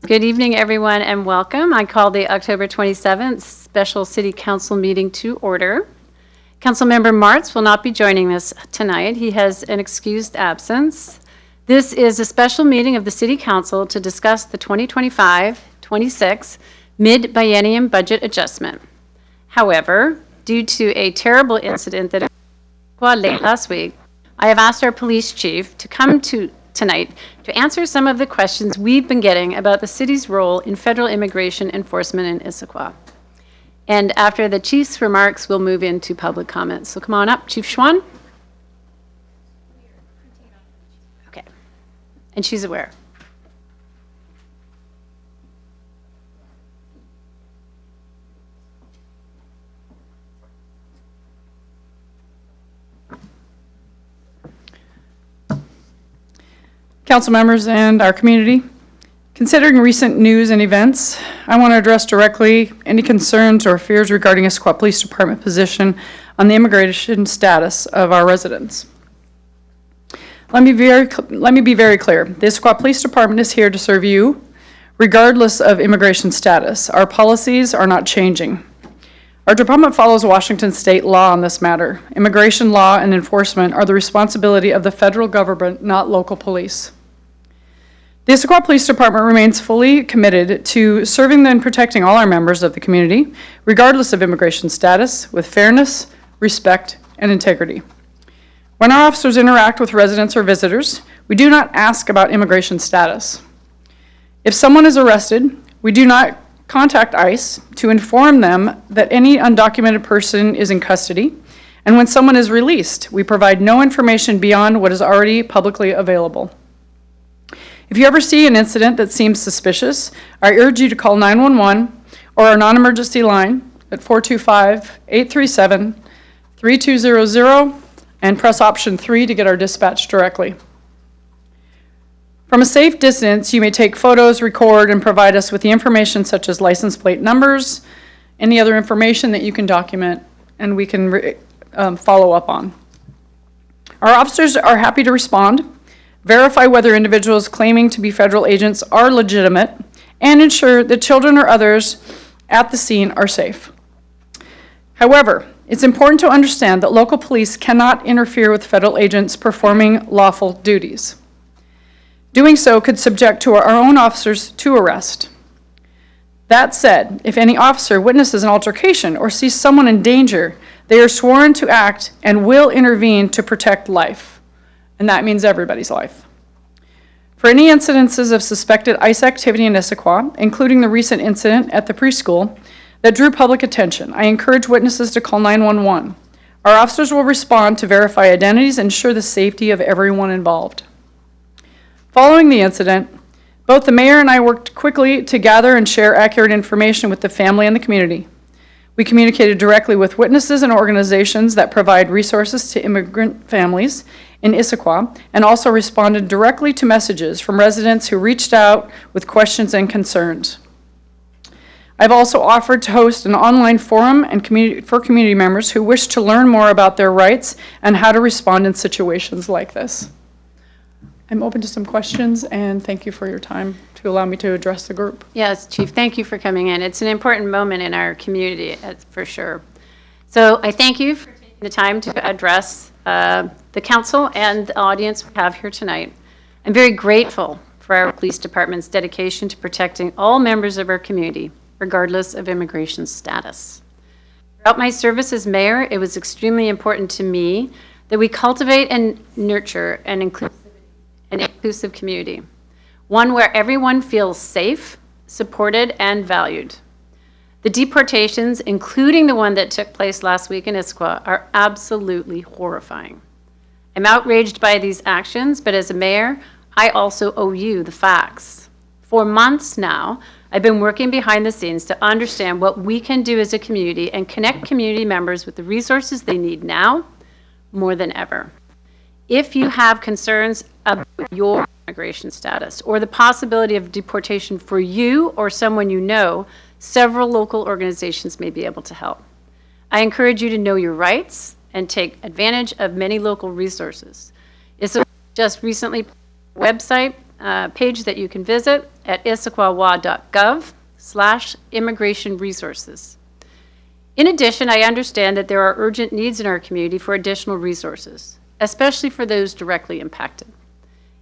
Good evening, everyone, and welcome. I call the October 27th Special City Council meeting to order. Councilmember Martz will not be joining us tonight. He has an excused absence. This is a special meeting of the City Council to discuss the 2025-26 Mid-Biennium budget adjustment. However, due to a terrible incident that occurred late last week, I have asked our police chief to come tonight to answer some of the questions we've been getting about the city's role in federal immigration enforcement in Issaquah. And after the chief's remarks, we'll move into public comments. So come on up, Chief Schwan. Okay. And she's aware. Council members and our community, considering recent news and events, I want to address directly any concerns or fears regarding Issaquah Police Department position on the immigration status of our residents. Let me be very clear. The Issaquah Police Department is here to serve you, regardless of immigration status. Our policies are not changing. Our department follows Washington state law on this matter. Immigration law and enforcement are the responsibility of the federal government, not local police. The Issaquah Police Department remains fully committed to serving and protecting all our members of the community, regardless of immigration status, with fairness, respect, and integrity. When our officers interact with residents or visitors, we do not ask about immigration status. If someone is arrested, we do not contact ICE to inform them that any undocumented person is in custody, and when someone is released, we provide no information beyond what is already publicly available. If you ever see an incident that seems suspicious, I urge you to call 911 or our non-emergency line at 425-837-3200 and press option 3 to get our dispatch directly. From a safe distance, you may take photos, record, and provide us with the information such as license plate numbers, any other information that you can document and we can follow up on. Our officers are happy to respond, verify whether individuals claiming to be federal agents are legitimate, and ensure that children or others at the scene are safe. However, it's important to understand that local police cannot interfere with federal agents performing lawful duties. Doing so could subject to our own officers to arrest. That said, if any officer witnesses an altercation or sees someone in danger, they are sworn to act and will intervene to protect life. And that means everybody's life. For any incidences of suspected ICE activity in Issaquah, including the recent incident at the preschool that drew public attention, I encourage witnesses to call 911. Our officers will respond to verify identities and ensure the safety of everyone involved. Following the incident, both the mayor and I worked quickly to gather and share accurate information with the family and the community. We communicated directly with witnesses and organizations that provide resources to immigrant families in Issaquah, and also responded directly to messages from residents who reached out with questions and concerns. I've also offered to host an online forum for community members who wish to learn more about their rights and how to respond in situations like this. I'm open to some questions, and thank you for your time to allow me to address the group. Yes, Chief, thank you for coming in. It's an important moment in our community, for sure. So I thank you for taking the time to address the council and the audience we have here tonight. I'm very grateful for our police department's dedication to protecting all members of our community, regardless of immigration status. Throughout my service as mayor, it was extremely important to me that we cultivate and nurture an inclusive community, one where everyone feels safe, supported, and valued. The deportations, including the one that took place last week in Issaquah, are absolutely horrifying. I'm outraged by these actions, but as a mayor, I also owe you the facts. For months now, I've been working behind the scenes to understand what we can do as a community and connect community members with the resources they need now more than ever. If you have concerns about your immigration status or the possibility of deportation for you or someone you know, several local organizations may be able to help. I encourage you to know your rights and take advantage of many local resources. It's just recently a website page that you can visit at issaquah.gov/immigration resources. In addition, I understand that there are urgent needs in our community for additional resources, especially for those directly impacted.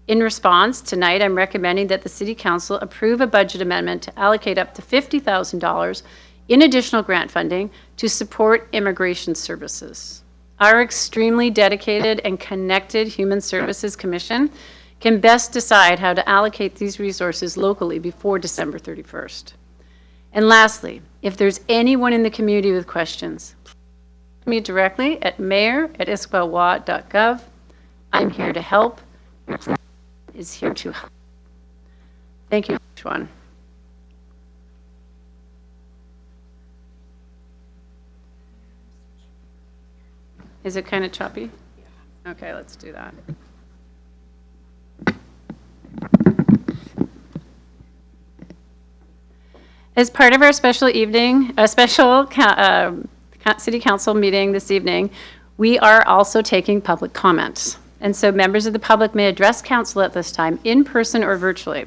In response, tonight I'm recommending that the City Council approve a budget amendment to allocate up to $50,000 in additional grant funding to support immigration services. Our extremely dedicated and connected Human Services Commission can best decide how to allocate these resources locally before December 31st. And lastly, if there's anyone in the community with questions, please contact me directly at mayor@issaquah.gov. I'm here to help. Your clerk is here to help. Thank you, Juan. Is it kind of choppy? Yeah. Okay, let's do that. As part of our special City Council meeting this evening, we are also taking public comments. And so members of the public may address council at this time in person or virtually.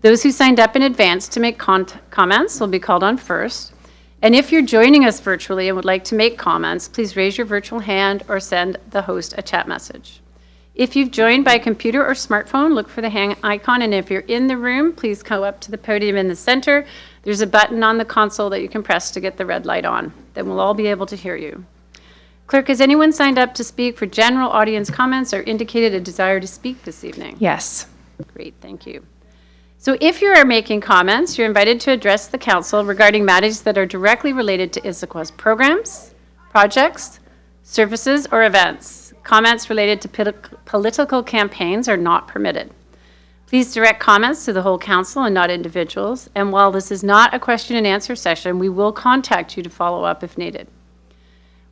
Those who signed up in advance to make comments will be called on first. And if you're joining us virtually and would like to make comments, please raise your virtual hand or send the host a chat message. If you've joined by computer or smartphone, look for the hand icon, and if you're in the room, please go up to the podium in the center. There's a button on the console that you can press to get the red light on. Then we'll all be able to hear you. Clerk, has anyone signed up to speak for general audience comments or indicated a desire to speak this evening? Yes. Great, thank you. So if you are making comments, you're invited to address the council regarding matters that are directly related to Issaquah's programs, projects, services, or events. Comments related to political campaigns are not permitted. Please direct comments to the whole council and not individuals. And while this is not a question and answer session, we will contact you to follow up if needed.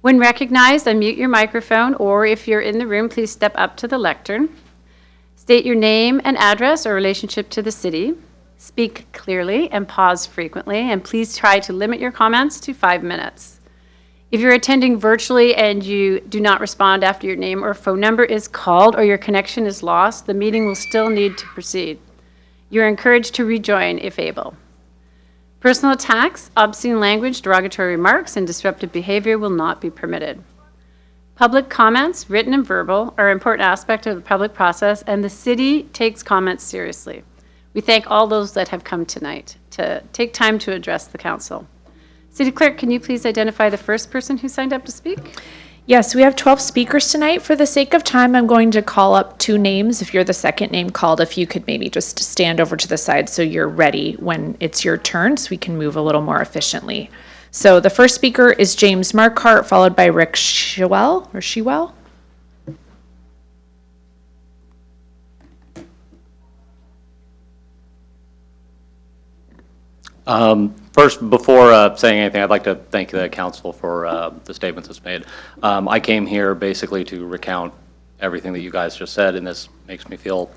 When recognized, unmute your microphone, or if you're in the room, please step up to the lectern. State your name and address or relationship to the city. Speak clearly and pause frequently, and please try to limit your comments to 5 minutes. If you're attending virtually and you do not respond after your name or phone number is called or your connection is lost, the meeting will still need to proceed. You're encouraged to rejoin if able. Personal attacks, obscene language, derogatory remarks, and disruptive behavior will not be permitted. Public comments, written and verbal, are an important aspect of the public process, and the city takes comments seriously. We thank all those that have come tonight to take time to address the council. City Clerk, can you please identify the first person who signed up to speak? Yes, we have 12 speakers tonight. For the sake of time, I'm going to call up 2 names. If you're the second name called, if you could maybe just stand over to the side so you're ready when it's your turn so we can move a little more efficiently. So the first speaker is James Markhart, followed by Rick Shewell, or Shewell. First, before saying anything, I'd like to thank the council for the statements that's made. I came here basically to recount everything that you guys just said, and this makes me feel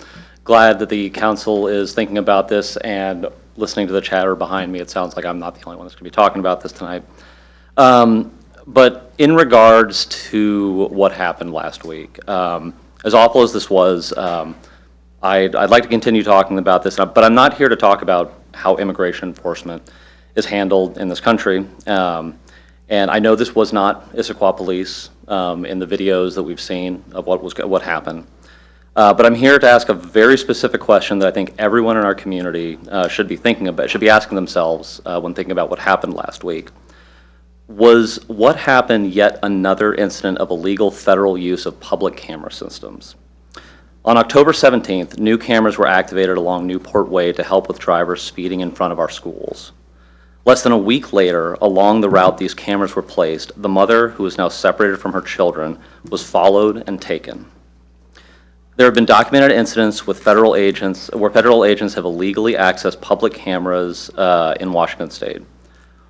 glad that the council is thinking about this, and listening to the chatter behind me, it sounds like I'm not the only one that's going to be talking about this tonight. But in regards to what happened last week, as awful as this was, I'd like to continue talking about this, but I'm not here to talk about how immigration enforcement is handled in this country. And I know this was not Issaquah police in the videos that we've seen of what happened. But I'm here to ask a very specific question that I think everyone in our community should be asking themselves when thinking about what happened last week. Was what happened yet another incident of illegal federal use of public camera systems? On October 17th, new cameras were activated along Newport Way to help with drivers speeding in front of our schools. Less than a week later, along the route these cameras were placed, the mother, who is now separated from her children, was followed and taken. There have been documented incidents with federal agents have illegally accessed public cameras in Washington State.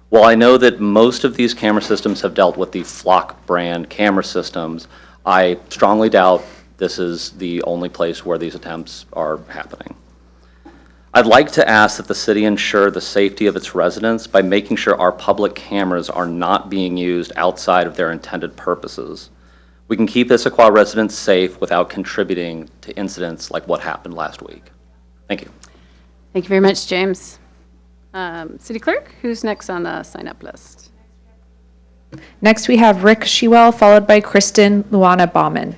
While I know that most of these camera systems have dealt with the Flock brand camera systems, I strongly doubt this is the only place where these attempts are happening. I'd like to ask that the city ensure the safety of its residents by making sure our public cameras are not being used outside of their intended purposes. We can keep Issaquah residents safe without contributing to incidents like what happened last week. Thank you. Thank you very much, James. City Clerk, who's next on the sign-up list? Next, we have Rick Shewell, followed by Kristen Luana Bauman.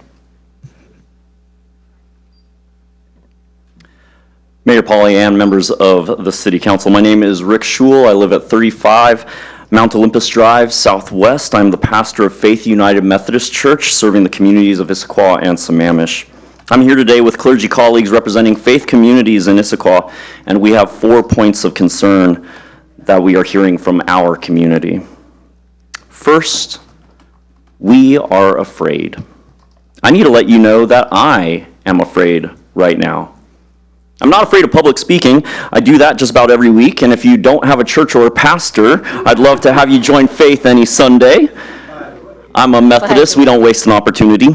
Mayor Polly and members of the City Council, my name is Rick Shewell. I live at 35 Mount Olympus Drive, Southwest. I'm the pastor of Faith United Methodist Church, serving the communities of Issaquah and Sammamish. I'm here today with clergy colleagues representing faith communities in Issaquah, and we have 4 points of concern that we are hearing from our community. First, we are afraid. I need to let you know that I am afraid right now. I'm not afraid of public speaking. I do that just about every week, and if you don't have a church or a pastor, I'd love to have you join Faith any Sunday. I'm a Methodist. We don't waste an opportunity.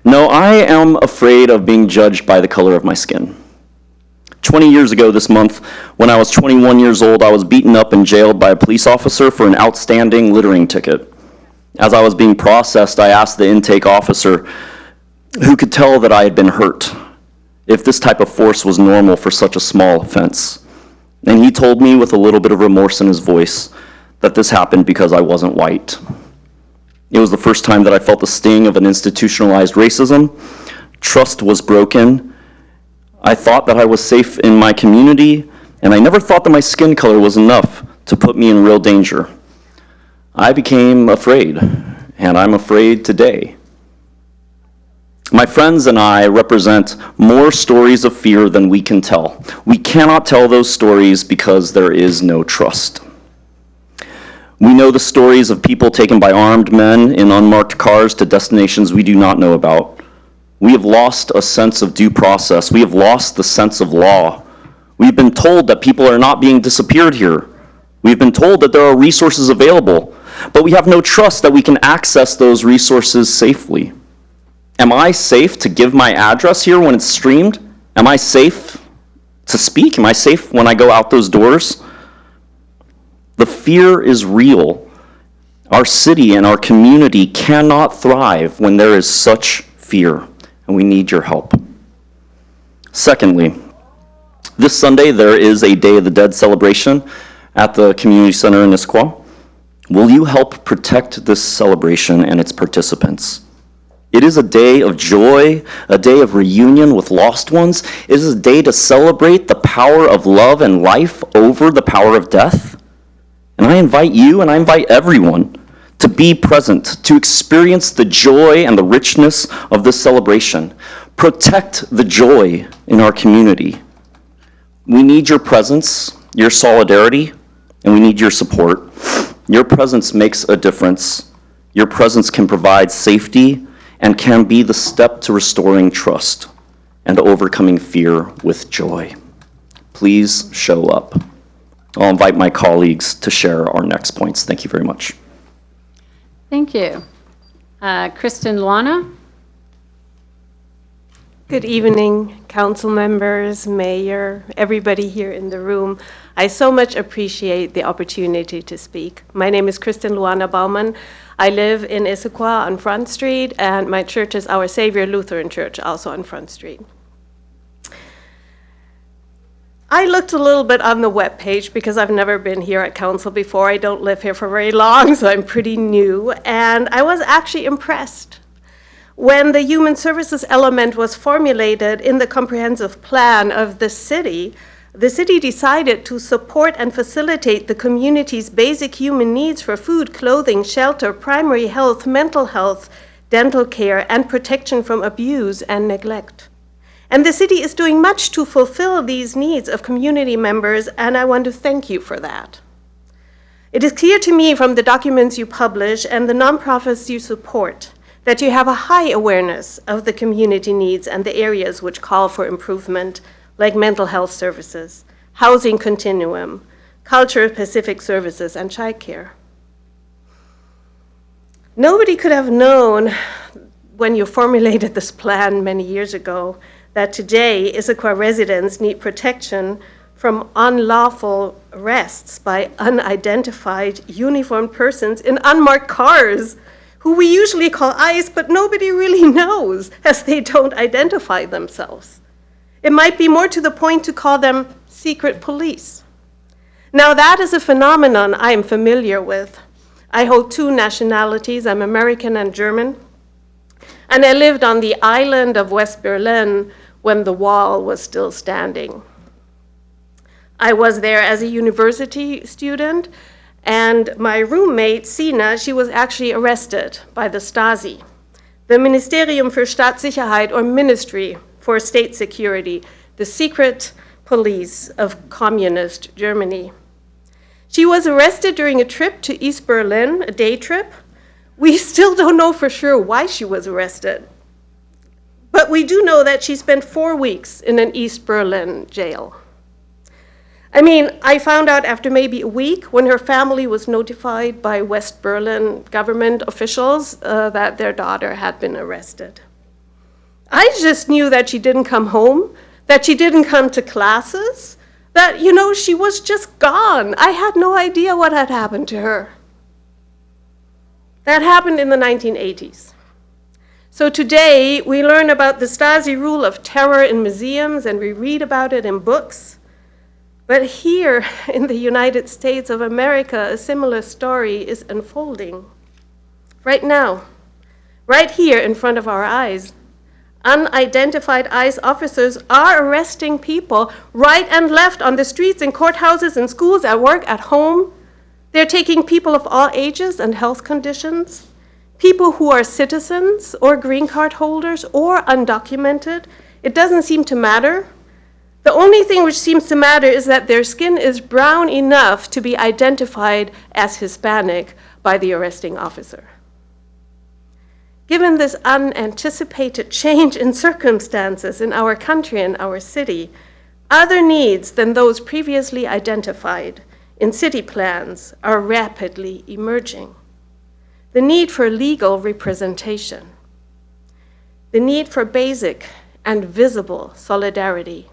No, I am afraid of being judged by the color of my skin. 20 years ago this month, when I was 21 years old, I was beaten up and jailed by a police officer for an outstanding littering ticket. As I was being processed, I asked the intake officer who could tell that I had been hurt, if this type of force was normal for such a small offense. And he told me with a little bit of remorse in his voice that this happened because I wasn't white. It was the first time that I felt the sting of an institutionalized racism. Trust was broken. I thought that I was safe in my community, and I never thought that my skin color was enough to put me in real danger. I became afraid, and I'm afraid today. My friends and I represent more stories of fear than we can tell. We cannot tell those stories because there is no trust. We know the stories of people taken by armed men in unmarked cars to destinations we do not know about. We have lost a sense of due process. We have lost the sense of law. We've been told that people are not being disappeared here. We've been told that there are resources available, but we have no trust that we can access those resources safely. Am I safe to give my address here when it's streamed? Am I safe to speak? Am I safe when I go out those doors? The fear is real. Our city and our community cannot thrive when there is such fear, and we need your help. Secondly, this Sunday there is a Day of the Dead celebration at the Community Center in Issaquah. Will you help protect this celebration and its participants? It is a day of joy, a day of reunion with lost ones. It is a day to celebrate the power of love and life over the power of death. And I invite you and I invite everyone to be present, to experience the joy and the richness of this celebration. Protect the joy in our community. We need your presence, your solidarity, and we need your support. Your presence makes a difference. Your presence can provide safety and can be the step to restoring trust and overcoming fear with joy. Please show up. I'll invite my colleagues to share our next points. Thank you very much. Thank you. Kristen Luana? Good evening, council members, mayor, everybody here in the room. I so much appreciate the opportunity to speak. My name is Kristen Luana Bauman. I live in Issaquah on Front Street, and my church is Our Savior Lutheran Church, also on Front Street. I looked a little bit on the webpage because I've never been here at council before. I don't live here for very long, so I'm pretty new, and I was actually impressed. When the human services element was formulated in the comprehensive plan of the city decided to support and facilitate the community's basic human needs for food, clothing, shelter, primary health, mental health, dental care, and protection from abuse and neglect. And the city is doing much to fulfill these needs of community members, and I want to thank you for that. It is clear to me from the documents you publish and the nonprofits you support that you have a high awareness of the community needs and the areas which call for improvement, like mental health services, housing continuum, culture-specific services, and childcare. Nobody could have known when you formulated this plan many years ago that today Issaquah residents need protection from unlawful arrests by unidentified uniformed persons in unmarked cars, who we usually call ICE, but nobody really knows as they don't identify themselves. It might be more to the point to call them secret police. Now, that is a phenomenon I am familiar with. I hold two nationalities. I'm American and German. And I lived on the island of West Berlin when the wall was still standing. I was there as a university student, and my roommate, Sina, she was actually arrested by the Stasi, the Ministerium für Staatssicherheit, or Ministry for State Security, the secret police of communist Germany. She was arrested during a trip to East Berlin, a day trip. We still don't know for sure why she was arrested. But we do know that she spent 4 weeks in an East Berlin jail. I mean, I found out after maybe a week when her family was notified by West Berlin government officials that their daughter had been arrested. I just knew that she didn't come home, that she didn't come to classes, that, she was just gone. I had no idea what had happened to her. That happened in the 1980s. So today, we learn about the Stasi rule of terror in museums, and we read about it in books. But here in the United States of America, a similar story is unfolding. Right now, right here in front of our eyes, unidentified ICE officers are arresting people right and left on the streets, in courthouses, in schools, at work, at home. They're taking people of all ages and health conditions, people who are citizens or green card holders or undocumented. It doesn't seem to matter. The only thing which seems to matter is that their skin is brown enough to be identified as Hispanic by the arresting officer. Given this unanticipated change in circumstances in our country and our city, other needs than those previously identified in city plans are rapidly emerging. The need for legal representation, the need for basic and visible solidarity,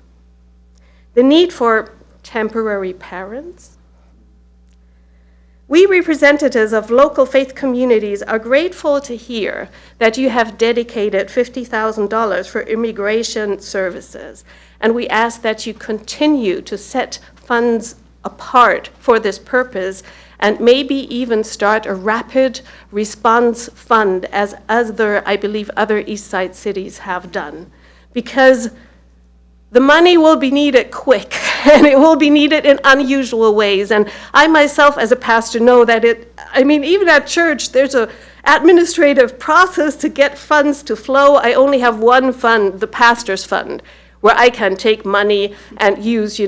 the need for temporary parents. We representatives of local faith communities are grateful to hear that you have dedicated $50,000 for immigration services, and we ask that you continue to set funds apart for this purpose and maybe even start a rapid response fund as I believe other East Side cities have done, because the money will be needed quick, and it will be needed in unusual ways. And I myself, as a pastor, know that even at church, there's an administrative process to get funds to flow. I only have one fund, the pastor's fund, where I can take money and use,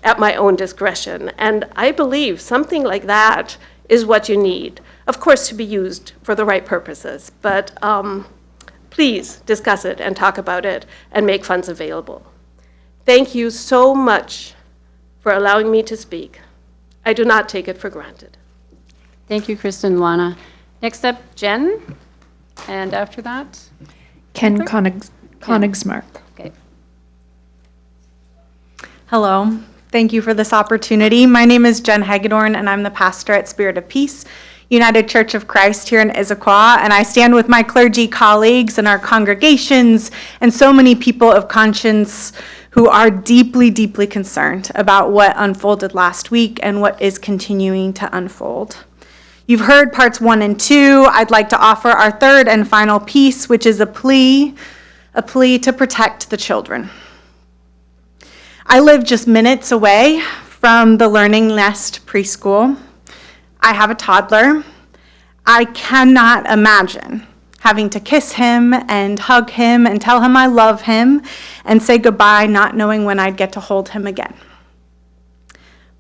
at my own discretion. And I believe something like that is what you need, of course, to be used for the right purposes. But please discuss it and talk about it and make funds available. Thank you so much for allowing me to speak. I do not take it for granted. Thank you, Kristen and Lana. Next up, Jen, and after that? Ken Konigsmark. Okay. Hello. Thank you for this opportunity. My name is Jen Hagedorn, and I'm the pastor at Spirit of Peace United Church of Christ here in Issaquah, and I stand with my clergy colleagues and our congregations and so many people of conscience who are deeply, deeply concerned about what unfolded last week and what is continuing to unfold. You've heard parts 1 and 2. I'd like to offer our third and final piece, which is a plea to protect the children. I live just minutes away from the Learning Nest preschool. I have a toddler. I cannot imagine having to kiss him and hug him and tell him I love him and say goodbye, not knowing when I'd get to hold him again.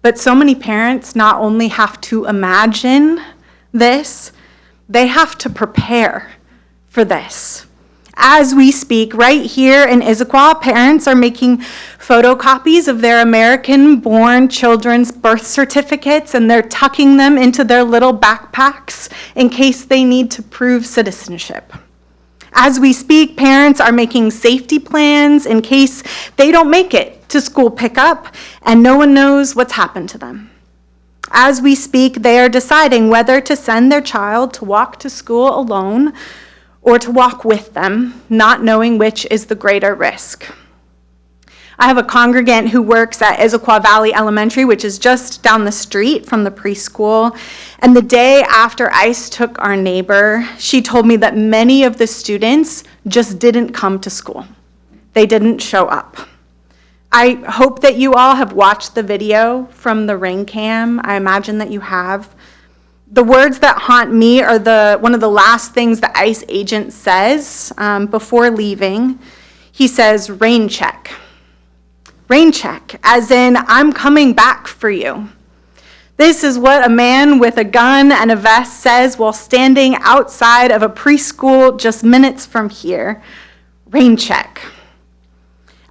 But so many parents not only have to imagine this, they have to prepare for this. As we speak, right here in Issaquah, parents are making photocopies of their American-born children's birth certificates, and they're tucking them into their little backpacks in case they need to prove citizenship. As we speak, parents are making safety plans in case they don't make it to school pickup and no one knows what's happened to them. As we speak, they are deciding whether to send their child to walk to school alone or to walk with them, not knowing which is the greater risk. I have a congregant who works at Issaquah Valley Elementary, which is just down the street from the preschool. And the day after ICE took our neighbor, she told me that many of the students just didn't come to school. They didn't show up. I hope that you all have watched the video from the ring cam. I imagine that you have. The words that haunt me are one of the last things the ICE agent says before leaving. He says, "Rain check." Rain check, as in, I'm coming back for you. This is what a man with a gun and a vest says while standing outside of a preschool just minutes from here. Rain check.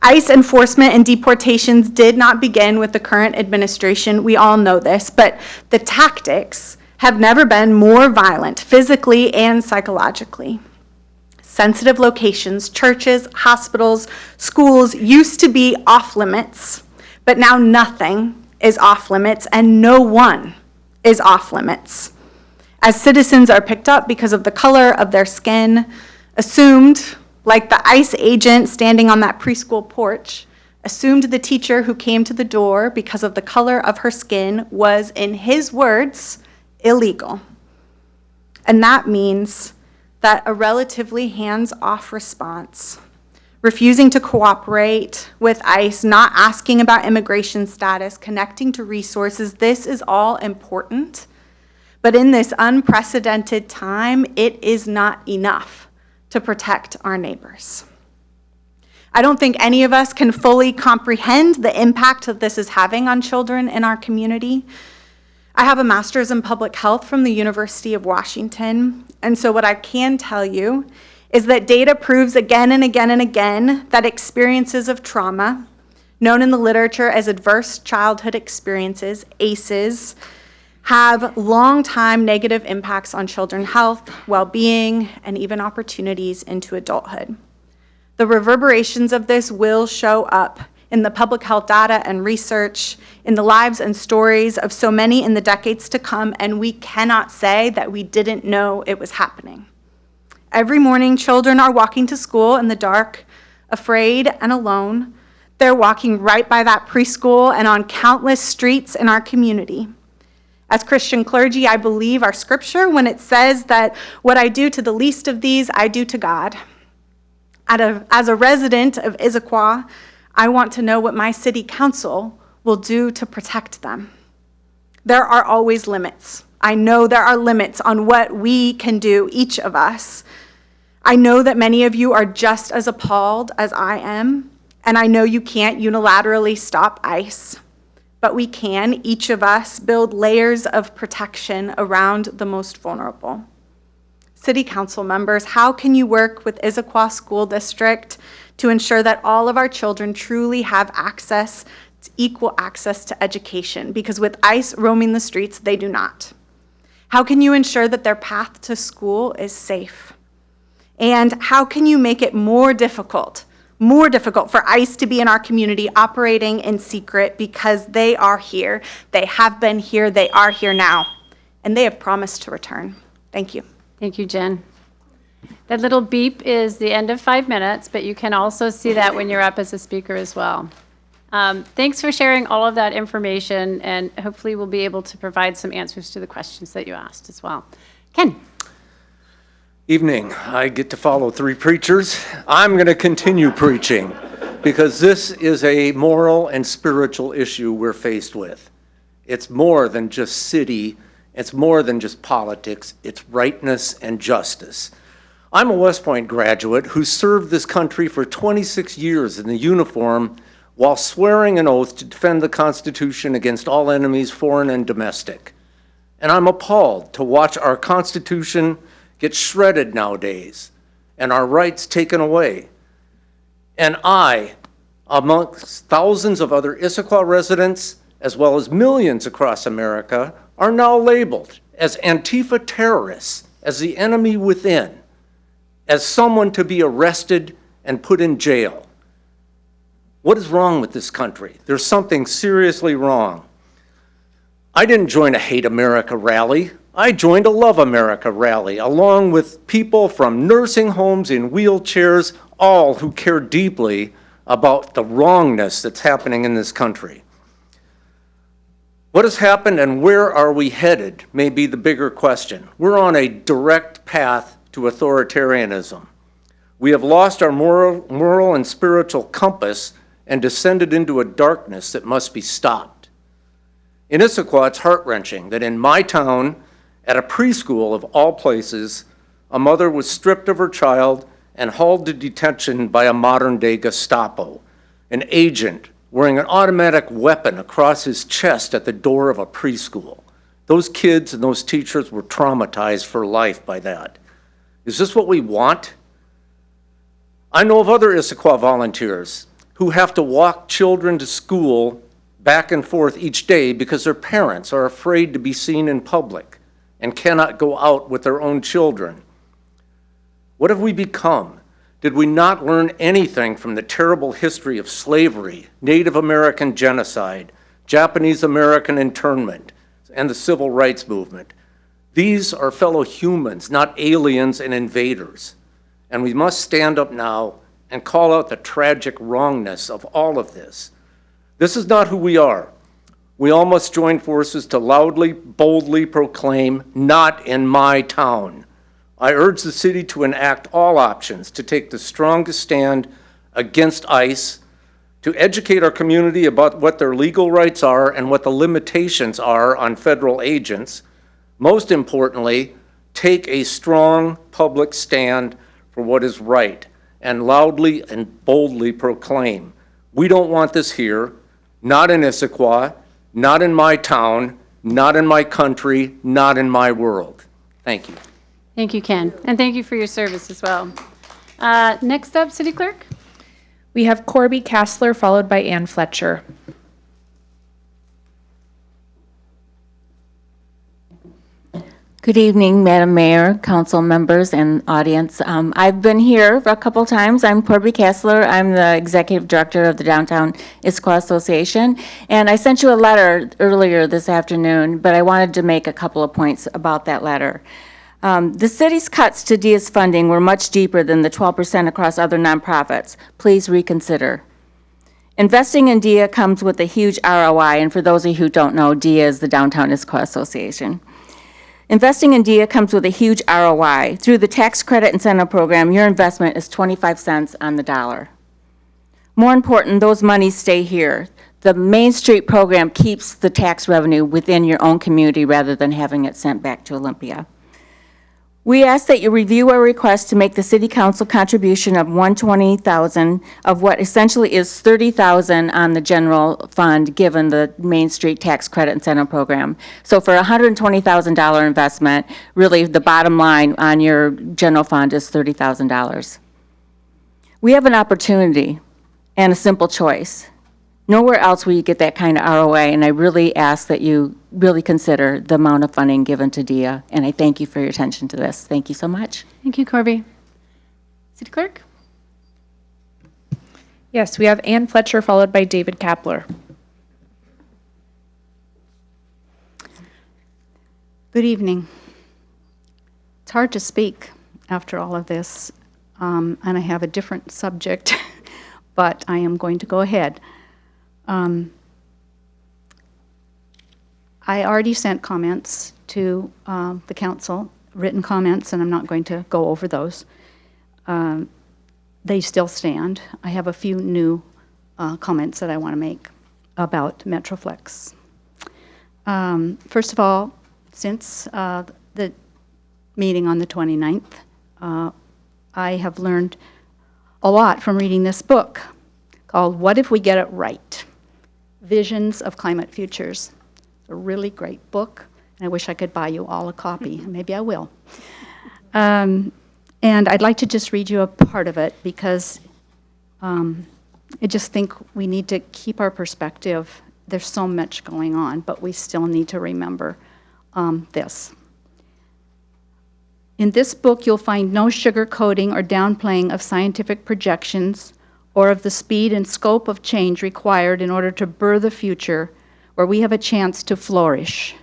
ICE enforcement and deportations did not begin with the current administration. We all know this, but the tactics have never been more violent, physically and psychologically. Sensitive locations, churches, hospitals, schools used to be off limits, but now nothing is off limits and no one is off limits. As citizens are picked up because of the color of their skin, assumed, like the ICE agent standing on that preschool porch, assumed the teacher who came to the door because of the color of her skin was, in his words, illegal. And that means that a relatively hands-off response, refusing to cooperate with ICE, not asking about immigration status, connecting to resources, this is all important. But in this unprecedented time, it is not enough to protect our neighbors. I don't think any of us can fully comprehend the impact that this is having on children in our community. I have a master's in public health from the University of Washington, and so what I can tell you is that data proves again and again and again that experiences of trauma, known in the literature as adverse childhood experiences, ACEs, have long-time negative impacts on children's health, well-being, and even opportunities into adulthood. The reverberations of this will show up in the public health data and research, in the lives and stories of so many in the decades to come, and we cannot say that we didn't know it was happening. Every morning, children are walking to school in the dark, afraid and alone. They're walking right by that preschool and on countless streets in our community. As Christian clergy, I believe our scripture when it says that what I do to the least of these, I do to God. As a resident of Issaquah, I want to know what my city council will do to protect them. There are always limits. I know there are limits on what we can do, each of us. I know that many of you are just as appalled as I am, and I know you can't unilaterally stop ICE, but we can, each of us, build layers of protection around the most vulnerable. City council members, how can you work with Issaquah School District to ensure that all of our children truly have access, equal access to education? Because with ICE roaming the streets, they do not. How can you ensure that their path to school is safe? And how can you make it more difficult for ICE to be in our community operating in secret, because they are here, they have been here, they are here now, and they have promised to return. Thank you. Thank you, Jen. That little beep is the end of 5 minutes, but you can also see that when you're up as a speaker as well. Thanks for sharing all of that information, and hopefully we'll be able to provide some answers to the questions that you asked as well. Ken. Evening. I get to follow 3 preachers. I'm going to continue preaching because this is a moral and spiritual issue we're faced with. It's more than just city. It's more than just politics. It's rightness and justice. I'm a West Point graduate who served this country for 26 years in the uniform while swearing an oath to defend the Constitution against all enemies, foreign and domestic. And I'm appalled to watch our Constitution get shredded nowadays and our rights taken away. And I, amongst thousands of other Issaquah residents, as well as millions across America, are now labeled as Antifa terrorists, as the enemy within, as someone to be arrested and put in jail. What is wrong with this country? There's something seriously wrong. I didn't join a Hate America rally. I joined a Love America rally, along with people from nursing homes in wheelchairs, all who care deeply about the wrongness that's happening in this country. What has happened and where are we headed may be the bigger question. We're on a direct path to authoritarianism. We have lost our moral and spiritual compass and descended into a darkness that must be stopped. In Issaquah, it's heart-wrenching that in my town, at a preschool of all places, a mother was stripped of her child and hauled to detention by a modern-day Gestapo, an agent wearing an automatic weapon across his chest at the door of a preschool. Those kids and those teachers were traumatized for life by that. Is this what we want? I know of other Issaquah volunteers who have to walk children to school back and forth each day because their parents are afraid to be seen in public and cannot go out with their own children. What have we become? Did we not learn anything from the terrible history of slavery, Native American genocide, Japanese American internment, and the civil rights movement? These are fellow humans, not aliens and invaders. And we must stand up now and call out the tragic wrongness of all of this. This is not who we are. We all must join forces to loudly, boldly proclaim, "Not in my town." I urge the city to enact all options to take the strongest stand against ICE, to educate our community about what their legal rights are and what the limitations are on federal agents. Most importantly, take a strong public stand for what is right and loudly and boldly proclaim, we don't want this here, not in Issaquah, not in my town, not in my country, not in my world. Thank you. Thank you, Ken, and thank you for your service as well. Next up, City Clerk. We have Corby Castler, followed by Ann Fletcher. Good evening, Madam Mayor, council members, and audience. I've been here a couple times. I'm Corby Kessler. I'm the executive director of the Downtown Issaquah Association. And I sent you a letter earlier this afternoon, but I wanted to make a couple of points about that letter. The city's cuts to DIA's funding were much deeper than the 12% across other nonprofits. Please reconsider. Investing in DIA comes with a huge ROI, and for those of you who don't know, DIA is the Downtown Issaquah Association. Investing in DIA comes with a huge ROI. Through the tax credit incentive program, your investment is 25 cents on the dollar. More important, those monies stay here. The Main Street program keeps the tax revenue within your own community rather than having it sent back to Olympia. We ask that you review our request to make the city council contribution of $120,000 of what essentially is $30,000 on the general fund given the Main Street tax credit incentive program. So for a $120,000 investment, really the bottom line on your general fund is $30,000. We have an opportunity and a simple choice. Nowhere else will you get that kind of ROI, and I really ask that you really consider the amount of funding given to DIA, and I thank you for your attention to this. Thank you so much. Thank you, Corby. City Clerk? Yes, we have Ann Fletcher, followed by David Kapler. Good evening. It's hard to speak after all of this, and I have a different subject, but I am going to go ahead. I already sent comments to the council, written comments, and I'm not going to go over those. They still stand. I have a few new comments that I want to make about Metroflex. First of all, since the meeting on the 29th, I have learned a lot from reading this book called What If We Get It Right? Visions of Climate Futures. It's a really great book, and I wish I could buy you all a copy. Maybe I will. And I'd like to just read you a part of it because I just think we need to keep our perspective. There's so much going on, but we still need to remember this. In this book, you'll find no sugarcoating or downplaying of scientific projections or of the speed and scope of change required in order to birth a future where we have a chance to flourish.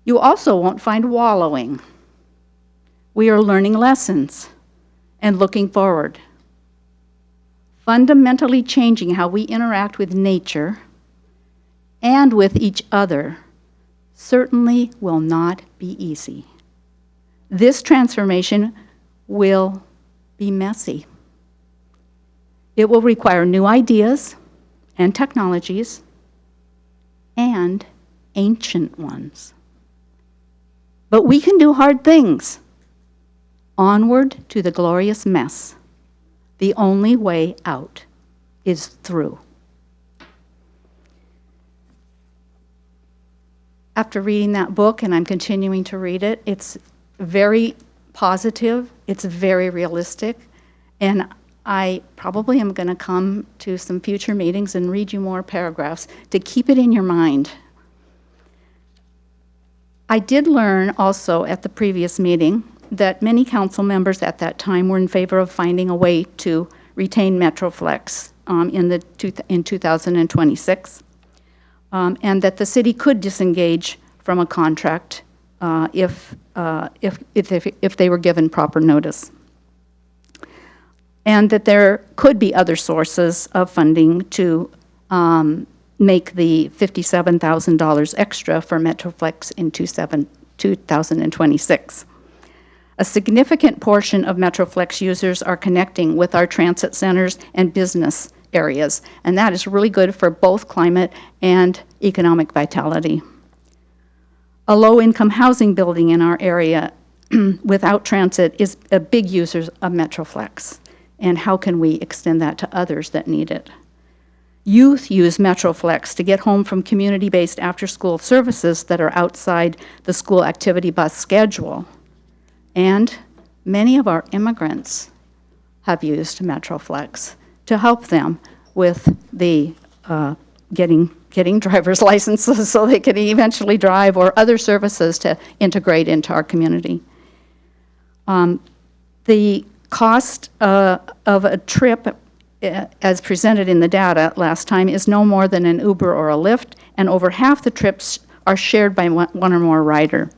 You also won't find wallowing. We are learning lessons and looking forward. fundamentally changing how we interact with nature and with each other certainly will not be easy. This transformation will be messy. It will require new ideas and technologies and ancient ones. But we can do hard things. Onward to the glorious mess. The only way out is through. After reading that book, and I'm continuing to read it, it's very positive, it's very realistic, and I probably am going to come to some future meetings and read you more paragraphs to keep it in your mind. I did learn also at the previous meeting that many council members at that time were in favor of finding a way to retain Metroflex in 2026, and that the city could disengage from a contract if they were given proper notice, and that there could be other sources of funding to make the $57,000 extra for Metroflex in 2026. A significant portion of Metroflex users are connecting with our transit centers and business areas, and that is really good for both climate and economic vitality. A low-income housing building in our area without transit is a big user of Metroflex, and how can we extend that to others that need it? Youth use Metroflex to get home from community-based after-school services that are outside the school activity bus schedule. And many of our immigrants have used Metroflex to help them with the getting driver's licenses so they can eventually drive, or other services to integrate into our community. The cost of a trip, as presented in the data last time, is no more than an Uber or a Lyft, and over half the trips are shared by one or more rider.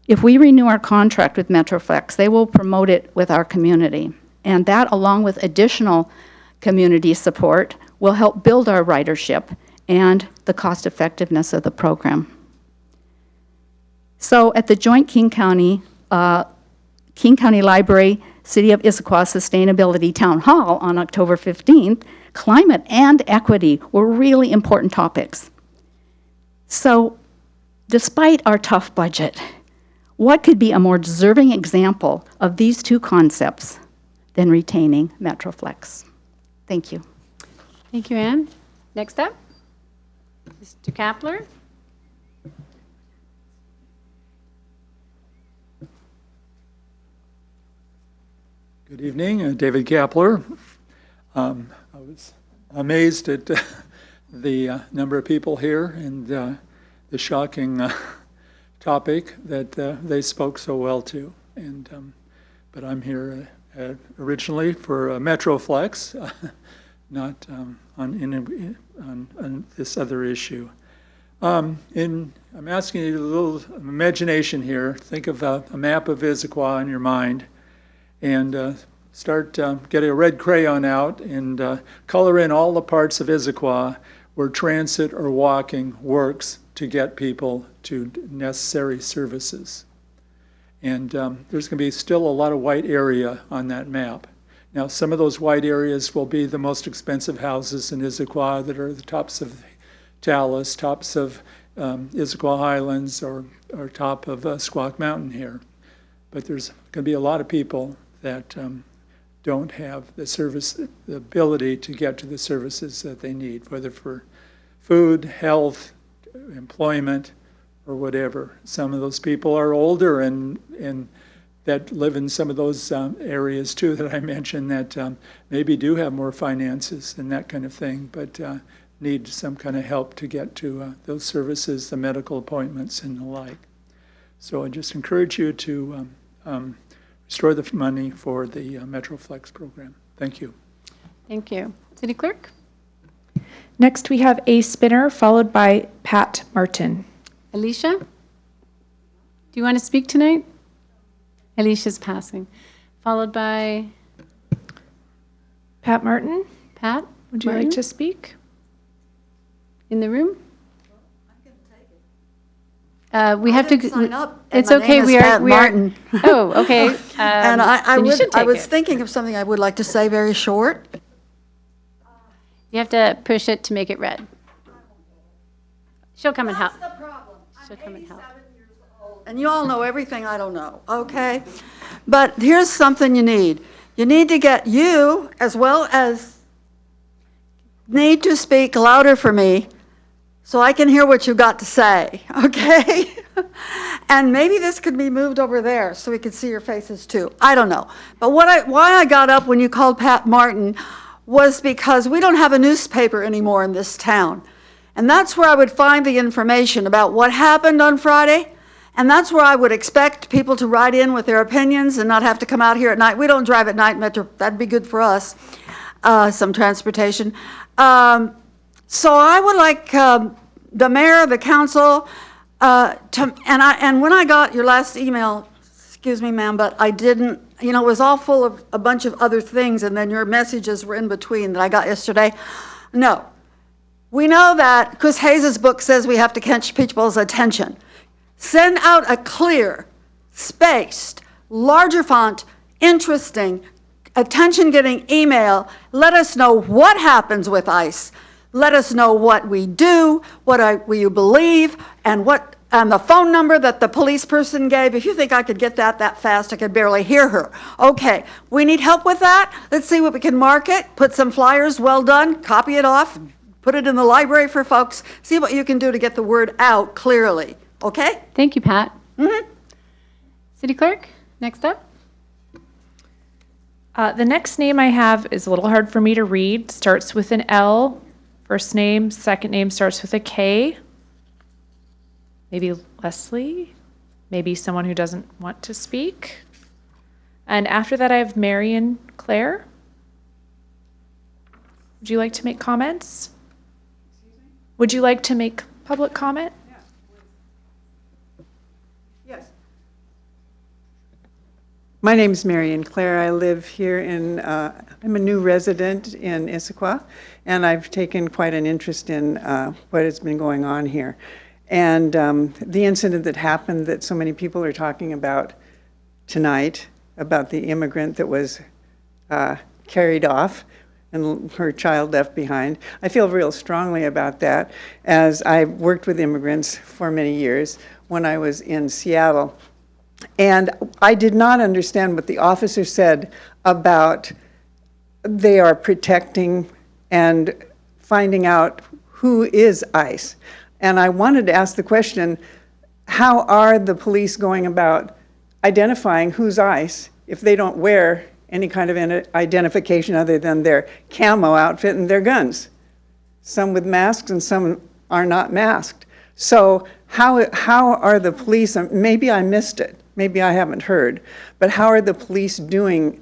If we renew our contract with Metroflex, they will promote it with our community, and that, along with additional community support, will help build our ridership and the cost effectiveness of the program. So at the joint King County Library, City of Issaquah Sustainability Town Hall on October 15th, climate and equity were really important topics. So despite our tough budget, what could be a more deserving example of these two concepts than retaining Metroflex? Thank you. Thank you, Ann. Next up, Mr. Kapler. Good evening, David Kapler. I was amazed at the number of people here and the shocking topic that they spoke so well to. And but I'm here originally for Metroflex, not on this other issue. I'm asking you a little imagination here. Think of a map of Issaquah in your mind, and start getting a red crayon out and color in all the parts of Issaquah where transit or walking works to get people to necessary services. And there's going to be still a lot of white area on that map. Now, some of those white areas will be the most expensive houses in Issaquah that are the tops of Talus, tops of Issaquah Highlands, or top of Squawk Mountain here. But there's going to be a lot of people that don't have the ability to get to the services that they need, whether for food, health, employment, or whatever. Some of those people are older and that live in some of those areas too that I mentioned that maybe do have more finances and that kind of thing, but need some kind of help to get to those services, the medical appointments and the like. So I just encourage you to restore the money for the Metroflex program. Thank you. Thank you. City Clerk? Next, we have A. Spinner, followed by Pat Martin. Alicia? Do you want to speak tonight? Alicia's passing. Followed by? Pat Martin, Pat? would you like to speak? In the room? We have to. didn't sign up, and It's my okay, name is we are, Pat we are. Martin. Oh, okay. And I then you would, should I take was it. thinking of something I would like to say very short. You have to push it to make it red. She'll come and help. That's the problem. She'll come and help. And you all know everything I don't know, okay? But here's something you need. You need to get you, as well as, need to speak louder for me so I can hear what you've got to say, okay? And maybe this could be moved over there so we could see your faces too. I don't know. But why I got up when you called Pat Martin was because we don't have a newspaper anymore in this town. And that's where I would find the information about what happened on Friday. And that's where I would expect people to write in with their opinions and not have to come out here at night. We don't drive at night, Metro. That'd be good for us, some transportation. So I would like the mayor, the council, and when I got your last email, excuse me, ma'am, but I didn't, it was all full of a bunch of other things, and then your messages were in between that I got yesterday. No. We know that Chris Hayes' book says we have to catch people's attention. Send out a clear, spaced, larger font, interesting, attention-getting email. Let us know what happens with ICE. Let us know what we do, what you believe, and the phone number that the police person gave. If you think I could get that fast, I could barely hear her. Okay, we need help with that. Let's see what we can market, put some flyers, well done, copy it off, put it in the library for folks, see what you can do to get the word out clearly, okay? Thank you, Pat. City Clerk, next up. The next name I have is a little hard for me to read. Starts with an L. First name, second name starts with a K. Maybe Leslie. Maybe someone who doesn't want to speak. And after that, I have Marion Claire. Would you like to make comments? Would you like to make public comment? Yes. My name is Marion Claire. I live here I'm a new resident in Issaquah, and I've taken quite an interest in what has been going on here. And the incident that happened that so many people are talking about tonight, about the immigrant that was carried off and her child left behind. I feel real strongly about that, as I've worked with immigrants for many years when I was in Seattle. And I did not understand what the officer said about they are protecting and finding out who is ICE. And I wanted to ask the question, how are the police going about identifying who's ICE if they don't wear any kind of identification other than their camo outfit and their guns? Some with masks and some are not masked. So how are the police, maybe I missed it, maybe I haven't heard, but how are the police doing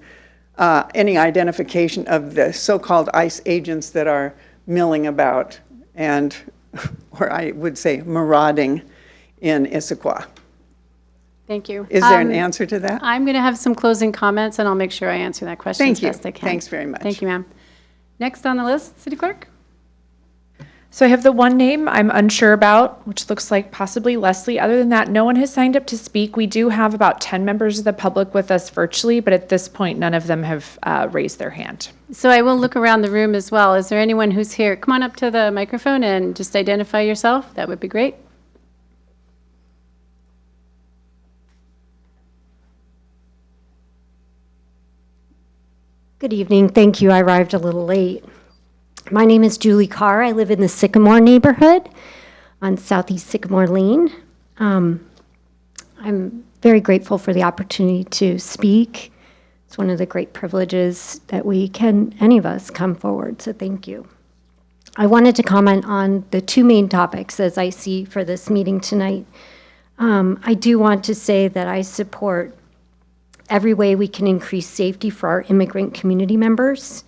any identification of the so-called ICE agents that are milling about and, or I would say marauding in Issaquah? Thank you. Is there an answer to that? I'm going to have some closing comments, and I'll make sure I answer that question as best I can. Thanks very much. Thank you, ma'am. Next on the list, City Clerk? So I have the one name I'm unsure about, which looks like possibly Leslie. Other than that, no one has signed up to speak. We do have about 10 members of the public with us virtually, but at this point, none of them have raised their hand. So I will look around the room as well. Is there anyone who's here? Come on up to the microphone and just identify yourself. That would be great. Good evening. Thank you. I arrived a little late. My name is Julie Carr. I live in the Sycamore neighborhood on Southeast Sycamore Lane. I'm very grateful for the opportunity to speak. It's one of the great privileges that any of us, come forward, so thank you. I wanted to comment on the two main topics as I see for this meeting tonight. I do want to say that I support every way we can increase safety for our immigrant community members.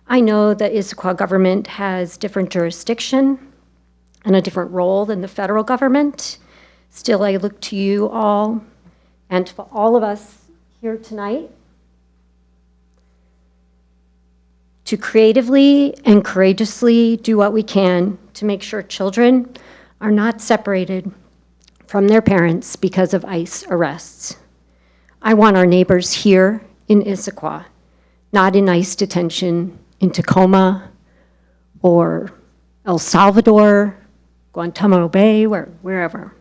I know that Issaquah government has different jurisdiction and a different role than the federal government. Still, I look to you all and for all of us here tonight to creatively and courageously do what we can to make sure children are not separated from their parents because of ICE arrests. I want our neighbors here in Issaquah, not in ICE detention in Tacoma or El Salvador, Guantanamo Bay, wherever.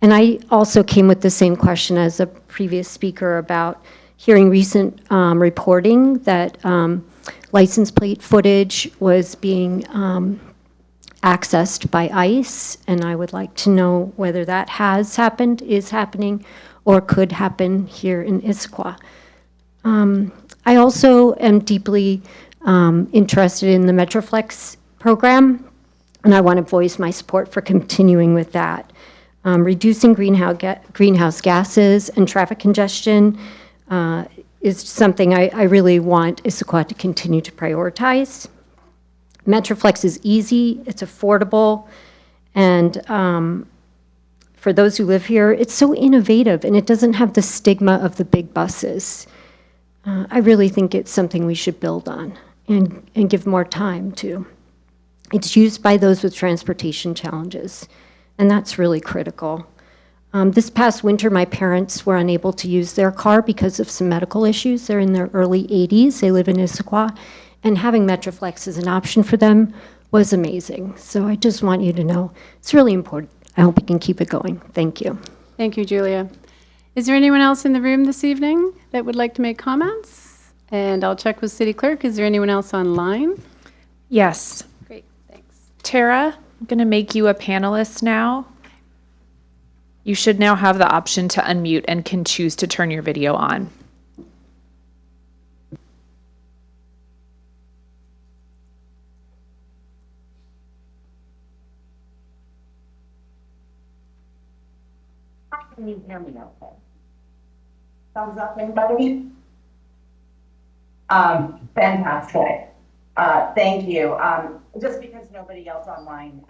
And I also came with the same question as a previous speaker about hearing recent reporting that license plate footage was being accessed by ICE, and I would like to know whether that has happened, is happening, or could happen here in Issaquah. I also am deeply interested in the Metroflex program, and I want to voice my support for continuing with that. Reducing greenhouse gases and traffic congestion is something I really want Issaquah to continue to prioritize. Metroflex is easy, it's affordable, and for those who live here, it's so innovative, and it doesn't have the stigma of the big buses. I really think it's something we should build on and give more time to. It's used by those with transportation challenges, and that's really critical. This past winter, my parents were unable to use their car because of some medical issues. They're in their early 80s. They live in Issaquah, and having Metroflex as an option for them was amazing. So I just want you to know it's really important. I hope we can keep it going. Thank you. Thank you, Julia. Is there anyone else in the room this evening that would like to make comments? And I'll check with City Clerk. Is there anyone else online? Yes. Great, thanks. Tara, I'm going to make you a panelist now. You should now have the option to unmute and can choose to turn your video on. Can you hear me okay? Thumbs up, anybody? Fantastic. Thank you. Just because nobody else online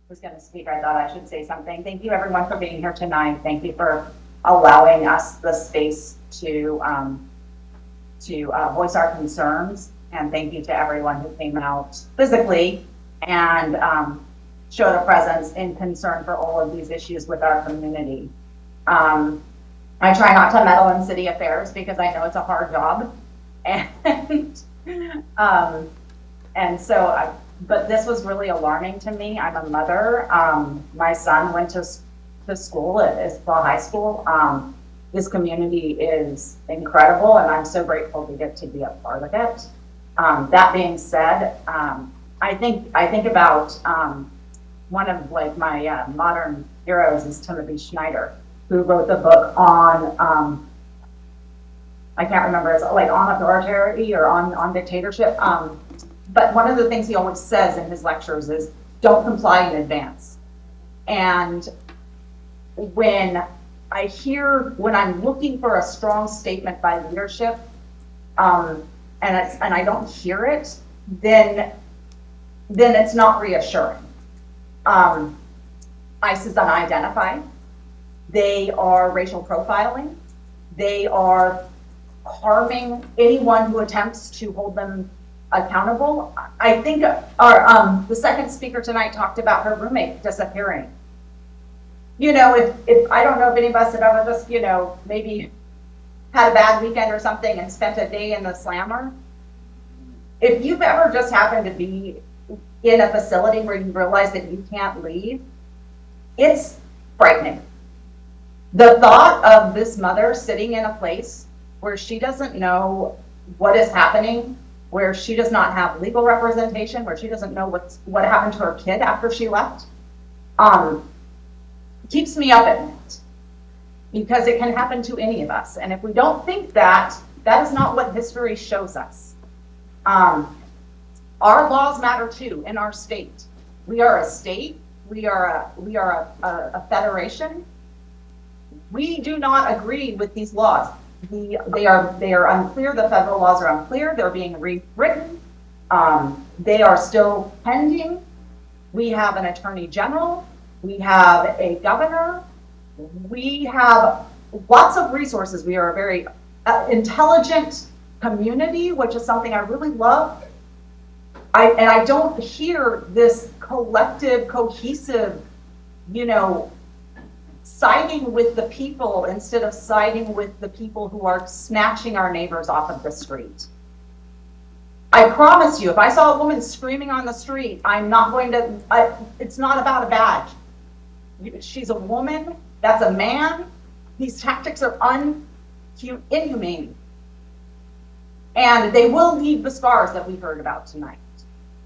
was going to speak, I thought I should say something. Thank you, everyone, for being here tonight. Thank you for allowing us the space to voice our concerns. And thank you to everyone who came out physically and showed a presence and concern for all of these issues with our community. I try not to meddle in city affairs because I know it's a hard job. But this was really alarming to me. I'm a mother. My son went to school at Issaquah High School. This community is incredible, and I'm so grateful to get to be a part of it. That being said, I think about one of my modern heroes is Timothy Schneider, who wrote the book on I can't remember, it's like on authority or on dictatorship. But one of the things he always says in his lectures is, don't comply in advance. And when I'm looking for a strong statement by leadership, and I don't hear it, then it's not reassuring. ICE is unidentified. They are racial profiling. They are harming anyone who attempts to hold them accountable. I think the second speaker tonight talked about her roommate disappearing. If I don't know if any of us have ever just, maybe had a bad weekend or something and spent a day in the slammer. If you've ever just happened to be in a facility where you realize that you can't leave, it's frightening. The thought of this mother sitting in a place where she doesn't know what is happening, where she does not have legal representation, where she doesn't know what happened to her kid after she left, keeps me up at night, because it can happen to any of us. And if we don't think that, that is not what history shows us. Our laws matter too in our state. We are a state. We are a federation. We do not agree with these laws. They are unclear. The federal laws are unclear. They're being rewritten. They are still pending. We have an attorney general. We have a governor. We have lots of resources. We are a very intelligent community, which is something I really love. I don't hear this collective, cohesive, siding with the people instead of siding with the people who are snatching our neighbors off of the street. I promise you, if I saw a woman screaming on the street, I'm not going to, it's not about a badge. She's a woman, that's a man. These tactics are inhumane. And they will leave the scars that we heard about tonight.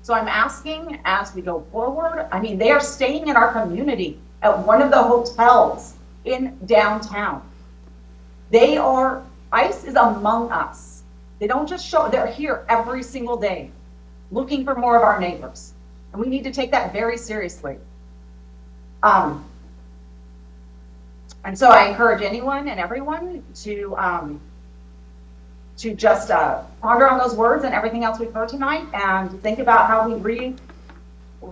So I'm asking, as we go forward, they are staying in our community at one of the hotels in downtown. ICE is among us. They don't just show, they're here every single day looking for more of our neighbors. And we need to take that very seriously. And so I encourage anyone and everyone to just ponder on those words and everything else we've heard tonight, and think about how we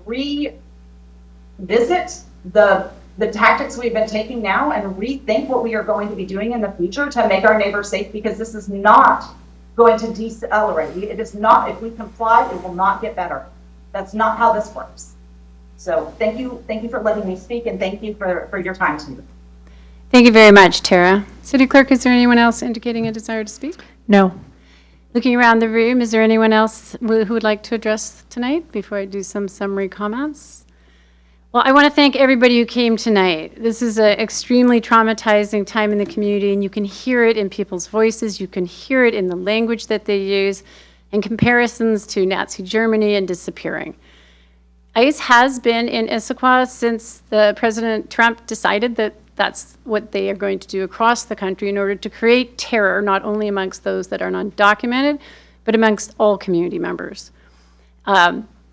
revisit the tactics we've been taking now and rethink what we are going to be doing in the future to make our neighbors safe, because this is not going to decelerate. It is not, if we comply, it will not get better. That's not how this works. So thank you for letting me speak, and thank you for your time tonight. Thank you very much, Tara. City Clerk, is there anyone else indicating a desire to speak? No. Looking around the room, is there anyone else who would like to address tonight before I do some summary comments? Well, I want to thank everybody who came tonight. This is an extremely traumatizing time in the community, and you can hear it in people's voices. You can hear it in the language that they use, and comparisons to Nazi Germany and disappearing. ICE has been in Issaquah since President Trump decided that that's what they are going to do across the country in order to create terror, not only amongst those that are undocumented, but amongst all community members.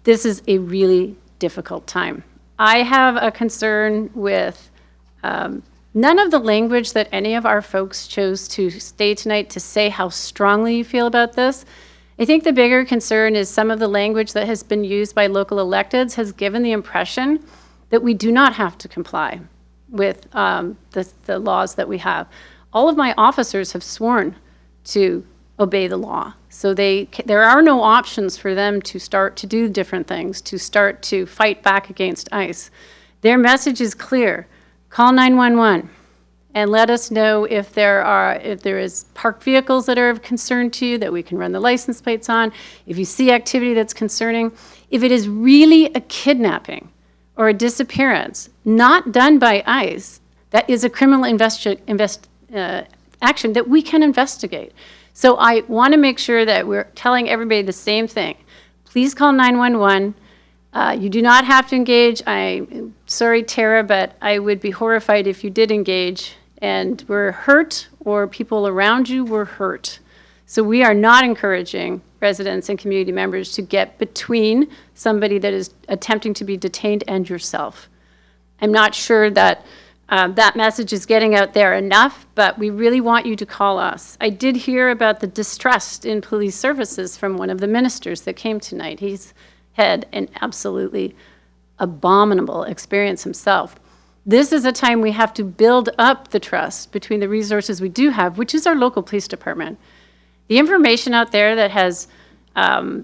This is a really difficult time. I have a concern with none of the language that any of our folks chose to stay tonight to say how strongly you feel about this. I think the bigger concern is some of the language that has been used by local electeds has given the impression that we do not have to comply with the laws that we have. All of my officers have sworn to obey the law. So there are no options for them to start to do different things, to start to fight back against ICE. Their message is clear. Call 911 and let us know if there is parked vehicles that are of concern to you that we can run the license plates on, if you see activity that's concerning. If it is really a kidnapping or a disappearance not done by ICE, that is a criminal action that we can investigate. So I want to make sure that we're telling everybody the same thing. Please call 911. You do not have to engage. I'm sorry, Tara, but I would be horrified if you did engage and were hurt or people around you were hurt. So we are not encouraging residents and community members to get between somebody that is attempting to be detained and yourself. I'm not sure that that message is getting out there enough, but we really want you to call us. I did hear about the distrust in police services from one of the ministers that came tonight. He's had an absolutely abominable experience himself. This is a time we have to build up the trust between the resources we do have, which is our local police department. The information out there that has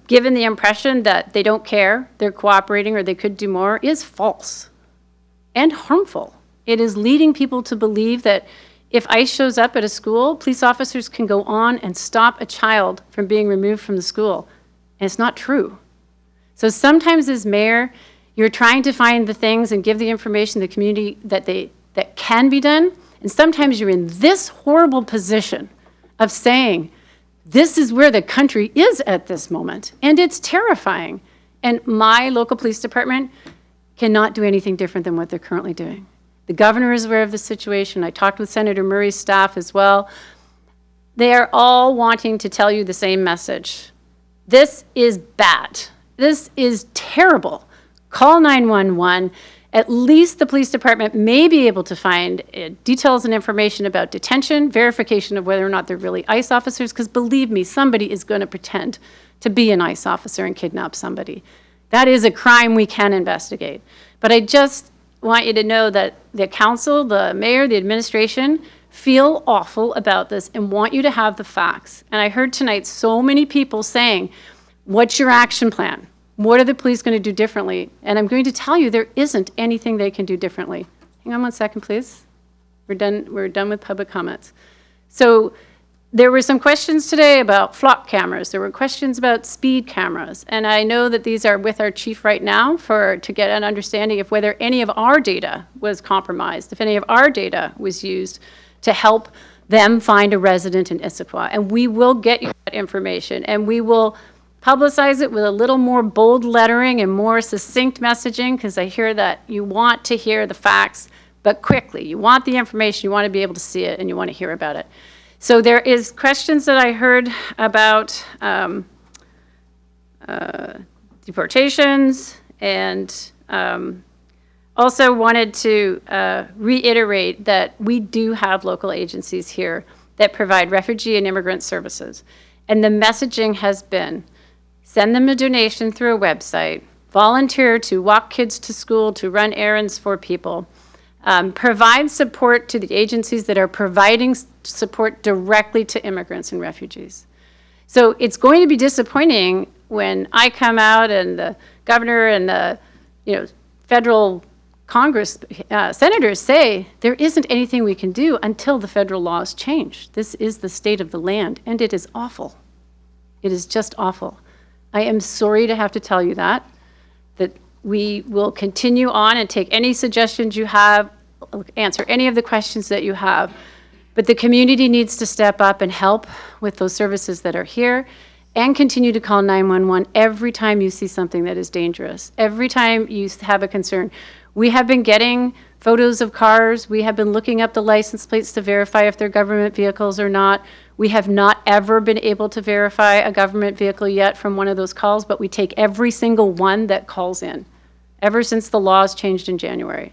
given the impression that they don't care, they're cooperating, or they could do more is false and harmful. It is leading people to believe that if ICE shows up at a school, police officers can go on and stop a child from being removed from the school. And it's not true. So sometimes as mayor, you're trying to find the things and give the information to the community that can be done. And sometimes you're in this horrible position of saying, this is where the country is at this moment. And it's terrifying. And my local police department cannot do anything different than what they're currently doing. The governor is aware of the situation. I talked with Senator Murray's staff as well. They are all wanting to tell you the same message. This is bad. This is terrible. Call 911. At least the police department may be able to find details and information about detention, verification of whether or not they're really ICE officers, because believe me, somebody is going to pretend to be an ICE officer and kidnap somebody. That is a crime we can investigate. But I just want you to know that the council, the mayor, the administration feel awful about this and want you to have the facts. And I heard tonight so many people saying, what's your action plan? What are the police going to do differently? And I'm going to tell you there isn't anything they can do differently. Hang on one second, please. We're done with public comments. So there were some questions today about flock cameras. There were questions about speed cameras. And I know that these are with our chief right now to get an understanding of whether any of our data was compromised, if any of our data was used to help them find a resident in Issaquah. And we will get you that information, and we will publicize it with a little more bold lettering and more succinct messaging, because I hear that you want to hear the facts, but quickly. You want the information, you want to be able to see it, and you want to hear about it. So there is questions that I heard about deportations, and also wanted to reiterate that we do have local agencies here that provide refugee and immigrant services. And the messaging has been, send them a donation through a website, volunteer to walk kids to school, to run errands for people, provide support to the agencies that are providing support directly to immigrants and refugees. So it's going to be disappointing when I come out and the governor and the federal Congress senators say there isn't anything we can do until the federal laws change. This is the state of the land, and it is awful. It is just awful. I am sorry to have to tell you that we will continue on and take any suggestions you have, answer any of the questions that you have. But the community needs to step up and help with those services that are here, and continue to call 911 every time you see something that is dangerous, every time you have a concern. We have been getting photos of cars. We have been looking up the license plates to verify if they're government vehicles or not. We have not ever been able to verify a government vehicle yet from one of those calls, but we take every single one that calls in, ever since the laws changed in January.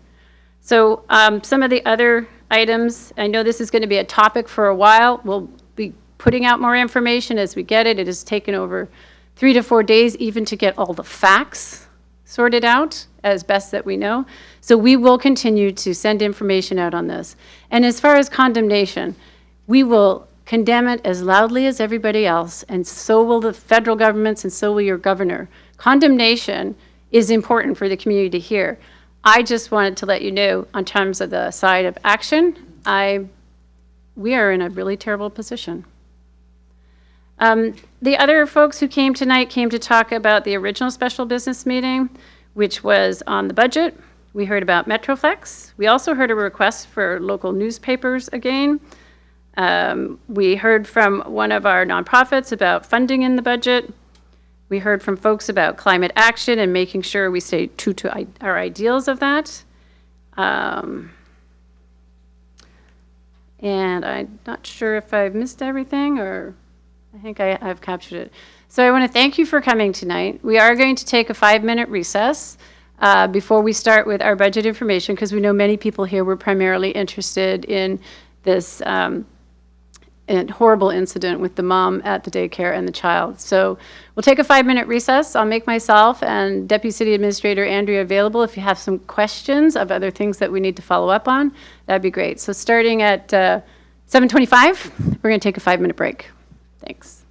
So some of the other items, I know this is going to be a topic for a while. We'll be putting out more information as we get it. It has taken over 3 to 4 days even to get all the facts sorted out as best that we know. So we will continue to send information out on this. And as far as condemnation, we will condemn it as loudly as everybody else, and so will the federal governments, and so will your governor. Condemnation is important for the community to hear. I just wanted to let you know, on terms of the side of action, we are in a really terrible position. The other folks who came tonight came to talk about the original special business meeting, which was on the budget. We heard about Metroflex. We also heard a request for local newspapers again. We heard from one of our nonprofits about funding in the budget. We heard from folks about climate action and making sure we stay true to our ideals of that. And I'm not sure if I've missed everything, or I think I've captured it. So I want to thank you for coming tonight. We are going to take a 5-minute recess before we start with our budget information, because we know many people here were primarily interested in this horrible incident with the mom at the daycare and the child. So we'll take a 5-minute recess. I'll make myself and Deputy City Administrator Andrea available if you have some questions of other things that we need to follow up on. That'd be great. So starting at 7:25, we're going to take a 5-minute break. Thanks.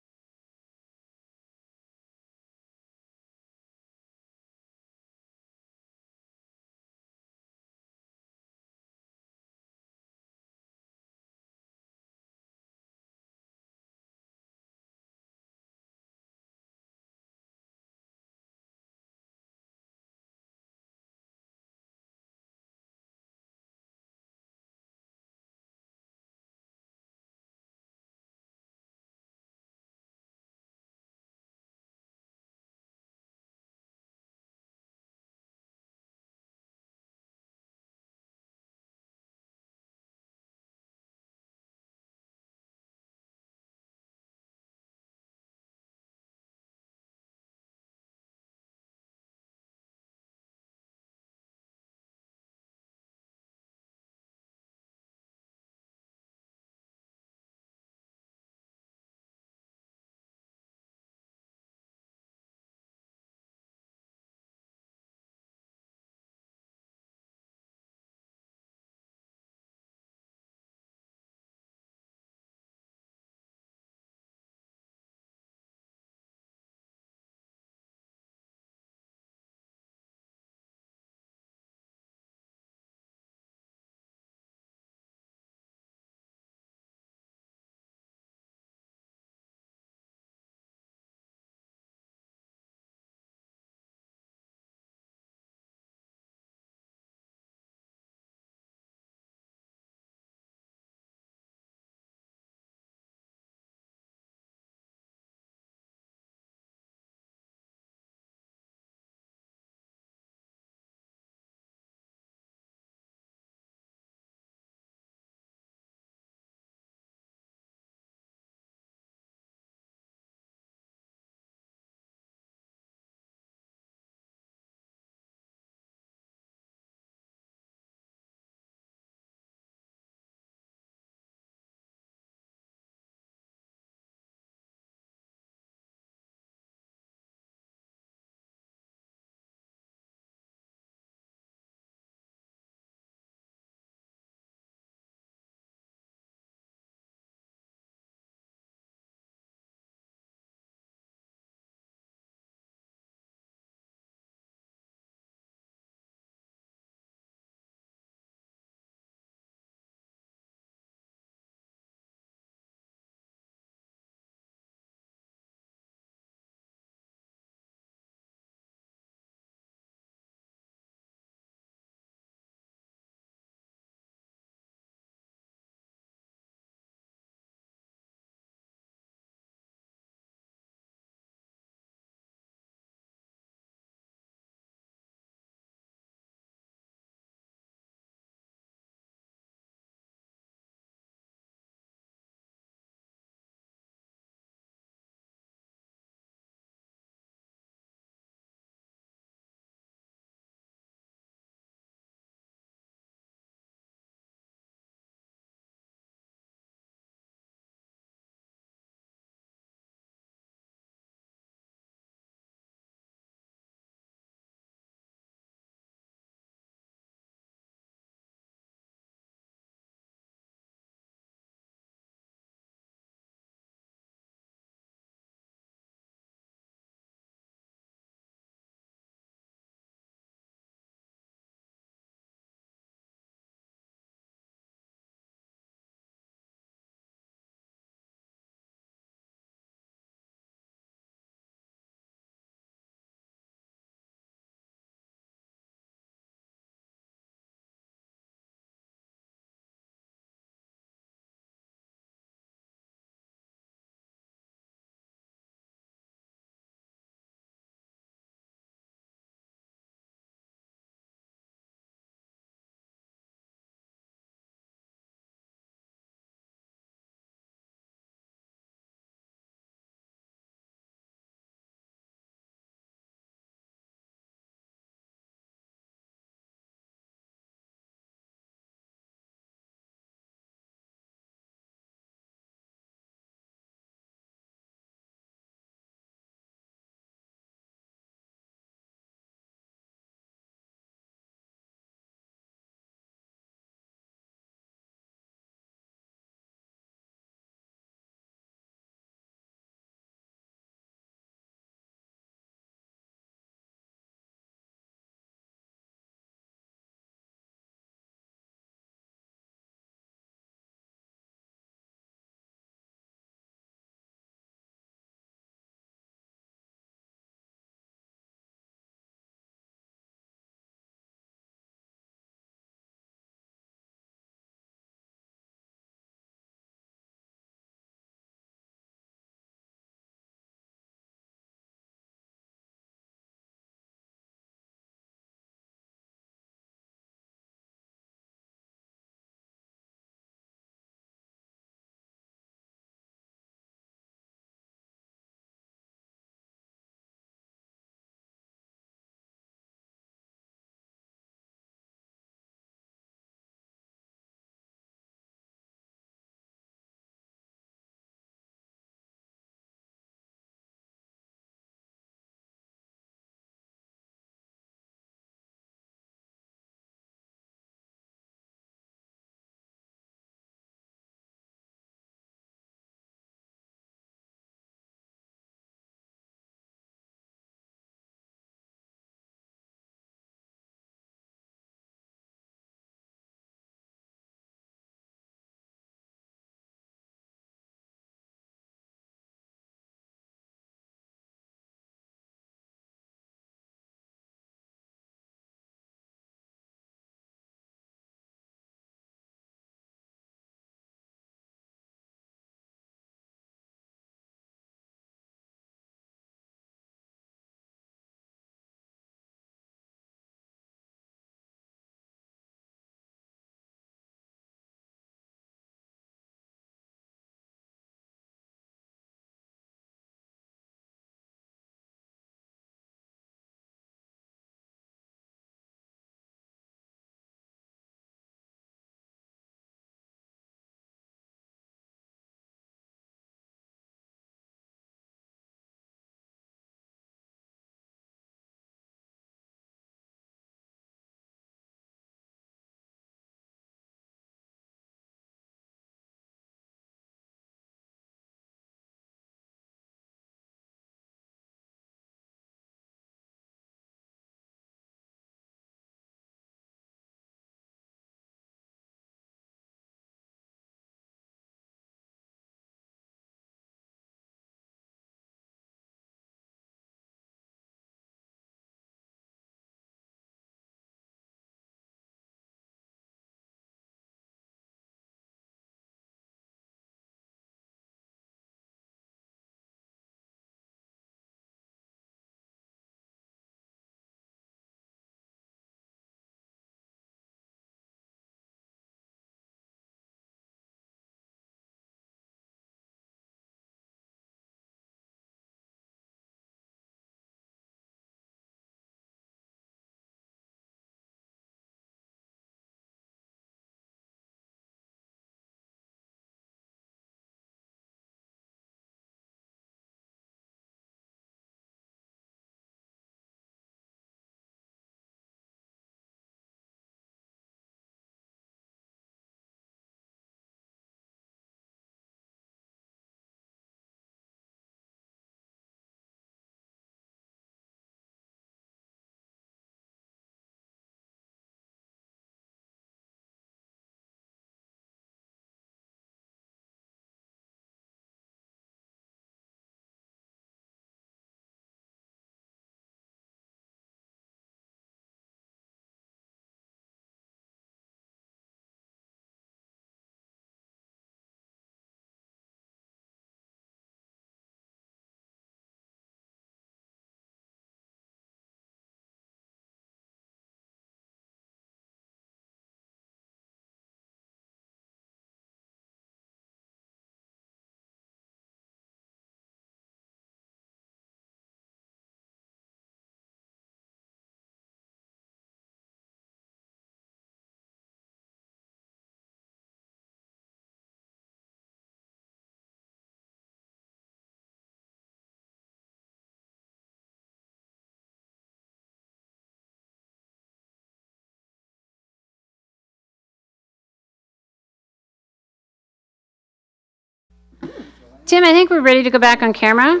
Tim, I think we're ready to go back on camera.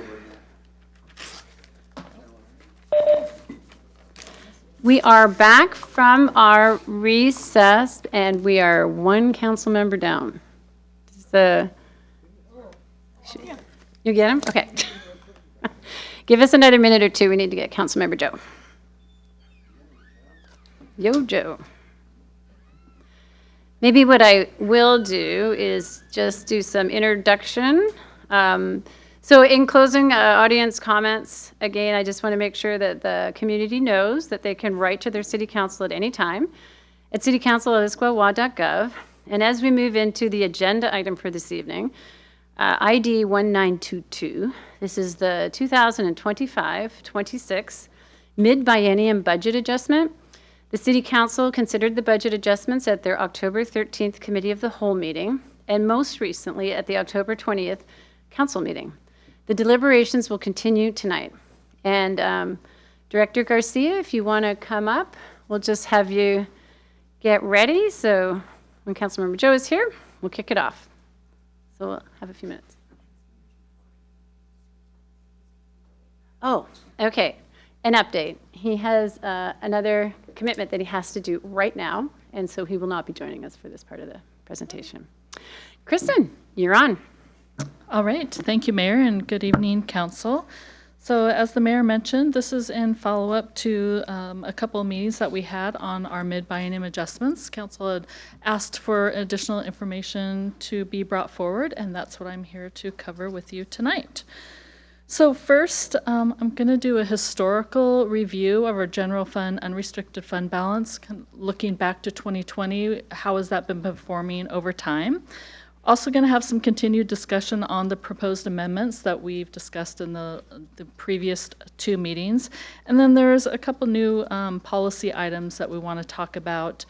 We are back from our recess, and we are one council member down. You get him? Okay. Give us another minute or two. We need to get Councilmember Joe. Yo, Joe. Maybe what I will do is just do some introduction. So in closing, audience comments, again, I just want to make sure that the community knows that they can write to their city council at any time at citycouncil@issaquah.gov. And as we move into the agenda item for this evening, ID 1922, this is the 2025-26 Mid-Biennium budget adjustment. The City Council considered the budget adjustments at their October 13th Committee of the Whole meeting, and most recently at the October 20th Council meeting. The deliberations will continue tonight. And Director Garcia, if you want to come up, we'll just have you get ready. So when Councilmember Joe is here, we'll kick it off. So we'll have a few minutes. Oh, okay. An update. He has another commitment that he has to do right now, and so he will not be joining us for this part of the presentation. Kristen, you're on. All right. Thank you, Mayor, and good evening, Council. So as the Mayor mentioned, this is in follow-up to a couple of meetings that we had on our mid-biennium adjustments. Council had asked for additional information to be brought forward, and that's what I'm here to cover with you tonight. So first, I'm going to do a historical review of our general fund unrestricted fund balance, looking back to 2020. How has that been performing over time? Also going to have some continued discussion on the proposed amendments that we've discussed in the previous two meetings. And then there's a couple new policy items that we want to talk about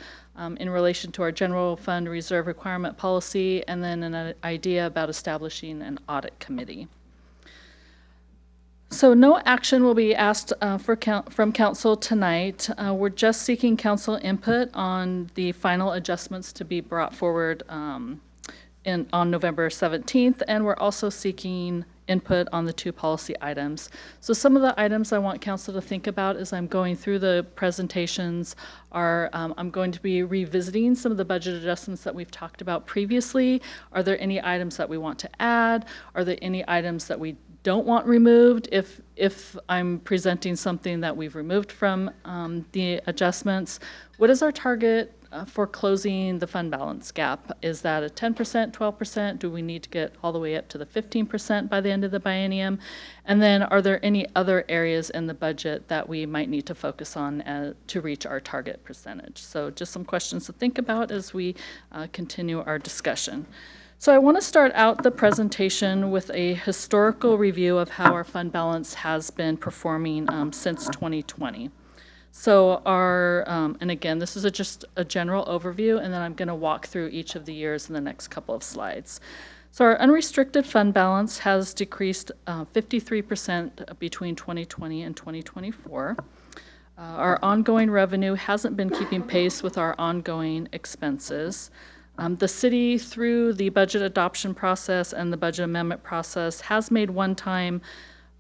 in relation to our general fund reserve requirement policy, and then an idea about establishing an audit committee. So no action will be asked from Council tonight. We're just seeking Council input on the final adjustments to be brought forward on November 17th, and we're also seeking input on the two policy items. So some of the items I want Council to think about as I'm going through the presentations are I'm going to be revisiting some of the budget adjustments that we've talked about previously. Are there any items that we want to add? Are there any items that we don't want removed if I'm presenting something that we've removed from the adjustments? What is our target for closing the fund balance gap? Is that a 10%, 12%? Do we need to get all the way up to the 15% by the end of the biennium? And then are there any other areas in the budget that we might need to focus on to reach our target percentage? So just some questions to think about as we continue our discussion. So I want to start out the presentation with a historical review of how our fund balance has been performing since 2020. So and again, this is just a general overview, and then I'm going to walk through each of the years in the next couple of slides. So our unrestricted fund balance has decreased 53% between 2020 and 2024. Our ongoing revenue hasn't been keeping pace with our ongoing expenses. The city, through the budget adoption process and the budget amendment process, has made one-time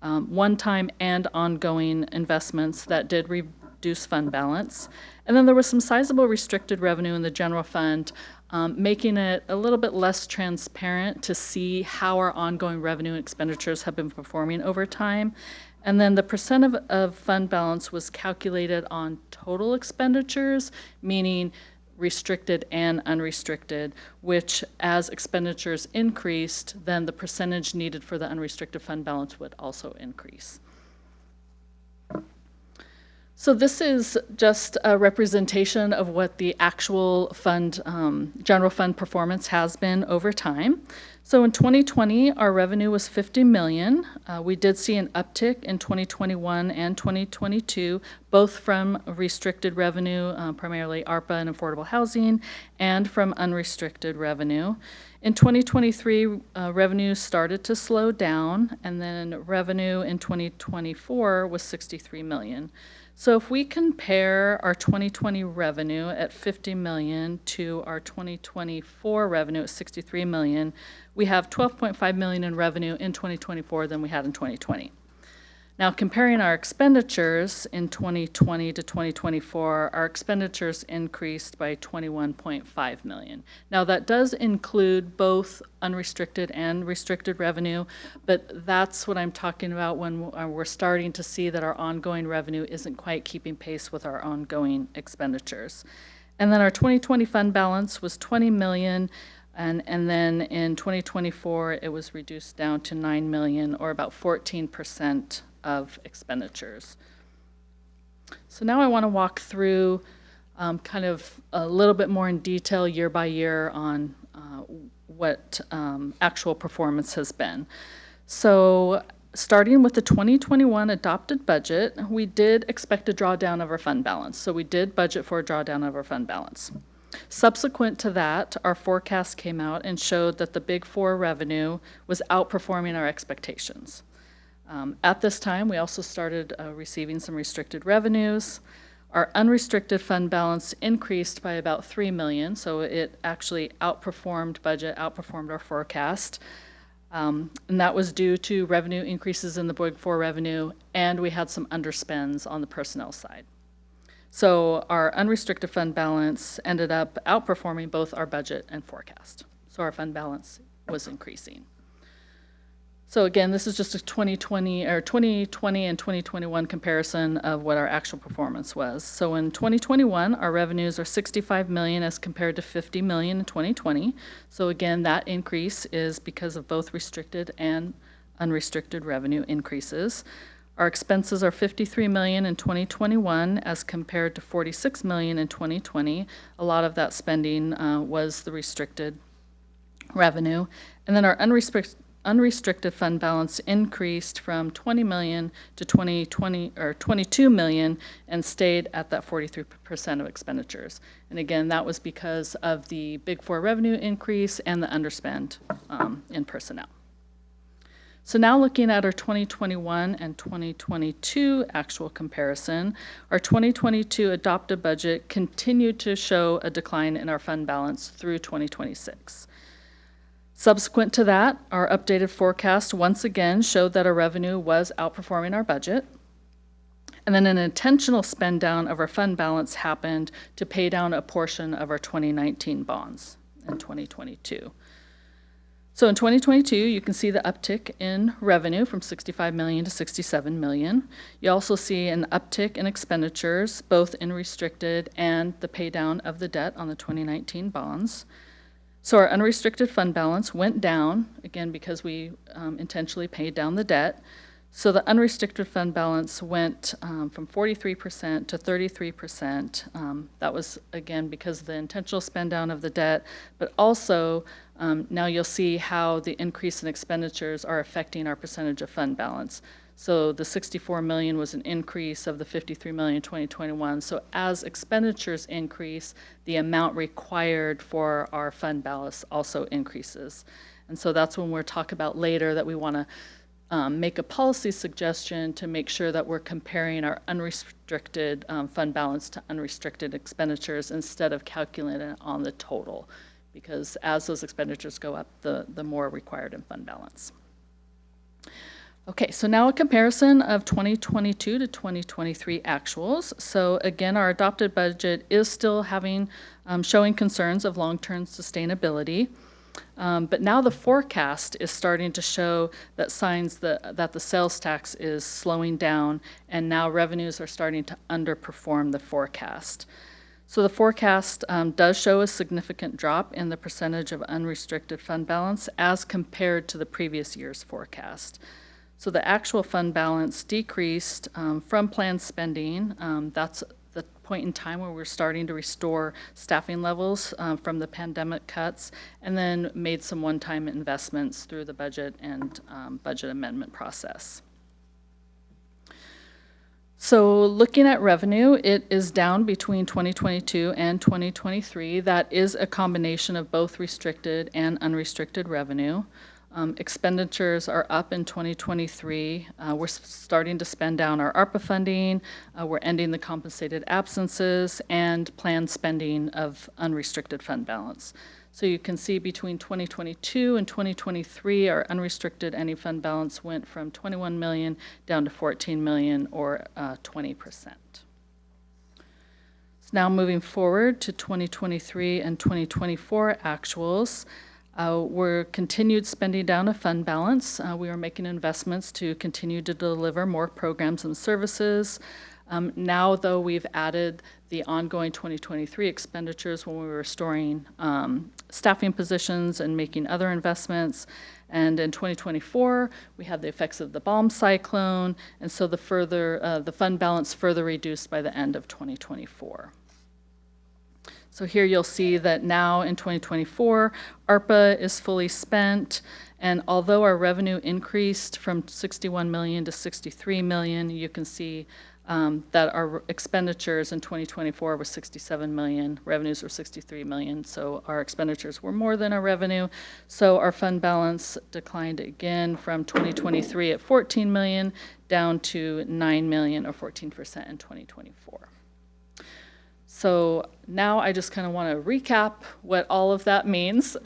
and ongoing investments that did reduce fund balance. And then there was some sizable restricted revenue in the general fund, making it a little bit less transparent to see how our ongoing revenue and expenditures have been performing over time. And then the percent of fund balance was calculated on total expenditures, meaning restricted and unrestricted, which as expenditures increased, then the percentage needed for the unrestricted fund balance would also increase. So this is just a representation of what the actual fund, general fund performance has been over time. So in 2020, our revenue was $50 million. We did see an uptick in 2021 and 2022, both from restricted revenue, primarily ARPA and affordable housing, and from unrestricted revenue. In 2023, revenue started to slow down, and then revenue in 2024 was $63 million. So if we compare our 2020 revenue at $50 million to our 2024 revenue at $63 million, we have 12.5 million in revenue in 2024 than we had in 2020. Now, comparing our expenditures in 2020 to 2024, our expenditures increased by 21.5 million. Now, that does include both unrestricted and restricted revenue, but that's what I'm talking about when we're starting to see that our ongoing revenue isn't quite keeping pace with our ongoing expenditures. And then our 2020 fund balance was 20 million, and then in 2024, it was reduced down to 9 million, or about 14% of expenditures. So now I want to walk through kind of a little bit more in detail year by year on what actual performance has been. So starting with the 2021 adopted budget, we did expect a drawdown of our fund balance. So we did budget for a drawdown of our fund balance. Subsequent to that, our forecast came out and showed that the Big Four revenue was outperforming our expectations. At this time, we also started receiving some restricted revenues. Our unrestricted fund balance increased by about 3 million, so it actually outperformed budget, outperformed our forecast. And that was due to revenue increases in the Big Four revenue, and we had some underspends on the personnel side. So our unrestricted fund balance ended up outperforming both our budget and forecast. So our fund balance was increasing. So again, this is just a 2020 and 2021 comparison of what our actual performance was. So in 2021, our revenues are 65 million as compared to 50 million in 2020. So again, that increase is because of both restricted and unrestricted revenue increases. Our expenses are 53 million in 2021 as compared to 46 million in 2020. A lot of that spending was the restricted revenue. And then our unrestricted fund balance increased from 20 million to 22 million and stayed at that 43% of expenditures. And again, that was because of the Big Four revenue increase and the underspend in personnel. So now looking at our 2021 and 2022 actual comparison, our 2022 adopted budget continued to show a decline in our fund balance through 2026. Subsequent to that, our updated forecast once again showed that our revenue was outperforming our budget. And then an intentional spend down of our fund balance happened to pay down a portion of our 2019 bonds in 2022. So in 2022, you can see the uptick in revenue from 65 million to 67 million. You also see an uptick in expenditures, both in restricted and the pay down of the debt on the 2019 bonds. So our unrestricted fund balance went down, again, because we intentionally paid down the debt. So the unrestricted fund balance went from 43% to 33%. That was, again, because of the intentional spend down of the debt, but also now you'll see how the increase in expenditures are affecting our percentage of fund balance. So the 64 million was an increase of the 53 million in 2021. So as expenditures increase, the amount required for our fund balance also increases. And so that's when we'll talk about later that we want to make a policy suggestion to make sure that we're comparing our unrestricted fund balance to unrestricted expenditures instead of calculating it on the total. Because as those expenditures go up, the more required in fund balance. Okay, so now a comparison of 2022 to 2023 actuals. So again, our adopted budget is still showing concerns of long-term sustainability. But now the forecast is starting to show that signs that the sales tax is slowing down, and now revenues are starting to underperform the forecast. So the forecast does show a significant drop in the percentage of unrestricted fund balance as compared to the previous year's forecast. So the actual fund balance decreased from planned spending. That's the point in time where we're starting to restore staffing levels from the pandemic cuts, and then made some one-time investments through the budget and budget amendment process. So looking at revenue, it is down between 2022 and 2023. That is a combination of both restricted and unrestricted revenue. Expenditures are up in 2023. We're starting to spend down our ARPA funding. We're ending the compensated absences and planned spending of unrestricted fund balance. So you can see between 2022 and 2023, our unrestricted any fund balance went from 21 million down to 14 million, or 20%. So now moving forward to 2023 and 2024 actuals. We're continued spending down a fund balance. We are making investments to continue to deliver more programs and services. Now, though, we've added the ongoing 2023 expenditures when we were restoring staffing positions and making other investments. And in 2024, we had the effects of the bomb cyclone, and so the fund balance further reduced by the end of 2024. So here you'll see that now in 2024, ARPA is fully spent, and although our revenue increased from 61 million to 63 million, you can see that our expenditures in 2024 were 67 million, revenues were 63 million, so our expenditures were more than our revenue. So our fund balance declined again from 2023 at 14 million down to 9 million, or 14% in 2024. So now I just kind of want to recap what all of that means.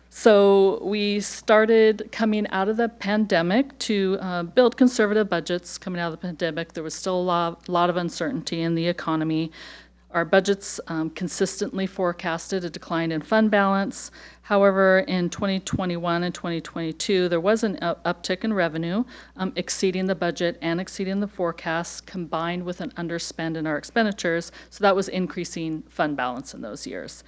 So we started coming out of the pandemic to build conservative budgets. Coming out of the pandemic, there was still a lot of uncertainty in the economy. Our budgets consistently forecasted a decline in fund balance. However, in 2021 and 2022, there was an uptick in revenue, exceeding the budget and exceeding the forecast, combined with an underspend in our expenditures. So that was increasing fund balance in those years.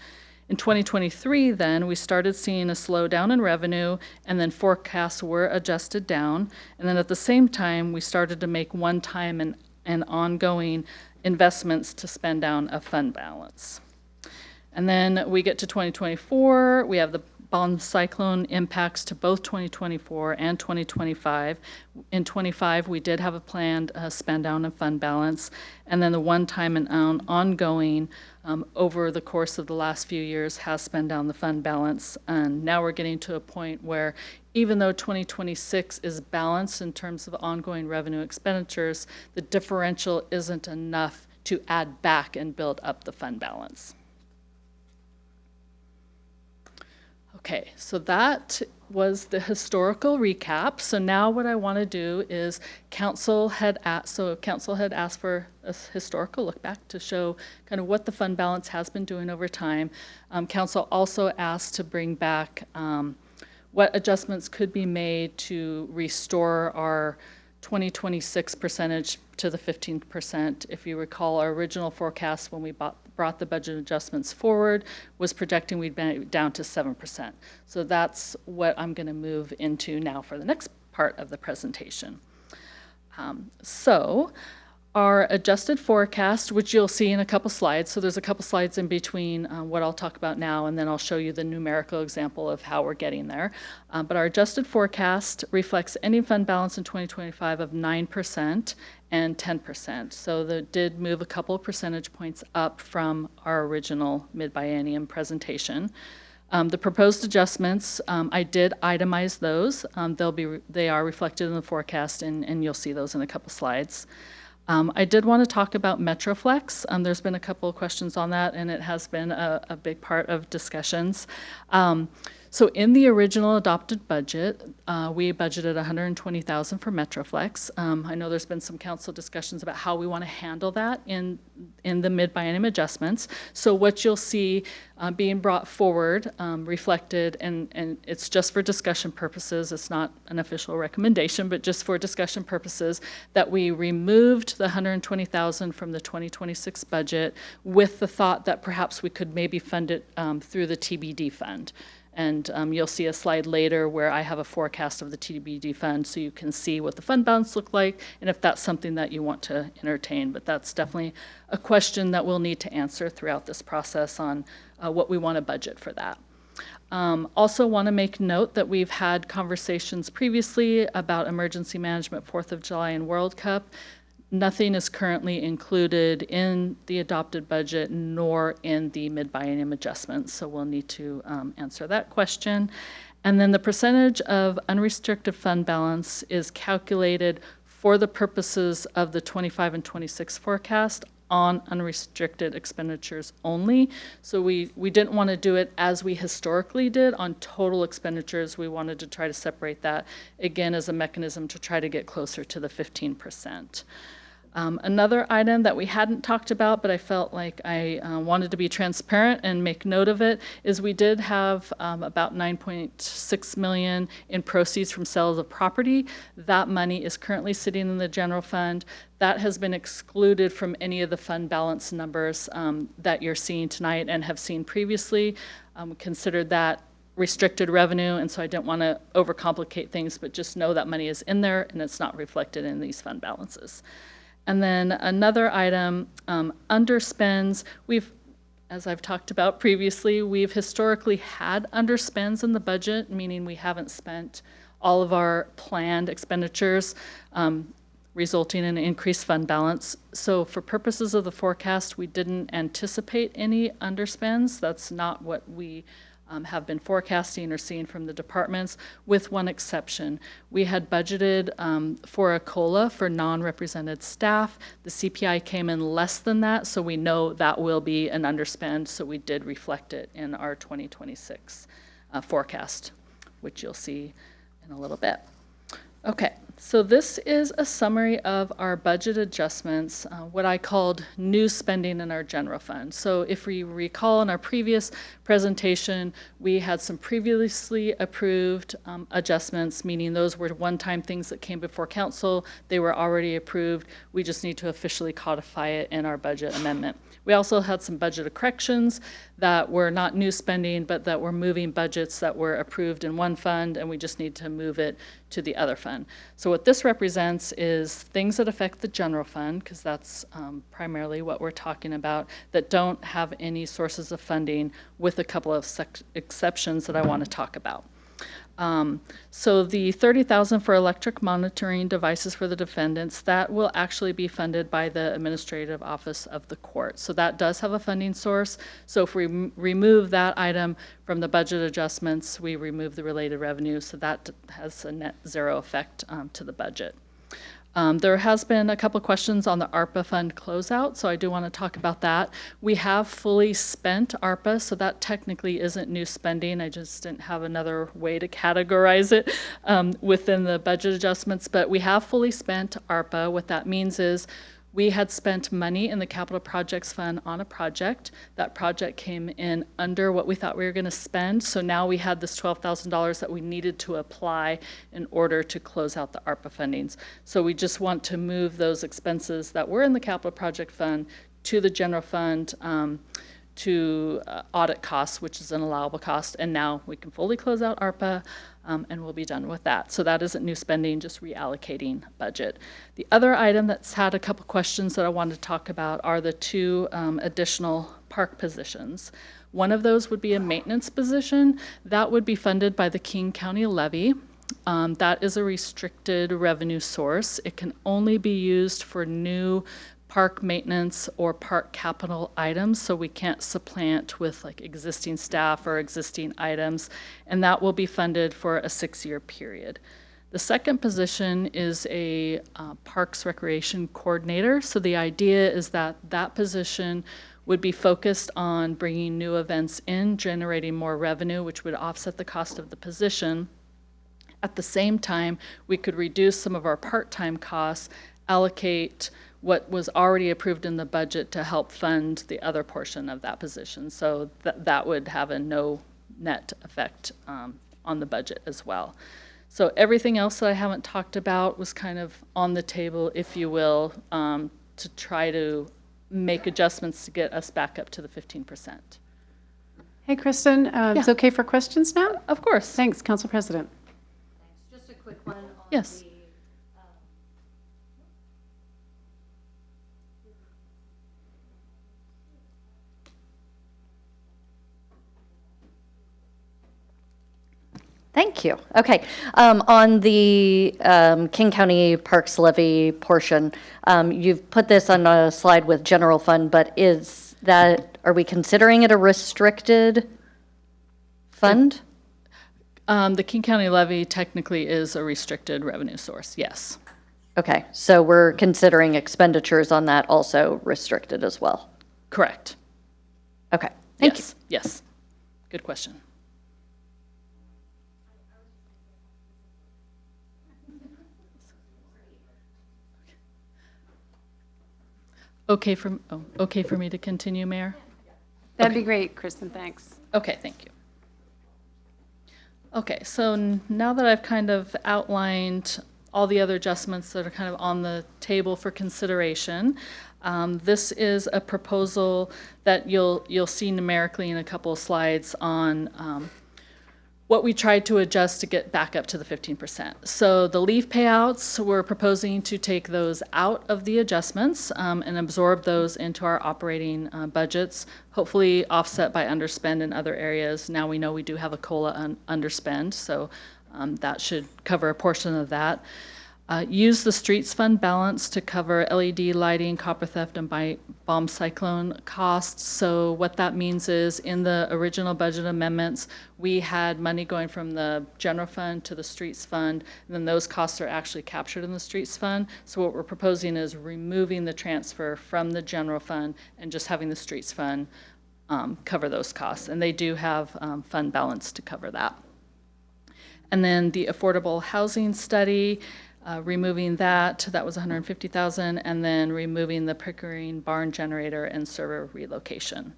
In 2023, then, we started seeing a slowdown in revenue, and then forecasts were adjusted down. And then at the same time, we started to make one-time and ongoing investments to spend down a fund balance. And then we get to 2024, we have the bomb cyclone impacts to both 2024 and 2025. In 25, we did have a planned spend down of fund balance, and then the one-time and ongoing over the course of the last few years has spent down the fund balance. And now we're getting to a point where even though 2026 is balanced in terms of ongoing revenue expenditures, the differential isn't enough to add back and build up the fund balance. Okay, so that was the historical recap. So now what I want to do is council had asked for a historical look back to show kind of what the fund balance has been doing over time. Council also asked to bring back what adjustments could be made to restore our 2026 percentage to the 15%. If you recall, our original forecast when we brought the budget adjustments forward was projecting we'd be down to 7%. So that's what I'm going to move into now for the next part of the presentation. So our adjusted forecast, which you'll see in a couple slides. So there's a couple slides in between what I'll talk about now, and then I'll show you the numerical example of how we're getting there. But our adjusted forecast reflects ending fund balance in 2025 of 9% and 10%. So that did move a couple of percentage points up from our original mid-biennium presentation. The proposed adjustments, I did itemize those. They are reflected in the forecast, and you'll see those in a couple slides. I did want to talk about Metroflex. There's been a couple of questions on that, and it has been a big part of discussions. So in the original adopted budget, we budgeted $120,000 for Metroflex. I know there's been some council discussions about how we want to handle that in the mid-biennium adjustments. So what you'll see being brought forward, reflected, and it's just for discussion purposes, it's not an official recommendation, but just for discussion purposes, that we removed the $120,000 from the 2026 budget with the thought that perhaps we could maybe fund it through the TBD fund. And you'll see a slide later where I have a forecast of the TBD fund so you can see what the fund balance look like and if that's something that you want to entertain. But that's definitely a question that we'll need to answer throughout this process on what we want to budget for that. Also want to make note that we've had conversations previously about emergency management, 4th of July and World Cup. Nothing is currently included in the adopted budget nor in the mid-biennium adjustments, so we'll need to answer that question. And then the percentage of unrestricted fund balance is calculated for the purposes of the 25 and 26 forecast on unrestricted expenditures only. So we didn't want to do it as we historically did on total expenditures. We wanted to try to separate that, again, as a mechanism to try to get closer to the 15%. Another item that we hadn't talked about, but I felt like I wanted to be transparent and make note of it, is we did have about $9.6 million in proceeds from sales of property. That money is currently sitting in the general fund. That has been excluded from any of the fund balance numbers that you're seeing tonight and have seen previously. We considered that restricted revenue, and so I didn't want to overcomplicate things, but just know that money is in there and it's not reflected in these fund balances. And then another item, underspends. As I've talked about previously, we've historically had underspends in the budget, meaning we haven't spent all of our planned expenditures, resulting in an increased fund balance. So for purposes of the forecast, we didn't anticipate any underspends. That's not what we have been forecasting or seeing from the departments, with one exception. We had budgeted for a COLA for non-represented staff. The CPI came in less than that, so we know that will be an underspend, so we did reflect it in our 2026 forecast, which you'll see in a little bit. Okay, so this is a summary of our budget adjustments, what I called new spending in our general fund. So if we recall in our previous presentation, we had some previously approved adjustments, meaning those were one-time things that came before council. They were already approved. We just need to officially codify it in our budget amendment. We also had some budget corrections that were not new spending, but that were moving budgets that were approved in one fund, and we just need to move it to the other fund. So what this represents is things that affect the general fund, because that's primarily what we're talking about, that don't have any sources of funding, with a couple of exceptions that I want to talk about. So the $30,000 for electric monitoring devices for the defendants, that will actually be funded by the administrative office of the court. So that does have a funding source. So if we remove that item from the budget adjustments, we remove the related revenue. So that has a net zero effect to the budget. There has been a couple questions on the ARPA fund closeout, so I do want to talk about that. We have fully spent ARPA, so that technically isn't new spending. I just didn't have another way to categorize it within the budget adjustments, but we have fully spent ARPA. What that means is we had spent money in the capital projects fund on a project. That project came in under what we thought we were going to spend. So now we had this $12,000 that we needed to apply in order to close out the ARPA fundings. So we just want to move those expenses that were in the capital project fund to the general fund to audit costs, which is an allowable cost. And now we can fully close out ARPA. And we'll be done with that. So that isn't new spending, just reallocating budget. The other item that's had a couple questions that I wanted to talk about are the two additional park positions. One of those would be a maintenance position. That would be funded by the King County levy. That is a restricted revenue source. It can only be used for new park maintenance or park capital items, so we can't supplant with like existing staff or existing items, and that will be funded for a 6-year period. The second position is a Parks Recreation Coordinator, so the idea is that that position would be focused on bringing new events in, generating more revenue, which would offset the cost of the position. At the same time, we could reduce some of our part-time costs, allocate what was already approved in the budget to help fund the other portion of that position. So that would have a no net effect on the budget as well. So everything else that I haven't talked about was kind of on the table, if you will, to try to make adjustments to get us back up to the 15%. Hey, Kristen, it's okay for questions now? Of course. Thanks, Council President. Just a quick one on yes. Thank you. Okay. On the King County Parks levy portion, you've put this on a slide with general fund, but are we considering it a restricted fund? The King County levy technically is a restricted revenue source, yes. Okay, so we're considering expenditures on that also restricted as well? Correct. Okay, thank you. Yes. Good question. Okay for me to continue, Mayor? That'd be great, Kristen, thanks. Okay, thank you. Okay, so now that I've kind of outlined all the other adjustments that are kind of on the table for consideration, this is a proposal that you'll see numerically in a couple of slides on what we tried to adjust to get back up to the 15%. So the leave payouts, we're proposing to take those out of the adjustments and absorb those into our operating budgets, hopefully offset by underspend in other areas. Now we know we do have a COLA underspend, so that should cover a portion of that. Use the streets fund balance to cover LED lighting, copper theft, and bomb cyclone costs. So what that means is in the original budget amendments, we had money going from the general fund to the streets fund, and then those costs are actually captured in the streets fund. So what we're proposing is removing the transfer from the general fund and just having the streets fund cover those costs. And they do have fund balance to cover that. And then the affordable housing study, removing that was $150,000, and then removing the Pickering barn generator and server relocation.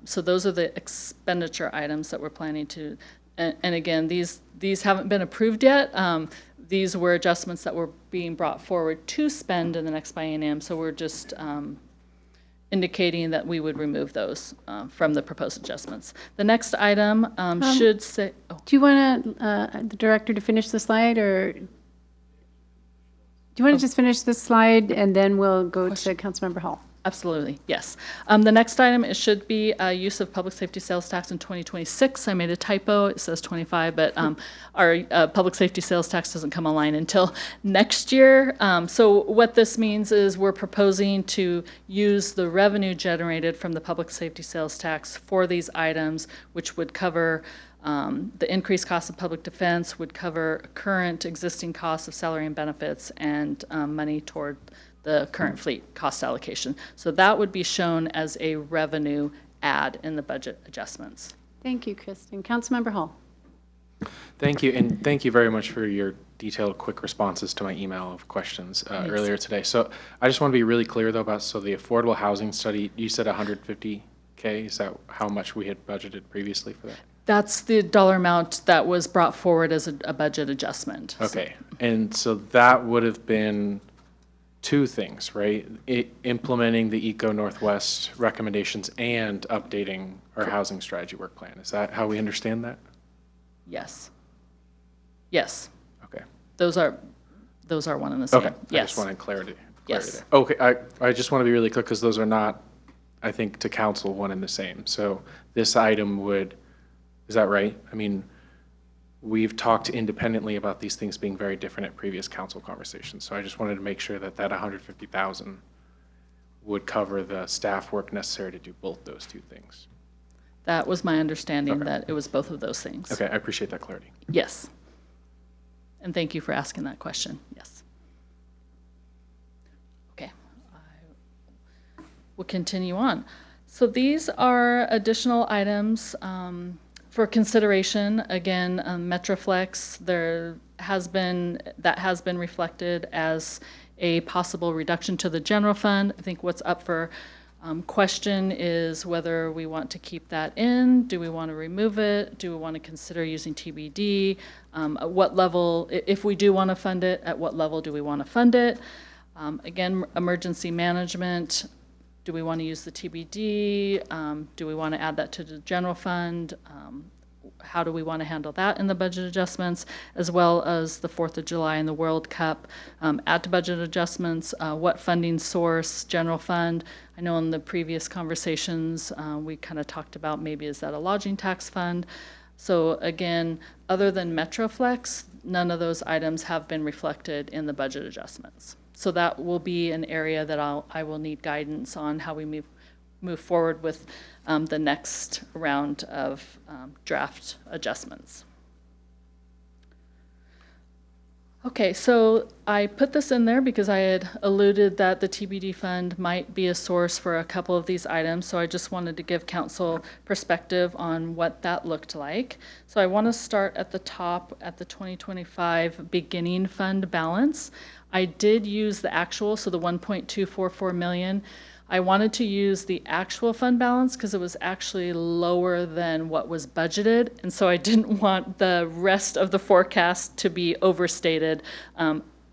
So those are the expenditure items that we're planning to, and again, these haven't been approved yet. These were adjustments that were being brought forward to spend in the next biennium, so we're just indicating that we would remove those from the proposed adjustments. The next item should say, Do you want the director to finish the slide, or do you want to just finish this slide and then we'll go to Councilmember Hall? Absolutely, yes. The next item, it should be use of public safety sales tax in 2026. I made a typo, it says 25, but our public safety sales tax doesn't come online until next year. So what this means is we're proposing to use the revenue generated from the public safety sales tax for these items, which would cover the increased cost of public defense, would cover current existing costs of salary and benefits, and money toward the current fleet cost allocation. So that would be shown as a revenue add in the budget adjustments. Thank you, Kristen. Councilmember Hall. Thank you, and thank you very much for your detailed, quick responses to my email of questions earlier today. So I just want to be really clear, though, about, so the affordable housing study, you said 150K, is that how much we had budgeted previously for that? That's the dollar amount that was brought forward as a budget adjustment. Okay, and so that would have been two things, right? Implementing the Eco Northwest recommendations and updating our housing strategy work plan. Is that how we understand that? Yes. Yes. Okay. Those are one and the same. Okay. Yes. I just wanted clarity. Yes. There. Okay. I just want to be really clear because those are not, I think, to council one and the same. So this item would, is that right? I mean, we've talked independently about these things being very different at previous council conversations. So I just wanted to make sure that that 150,000 would cover the staff work necessary to do both those two things. That was my understanding, Okay. that it was both of those things. Okay, I appreciate that clarity. Yes. And thank you for asking that question. Yes. Okay. We'll continue on. So these are additional items for consideration. Again, Metroflex, that has been reflected as a possible reduction to the general fund. I think what's up for question is whether we want to keep that in. Do we want to remove it? Do we want to consider using TBD? At what level, if we do want to fund it, at what level do we want to fund it? Again, emergency management, do we want to use the TBD? Do we want to add that to the general fund? How do we want to handle that in the budget adjustments, as well as the 4th of July and the World Cup? Add to budget adjustments, what funding source, general fund? I know in the previous conversations, we kind of talked about maybe is that a lodging tax fund? So again, other than Metroflex, none of those items have been reflected in the budget adjustments. So that will be an area that I will need guidance on how we move forward with the next round of draft adjustments. Okay, so I put this in there because I had alluded that the TBD fund might be a source for a couple of these items, so I just wanted to give council perspective on what that looked like. So I want to start at the top at the 2025 beginning fund balance. I did use the actual, so the 1.244 million. I wanted to use the actual fund balance because it was actually lower than what was budgeted, and so I didn't want the rest of the forecast to be overstated.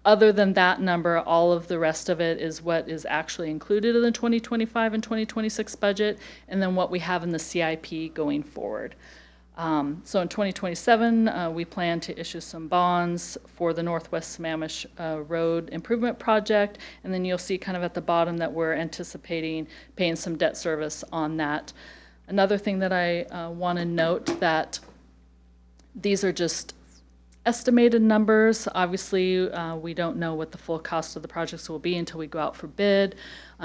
Other than that number, all of the rest of it is what is actually included in the 2025 and 2026 budget, and then what we have in the CIP going forward. So in 2027, we plan to issue some bonds for the Northwest Sammamish Road Improvement Project, and then you'll see kind of at the bottom that we're anticipating paying some debt service on that. Another thing that I want to note that these are just estimated numbers. Obviously, we don't know what the full cost of the projects will be until we go out for bid.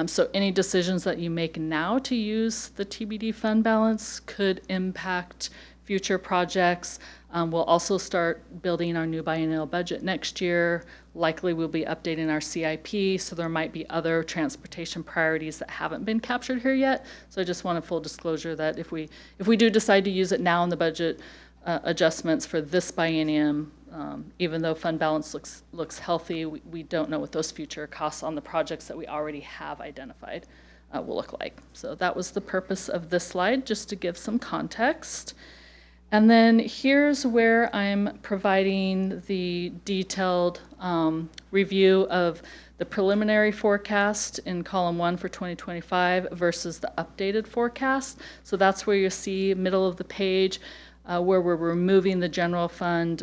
So any decisions that you make now to use the TBD fund balance could impact future projects. We'll also start building our new biennial budget next year. Likely we'll be updating our CIP, so there might be other transportation priorities that haven't been captured here yet. So I just want a full disclosure that if we do decide to use it now in the budget adjustments for this biennium, even though fund balance looks healthy, we don't know what those future costs on the projects that we already have identified will look like. So that was the purpose of this slide, just to give some context. And then here's where I'm providing the detailed review of the preliminary forecast in column 1 for 2025 versus the updated forecast. So that's where you see middle of the page where we're removing the general fund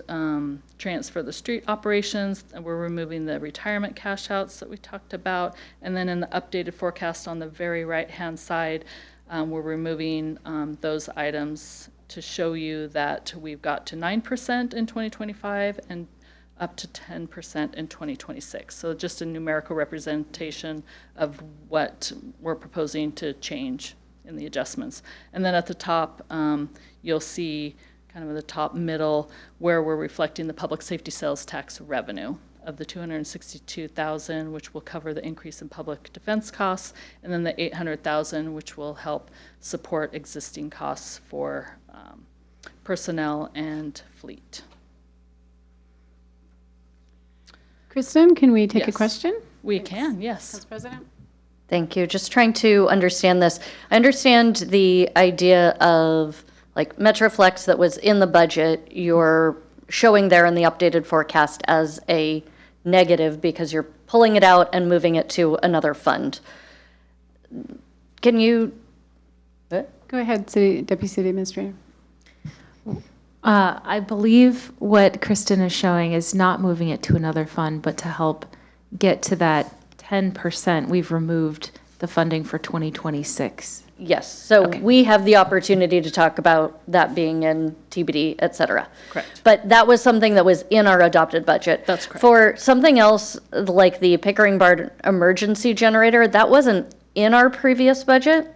transfer the street operations, and we're removing the retirement cash outs that we talked about. And then in the updated forecast on the very right-hand side, we're removing those items to show you that we've got to 9% in 2025 and up to 10% in 2026. So just a numerical representation of what we're proposing to change in the adjustments. And then at the top, you'll see kind of in the top middle where we're reflecting the public safety sales tax revenue of the $262,000, which will cover the increase in public defense costs, and then the $800,000, which will help support existing costs for personnel and fleet. Kristen, can we take a Yes. question? We can, yes. Council President? Thank you. Just trying to understand this. I understand the idea of like Metroflex that was in the budget, you're showing there in the updated forecast as a negative because you're pulling it out and moving it to another fund. Can you? Go ahead, Deputy City Administrator. I believe what Kristen is showing is not moving it to another fund, but to help get to that 10%. We've removed the funding for 2026. Yes, so we have the opportunity to talk about that being in TBD, et cetera. Correct. But that was something that was in our adopted budget. That's correct. For something else, like the Pickering Bar emergency generator, that wasn't in our previous budget?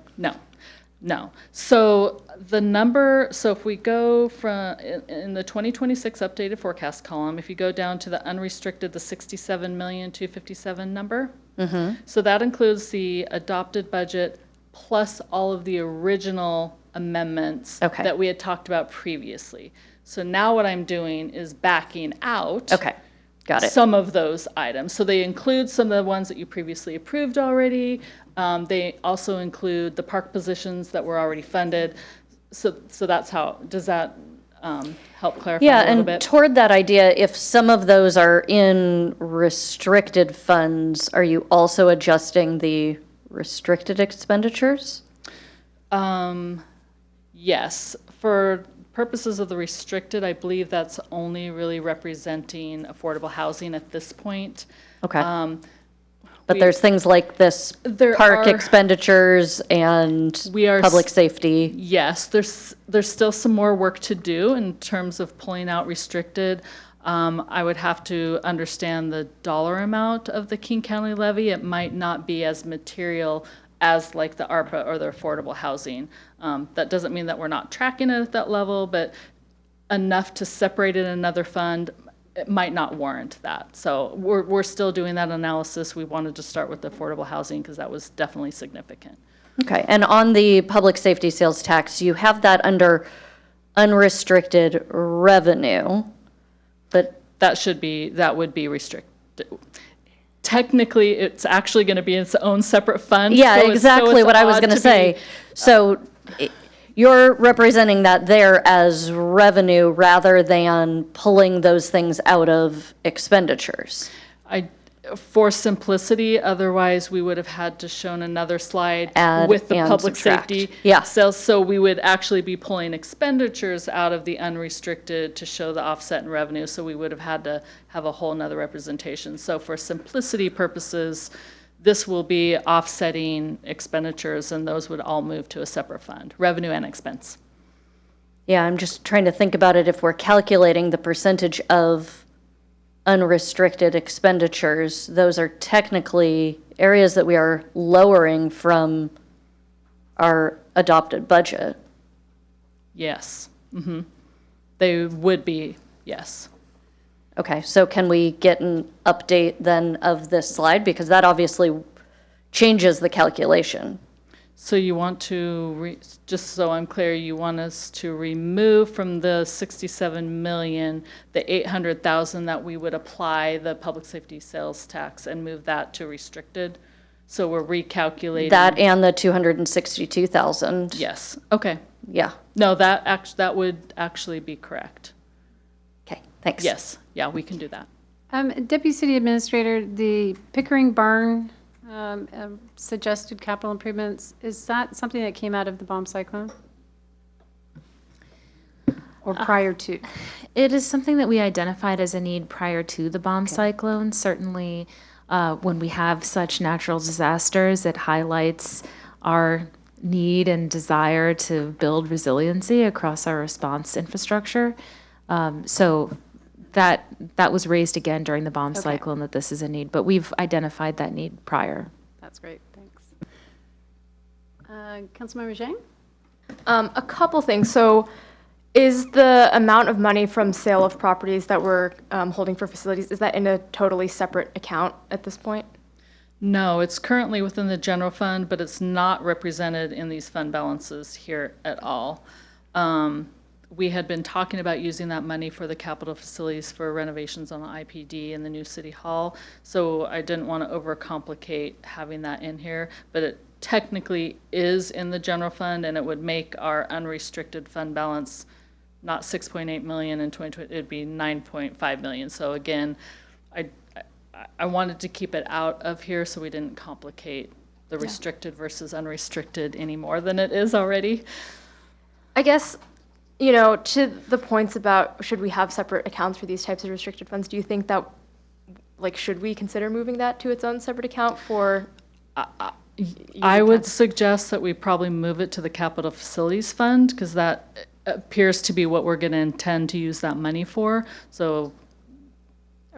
No. So the number, so if we go from, in the 2026 updated forecast column, if you go down to the unrestricted, the 67,257,000 number, so that includes the adopted budget plus all of the original amendments that we had talked about previously. So now what I'm doing is backing out Got it. some of those items. So they include some of the ones that you previously approved already. They also include the park positions that were already funded. So that's how, does that help clarify a little bit? And toward that idea, if some of those are in restricted funds, are you also adjusting the restricted expenditures? Yes. For purposes of the restricted, I believe that's only really representing affordable housing at this point. But there's things like this park expenditures and public safety. Yes, there's still some more work to do in terms of pulling out restricted. I would have to understand the dollar amount of the King County levy. It might not be as material as like the ARPA or the affordable housing. That doesn't mean that we're not tracking it at that level, but enough to separate it in another fund. it might not warrant that. So we're still doing that analysis. We wanted to start with affordable housing because that was definitely significant. Okay, and on the public safety sales tax, you have that under unrestricted revenue, but that would be restricted. Technically, it's actually going to be its own separate fund. yeah, so exactly it's what I was odd going to be- say. So you're representing that there as revenue rather than pulling those things out of expenditures. For simplicity, otherwise we would have had to shown another slide Add with the and public subtract. safety Yeah. sales. So we would actually be pulling expenditures out of the unrestricted to show the offset in revenue. So we would have had to have a whole nother representation. So for simplicity purposes, this will be offsetting expenditures, and those would all move to a separate fund, revenue and expense. Yeah, I'm just trying to think about it if we're calculating the percentage of unrestricted expenditures, those are technically areas that we are lowering from our adopted budget. Yes. They would be, yes. Okay, so can we get an update then of this slide? Because that obviously changes the calculation. So you want to, just so I'm clear, you want us to remove from the 67 million, the 800,000 that we would apply the public safety sales tax and move that to restricted? So we're recalculating. That and the 262,000. Yes, okay. Yeah. No, that would actually be correct. Okay, thanks. Yes, yeah, we can do that. Deputy City Administrator, the Pickering Barn suggested capital improvements, is that something that came out of the bomb cyclone? Or prior to? It is something that we identified as a need prior to the bomb cyclone. Certainly, when we have such natural disasters, it highlights our need and desire to build resiliency across our response infrastructure. So that was raised again during the bomb cyclone, that this is a need, but we've identified that need prior. That's great, thanks. Councilmember Zhang? A couple things. So is the amount of money from sale of properties that we're holding for facilities, is that in a totally separate account at this point? No, it's currently within the general fund, but it's not represented in these fund balances here at all. We had been talking about using that money for the capital facilities for renovations on the IPD and the new city hall. So I didn't want to overcomplicate having that in here, but it technically is in the general fund, and it would make our unrestricted fund balance not 6.8 million in 2020, it'd be 9.5 million. So again, I wanted to keep it out of here so we didn't complicate the restricted versus unrestricted any more than it is already. I guess, you know, to the points about should we have separate accounts for these types of restricted funds, do you think that, like, should we consider moving that to its own separate account for? I would suggest that we probably move it to the capital facilities fund, because that appears to be what we're going to intend to use that money for. So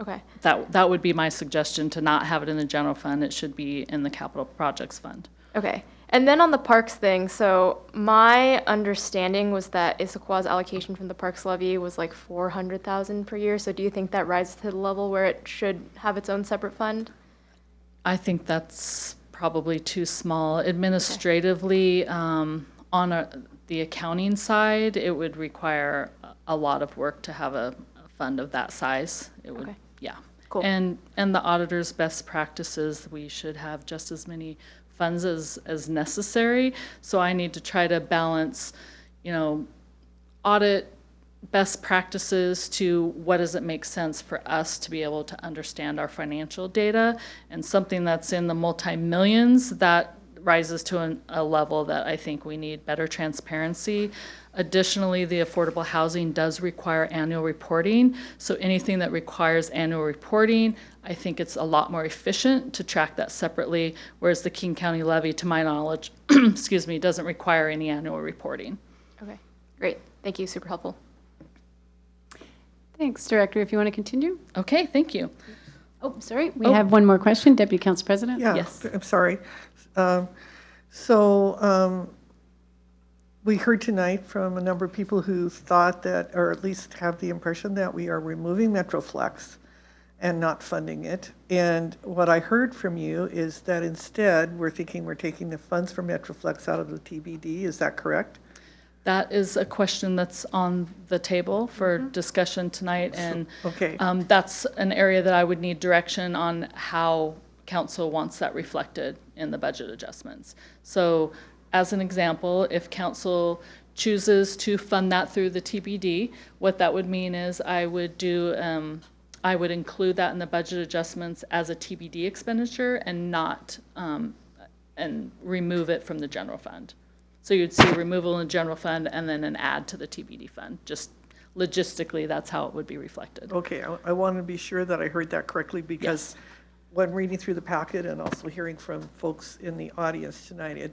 okay, that would be my suggestion, to not have it in the general fund. It should be in the capital projects fund. Okay. And then on the parks thing, so my understanding was that Issaquah's allocation from the parks levy was like 400,000 per year. So do you think that rises to the level where it should have its own separate fund? I think that's probably too small. Administratively, on the accounting side, it would require a lot of work to have a fund of that size. It would, yeah. Cool. And the auditor's best practices, we should have just as many funds as necessary. So I need to try to balance, you know, audit best practices to what does it make sense for us to be able to understand our financial data, and something that's in the multi-millions that rises to a level that I think we need better transparency. Additionally, the affordable housing does require annual reporting. So anything that requires annual reporting, I think it's a lot more efficient to track that separately, whereas the King County levy, to my knowledge, excuse me, doesn't require any annual reporting. Okay, great. Thank you, super helpful. Thanks, Director. If you want to continue? Okay, thank you. Oh, sorry, we have one more question. Deputy Council President? Yeah, Yes. I'm sorry. We heard tonight from a number of people who thought that, or at least have the impression that we are removing Metroflex and not funding it. And what I heard from you is that instead, we're thinking we're taking the funds from Metroflex out of the TBD. Is that correct? That is a question that's on the table for discussion tonight, and Okay. That's an area that I would need direction on how council wants that reflected in the budget adjustments. So as an example, if council chooses to fund that through the TBD, what that would mean is I would include that in the budget adjustments as a TBD expenditure and not, and remove it from the general fund. So you'd see removal in the general fund and then an add to the TBD fund. Just logistically, that's how it would be reflected. Okay, I want to be sure that I heard that correctly because when reading through the packet and also hearing from folks in the audience tonight,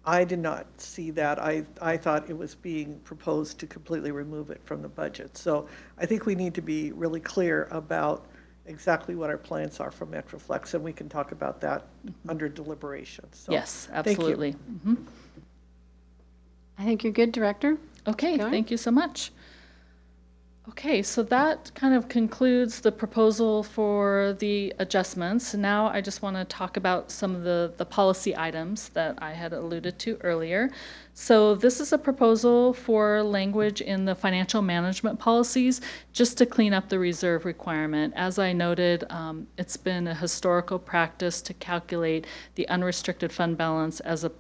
I did not see that. I thought it was being proposed to completely remove it from the budget. So I think we need to be really clear about exactly what our plans are for Metroflex, and we can talk about that under deliberation. So, Yes, absolutely. I think you're good, Director. Okay, thank you so much. Okay, so that kind of concludes the proposal for the adjustments. Now I just want to talk about some of the policy items that I had alluded to earlier. So this is a proposal for language in the financial management policies just to clean up the reserve requirement. As I noted, it's been a historical practice to calculate the unrestricted fund balance as a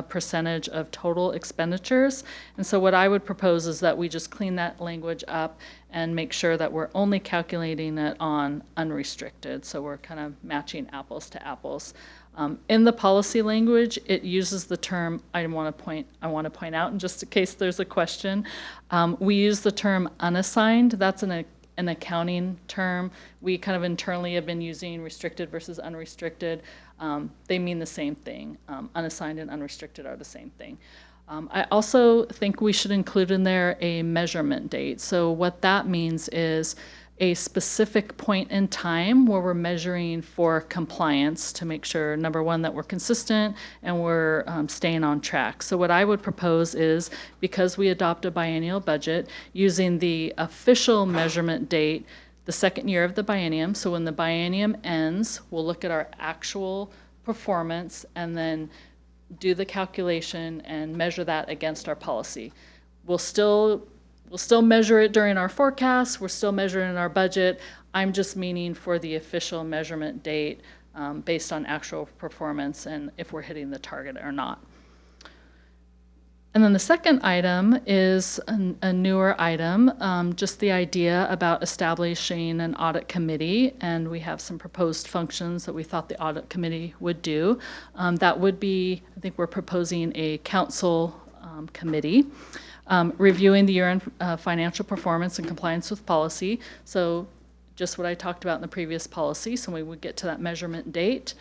percentage of total expenditures. And so what I would propose is that we just clean that language up and make sure that we're only calculating it on unrestricted. So we're kind of matching apples to apples. In the policy language, it uses the term, I want to point out, and just in case there's a question, we use the term unassigned. That's an accounting term. We kind of internally have been using restricted versus unrestricted. They mean the same thing. Unassigned and unrestricted are the same thing. I also think we should include in there a measurement date. So what that means is a specific point in time where we're measuring for compliance to make sure, number one, that we're consistent and we're staying on track. So what I would propose is, because we adopt a biennial budget, using the official measurement date the second year of the biennium. So when the biennium ends, we'll look at our actual performance and then do the calculation and measure that against our policy. We'll still measure it during our forecast. We're still measuring our budget. I'm just meaning for the official measurement date based on actual performance and if we're hitting the target or not. And then the second item is a newer item, just the idea about establishing an audit committee, and we have some proposed functions that we thought the audit committee would do. That would be, I think we're proposing a council committee, reviewing the year-end financial performance and compliance with policy. So just what I talked about in the previous policy, so we would get to that measurement date,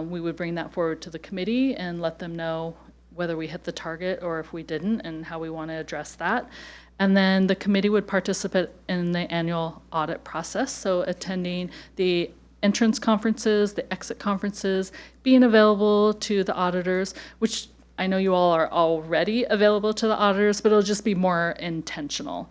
we would bring that forward to the committee and let them know whether we hit the target or if we didn't and how we want to address that. And then the committee would participate in the annual audit process, so attending the entrance conferences, the exit conferences, being available to the auditors, which I know you all are already available to the auditors, but it'll just be more intentional.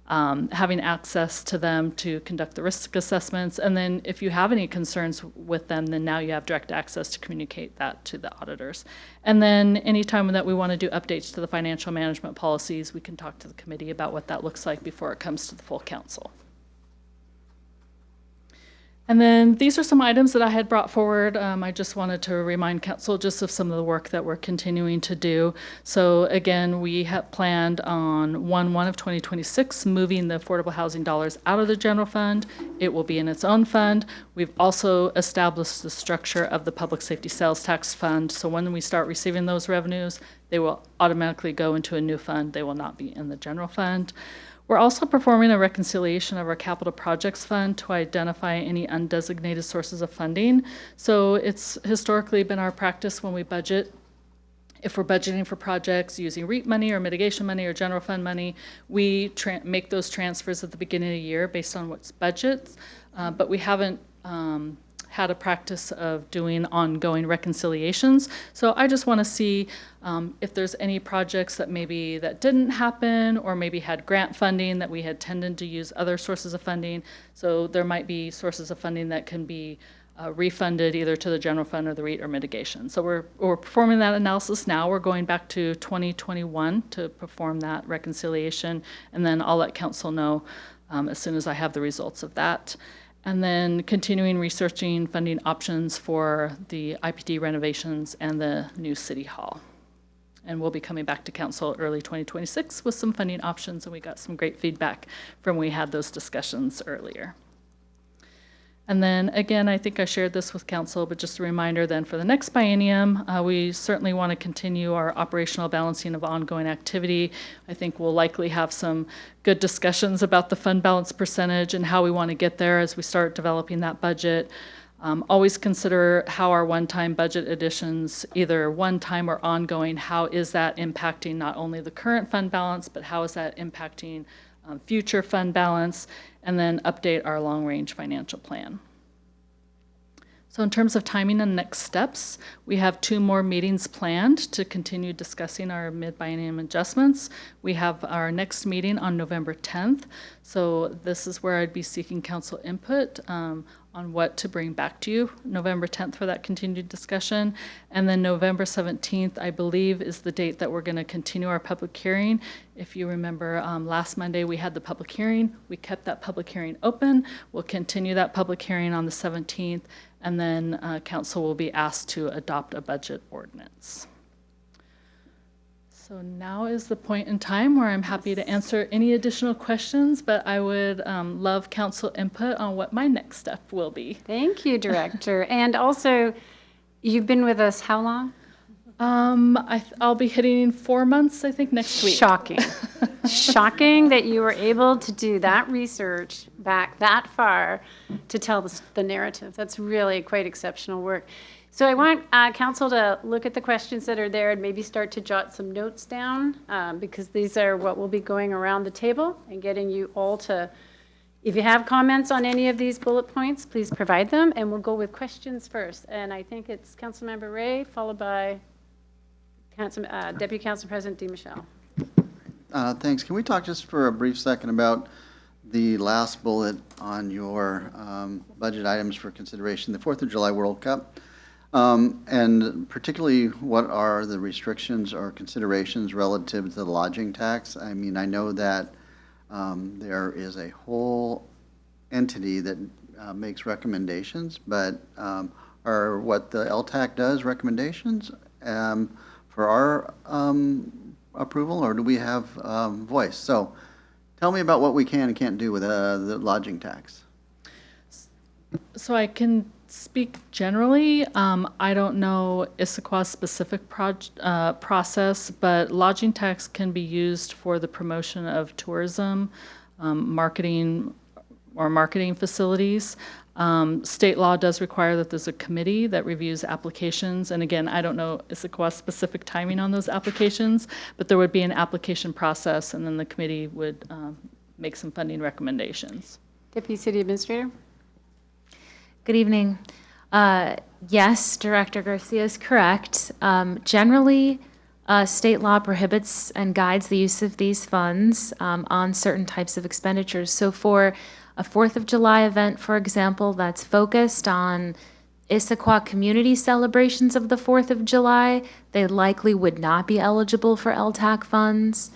Having access to them to conduct the risk assessments. And then if you have any concerns with them, then now you have direct access to communicate that to the auditors. And then anytime that we want to do updates to the financial management policies, we can talk to the committee about what that looks like before it comes to the full council. And then these are some items that I had brought forward. I just wanted to remind council just of some of the work that we're continuing to do. So again, we have planned on 1/1 of 2026, moving the affordable housing dollars out of the general fund. It will be in its own fund. We've also established the structure of the public safety sales tax fund. So when we start receiving those revenues, they will automatically go into a new fund. They will not be in the general fund. We're also performing a reconciliation of our capital projects fund to identify any undesignated sources of funding. So it's historically been our practice when we budget, if we're budgeting for projects using REAP money or mitigation money or general fund money, we make those transfers at the beginning of the year based on what's budgets, but we haven't had a practice of doing ongoing reconciliations. So I just want to see if there's any projects that maybe that didn't happen, or maybe had grant funding that we had tended to use other sources of funding. So there might be sources of funding that can be refunded either to the general fund or the REIT or mitigation. So we're performing that analysis now. We're going back to 2021 to perform that reconciliation, and then I'll let council know as soon as I have the results of that. And then continuing researching funding options for the IPD renovations and the new city hall. And we'll be coming back to council early 2026 with some funding options, and we got some great feedback from when we had those discussions earlier. And then again, I think I shared this with council, but just a reminder then for the next biennium, we certainly want to continue our operational balancing of ongoing activity. I think we'll likely have some good discussions about the fund balance percentage and how we want to get there as we start developing that budget. Always consider how our one-time budget additions, either one-time or ongoing, how is that impacting not only the current fund balance, but how is that impacting future fund balance, and then update our long-range financial plan. So in terms of timing and next steps, we have 2 more meetings planned to continue discussing our mid-biennium adjustments. We have our next meeting on November 10th. So this is where I'd be seeking council input on what to bring back to you, November 10th for that continued discussion. And then November 17th, I believe, is the date that we're going to continue our public hearing. If you remember, last Monday we had the public hearing. We kept that public hearing open. We'll continue that public hearing on the 17th, and then council will be asked to adopt a budget ordinance. So now is the point in time where I'm happy to answer any additional questions, but I would love council input on what my next step will be. Thank you, Director. And also, you've been with us how long? I'll be hitting 4 months, I think, next week. Shocking. Shocking that you were able to do that research back that far to tell the narrative. That's really quite exceptional work. So I want council to look at the questions that are there and maybe start to jot some notes down because these are what will be going around the table and getting you all to, if you have comments on any of these bullet points, please provide them, and we'll go with questions first. And I think it's Councilmember Ray, followed by Deputy Council President DeMichelle. Thanks. Can we talk just for a brief second about the last bullet on your budget items for consideration, the 4th of July World Cup? And particularly, what are the restrictions or considerations relative to the lodging tax? I mean, I know that there is a whole entity that makes recommendations, but are what the LTAC does recommendations for our approval, or do we have voice? So tell me about what we can and can't do with the lodging tax. So I can speak generally. I don't know Issaquah's specific process, but lodging tax can be used for the promotion of tourism, marketing facilities. State law does require that there's a committee that reviews applications. And again, I don't know Issaquah's specific timing on those applications, but there would be an application process, and then the committee would make some funding recommendations. Deputy City Administrator. Good evening. Yes, Director Garcia is correct. Generally, state law prohibits and guides the use of these funds on certain types of expenditures. So for a 4th of July event, for example, that's focused on Issaquah community celebrations of the 4th of July, they likely would not be eligible for LTAC funds.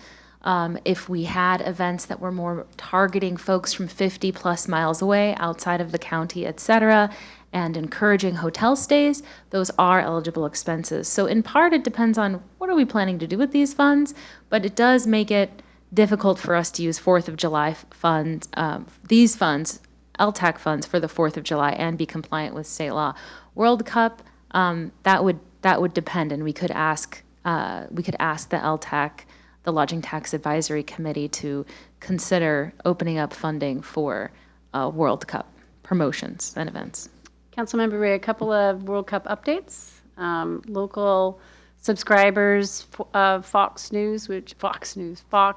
If we had events that were more targeting folks from 50 plus miles away outside of the county, et cetera, and encouraging hotel stays, those are eligible expenses. So in part, it depends on what are we planning to do with these funds, but it does make it difficult for us to use 4th of July funds, these funds, LTAC funds for the 4th of July, and be compliant with state law. World Cup, that would depend, and we could ask the LTAC, the Lodging Tax Advisory Committee, to consider opening up funding for World Cup promotions and events. Councilmember Ray, a couple of World Cup updates. Local subscribers of Fox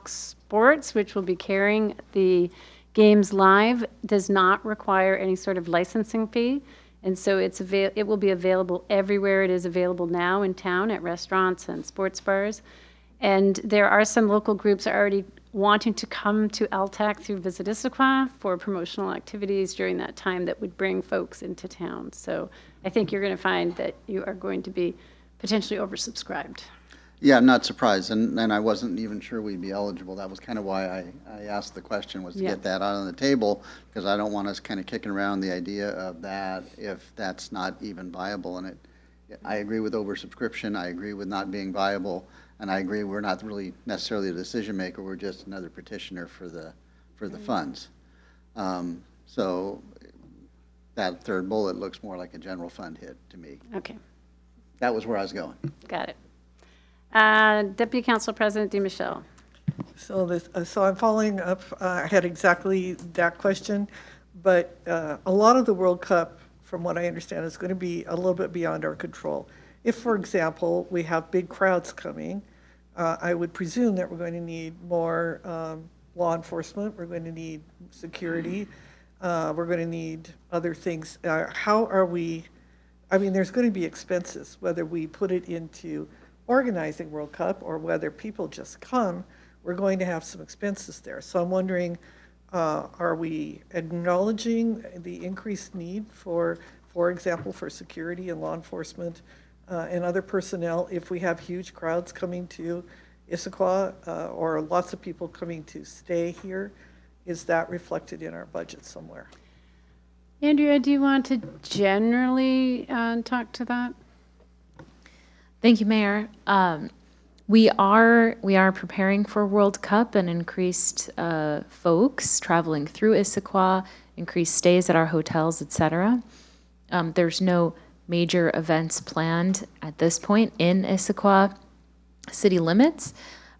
Sports, which will be carrying the games live, does not require any sort of licensing fee. And so it will be available everywhere it is available now in town, at restaurants and sports bars. And there are some local groups already wanting to come to LTAC through Visit Issaquah for promotional activities during that time that would bring folks into town. So I think you're going to find that you are going to be potentially oversubscribed. Yeah, I'm not surprised, and I wasn't even sure we'd be eligible. That was kind of why I asked the question, was to Yeah. get that out on the table, because I don't want us kind of kicking around the idea of that if that's not even viable. And I agree with oversubscription, I agree with not being viable, and I agree we're not really necessarily a decision maker, we're just another petitioner for the funds. So that third bullet looks more like a general fund hit to me. Okay, That was where I was going. got it. Deputy Council President DiMichele. So I'm following up, I had exactly that question, but a lot of the World Cup, from what I understand, is going to be a little bit beyond our control. If, for example, we have big crowds coming, I would presume that we're going to need more law enforcement, we're going to need security, we're going to need other things. How are we, I mean, there's going to be expenses, whether we put it into organizing World Cup or whether people just come, we're going to have some expenses there. So I'm wondering, are we acknowledging the increased need for example, for security and law enforcement and other personnel if we have huge crowds coming to Issaquah or lots of people coming to stay here? Is that reflected in our budget somewhere? Andrea, do you want to generally talk to that? Thank you, Mayor. We are preparing for World Cup and increased folks traveling through Issaquah, increased stays at our hotels, etc. There's no major events planned at this point in Issaquah city limits,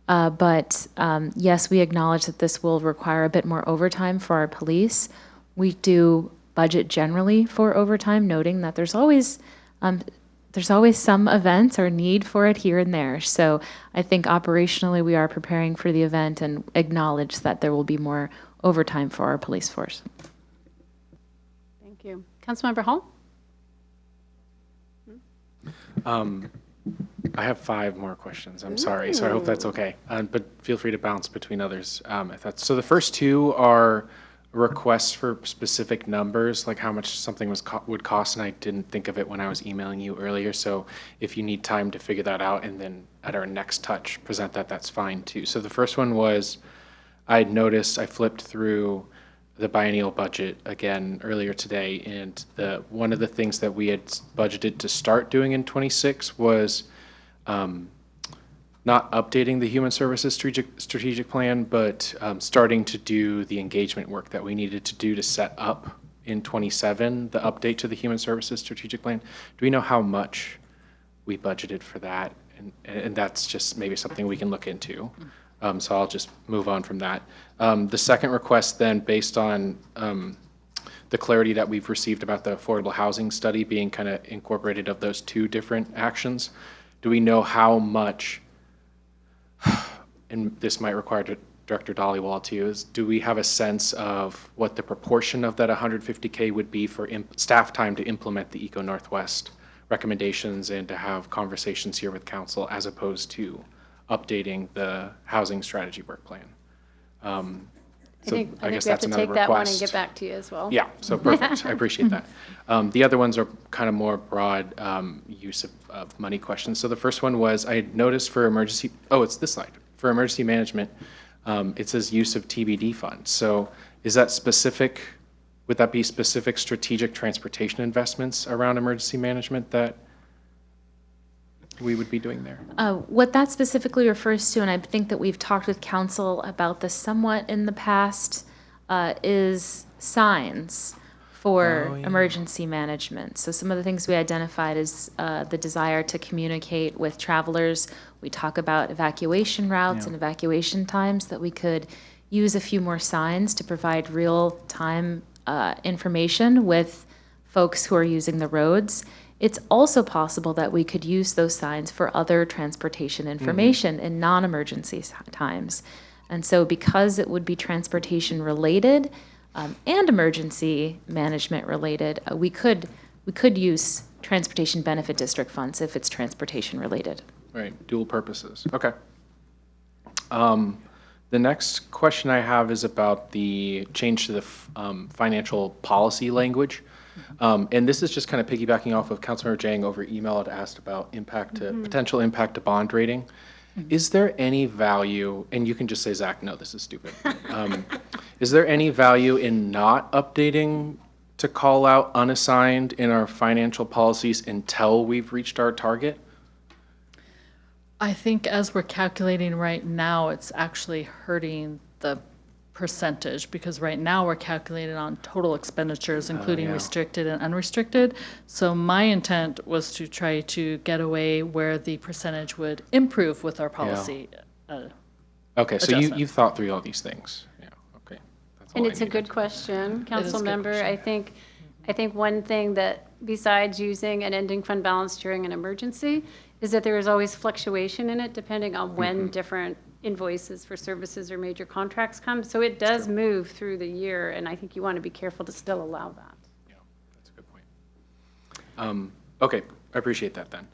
but yes, we acknowledge that this will require a bit more overtime for our police. We do budget generally for overtime, noting that there's always some events or need for it here and there. So I think operationally we are preparing for the event and acknowledge that there will be more overtime for our police force. Thank you. Councilmember Hall? I have 5 more questions. I'm sorry, so I hope that's okay. But feel free to bounce between others if that's. So the first 2 are requests for specific numbers, like how much something would cost, and I didn't think of it when I was emailing you earlier. So if you need time to figure that out and then at our next touch present that, that's fine too. So the first one was, I noticed I flipped through the biennial budget again earlier today, and one of the things that we had budgeted to start doing in 26 was not updating the human services strategic plan, but starting to do the engagement work that we needed to do to set up in 27 the update to the human services strategic plan. Do we know how much we budgeted for that? And that's just maybe something we can look into. So I'll just move on from that. The second request then, based on the clarity that we've received about the affordable housing study being kind of incorporated of those 2 different actions, do we know how much, and this might require Director Dhaliwal to use, do we have a sense of what the proportion of that $150K would be for staff time to implement the Eco Northwest recommendations and to have conversations here with council as opposed to updating the housing strategy work plan? I think we have to take that one and get back to you as well. Yeah, so perfect. I appreciate that. The other ones are kind of more broad use of money questions. So the first one was, I had noticed for emergency, it's this slide. For emergency management, it says use of TBD funds. So is that specific, would that be specific strategic transportation investments around emergency management that we would be doing there? What that specifically refers to, and I think that we've talked with council about this somewhat in the past, is signs for emergency management. So some of the things we identified is the desire to communicate with travelers. We talk about evacuation routes and evacuation times, that we could use a few more signs to provide real-time information with folks who are using the roads. It's also possible that we could use those signs for other transportation information in non-emergency times. And so because it would be transportation related and emergency management related, we could we could use transportation benefit district funds if it's transportation related. Right, dual purposes. Okay. The next question I have is about the change to the financial policy language. And this is just kind of piggybacking off of Councilmember Jang over email had asked about impact to potential impact to bond rating. Is there any value, and you can just say, Zach, no, this is stupid. Is there any value in not updating to call out unassigned in our financial policies until we've reached our target? I think as we're calculating right now, it's actually hurting the percentage, because right now we're calculating on total expenditures, including yeah. restricted and unrestricted. So my intent was to try to get away where the percentage would improve with our policy. Okay, so you've thought through all these things. Yeah, okay. That's all And I it's a needed. good question, It is a good Councilmember. question. I think one thing that, besides using an ending fund balance during an emergency, is that there is always fluctuation in it depending on when different invoices for services or major contracts come. So it does move through the year, and I think you want to be careful to still allow that. Yeah, that's a good point. Okay, I appreciate that then.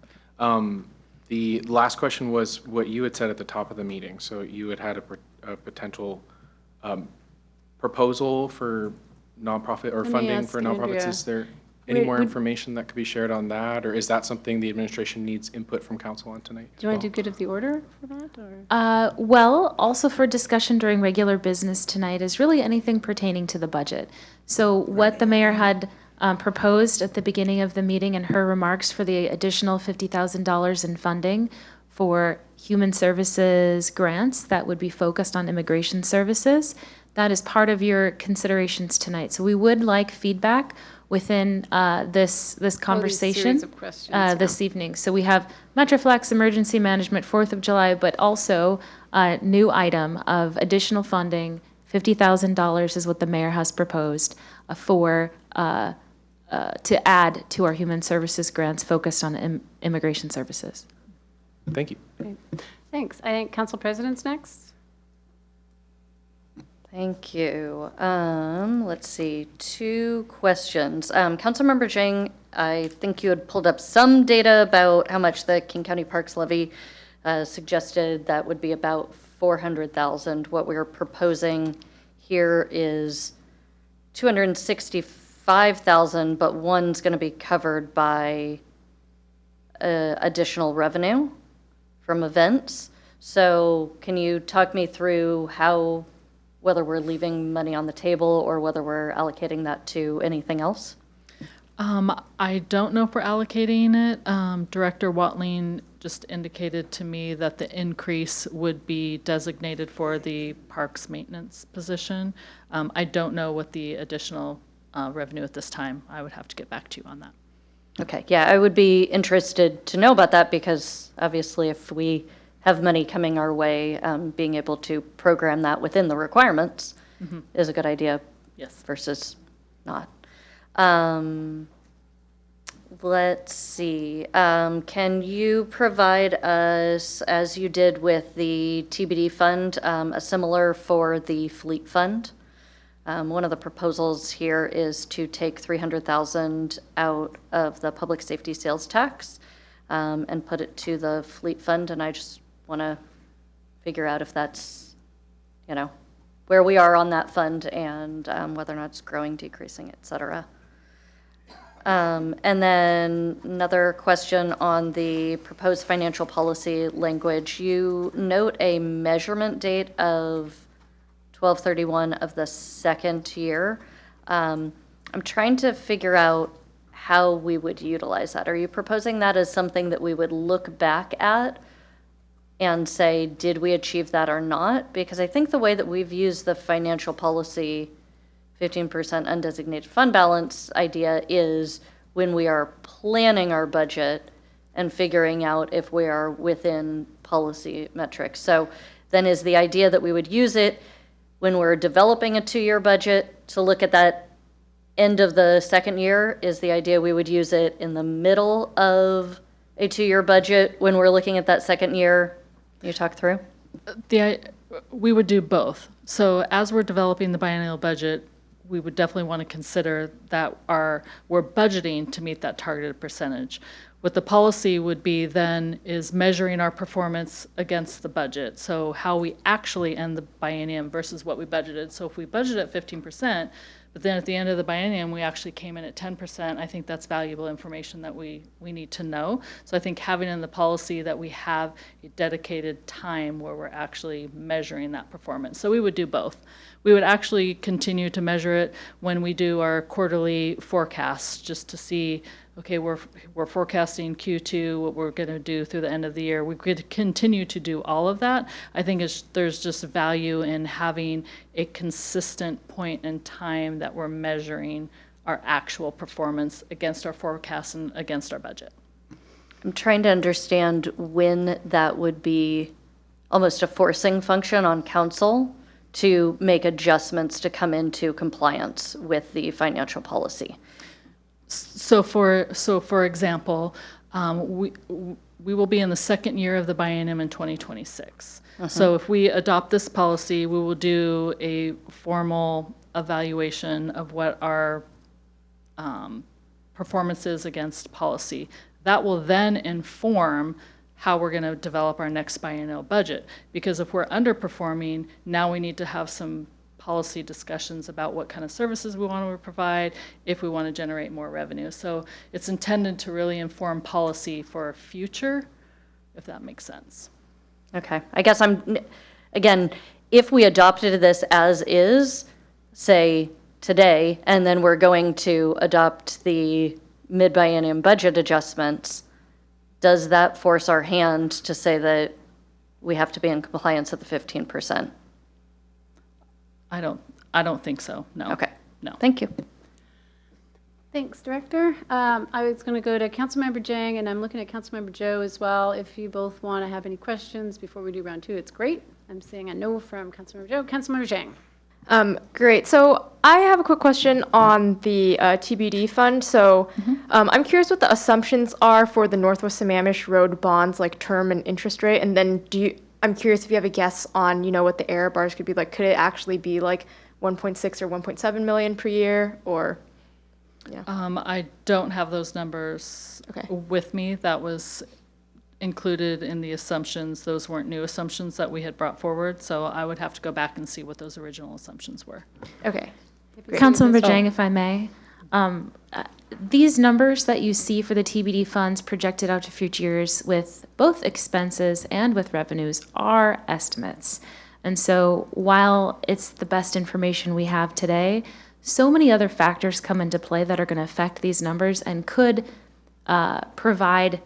The last question was what you had said at the top of the meeting. So you had a potential proposal for nonprofit or Let me funding ask for nonprofits. Andrea. Is there any Wait, more would- information that could be shared on that? Or is that something the administration needs input from council on tonight? Do you want to do good of the order for that? Or? Well, also for discussion during regular business tonight is really anything pertaining to the budget. So what the mayor had proposed at the beginning of the meeting in her remarks for the additional $50,000 in funding for human services grants that would be focused on immigration services, that is part of your considerations tonight. So we would like feedback within this conversation series of questions, this evening. So we have Metroflex, emergency management, 4th of July, but also a new item of additional funding, $50,000 is what the mayor has proposed for to add to our human services grants focused on immigration services. Thank you. Great. Thanks. I think Council President's next. Thank you. Let's see, 2 questions. Councilmember Jang, I think you had pulled up some data about how much the King County Parks levy suggested. That would be about $400,000. What we're proposing here is $265,000, but one's going to be covered by additional revenue from events. So can you talk me through whether we're leaving money on the table or whether we're allocating that to anything else? I don't know if we're allocating it. Director Watling just indicated to me that the increase would be designated for the parks maintenance position. I don't know what the additional revenue at this time. I would have to get back to you on that. Okay, yeah, I would be interested to know about that because obviously if we have money coming our way, being able to program that within the requirements is a good idea. Yes. Versus not. Let's see. Can you provide us, as you did with the TBD fund, a similar for the fleet fund? One of the proposals here is to take $300,000 out of the public safety sales tax and put it to the fleet fund, and I just want to figure out if that's, where we are on that fund and whether or not it's growing, decreasing, et cetera. And then another question on the proposed financial policy language. You note a measurement date of 12/31 of the second year. I'm trying to figure out how we would utilize that. Are you proposing that as something that we would look back at and say, did we achieve that or not? Because I think the way that we've used the financial policy 15% undesignated fund balance idea is when we are planning our budget and figuring out if we are within policy metrics. So then is the idea that we would use it when we're developing a 2-year budget to look at that end of the second year? Is the idea we would use it in the middle of a 2-year budget when we're looking at that second year? Can you talk through? We would do both. So as we're developing the biennial budget, we would definitely want to consider that we're budgeting to meet that targeted percentage. What the policy would be then is measuring our performance against the budget. So how we actually end the biennium versus what we budgeted. So if we budget at 15%, but then at the end of the biennium, we actually came in at 10%, I think that's valuable information that we need to know. So I think having in the policy that we have a dedicated time where we're actually measuring that performance. So we would do both. We would actually continue to measure it when we do our quarterly forecasts, just to see, okay, we're forecasting Q2, what we're going to do through the end of the year. We could continue to do all of that. I think there's just value in having a consistent point in time that we're measuring our actual performance against our forecasts and against our budget. I'm trying to understand when that would be almost a forcing function on council to make adjustments to come into compliance with the financial policy. So for example, we will be in the second year of the biennium in 2026. So if we adopt this policy, we will do a formal evaluation of what our performance is against policy. That will then inform how we're going to develop our next biennial budget. Because if we're underperforming, now we need to have some policy discussions about what kind of services we want to provide if we want to generate more revenue. So it's intended to really inform policy for future, if that makes sense. Okay, I guess again, if we adopted this as is, say today, and then we're going to adopt the mid-biennium budget adjustments, does that force our hand to say that we have to be in compliance at the 15%? I don't think so, no. Okay. No. Thank you. Thanks, Director. I was going to go to Councilmember Jang, and I'm looking at Councilmember Joe as well. If you both want to have any questions before we do round two, it's great. I'm seeing a no from Councilmember Joe. Councilmember Jang. Great. So I have a quick question on the TBD fund. So I'm curious what the assumptions are for the Northwest Sammamish Road bonds, like term and interest rate. And then I'm curious if you have a guess on, what the error bars could be like. Could it actually be like 1.6 or 1.7 million per year, or? Yeah. I don't have those numbers with me. That was included in the assumptions. Those weren't new assumptions that we had brought forward, so I would have to go back and see what those original assumptions were. Okay. Councilmember Jang, if I may. These numbers that you see for the TBD funds projected out to future years with both expenses and with revenues are estimates. And so while it's the best information we have today, so many other factors come into play that are going to affect these numbers and could provide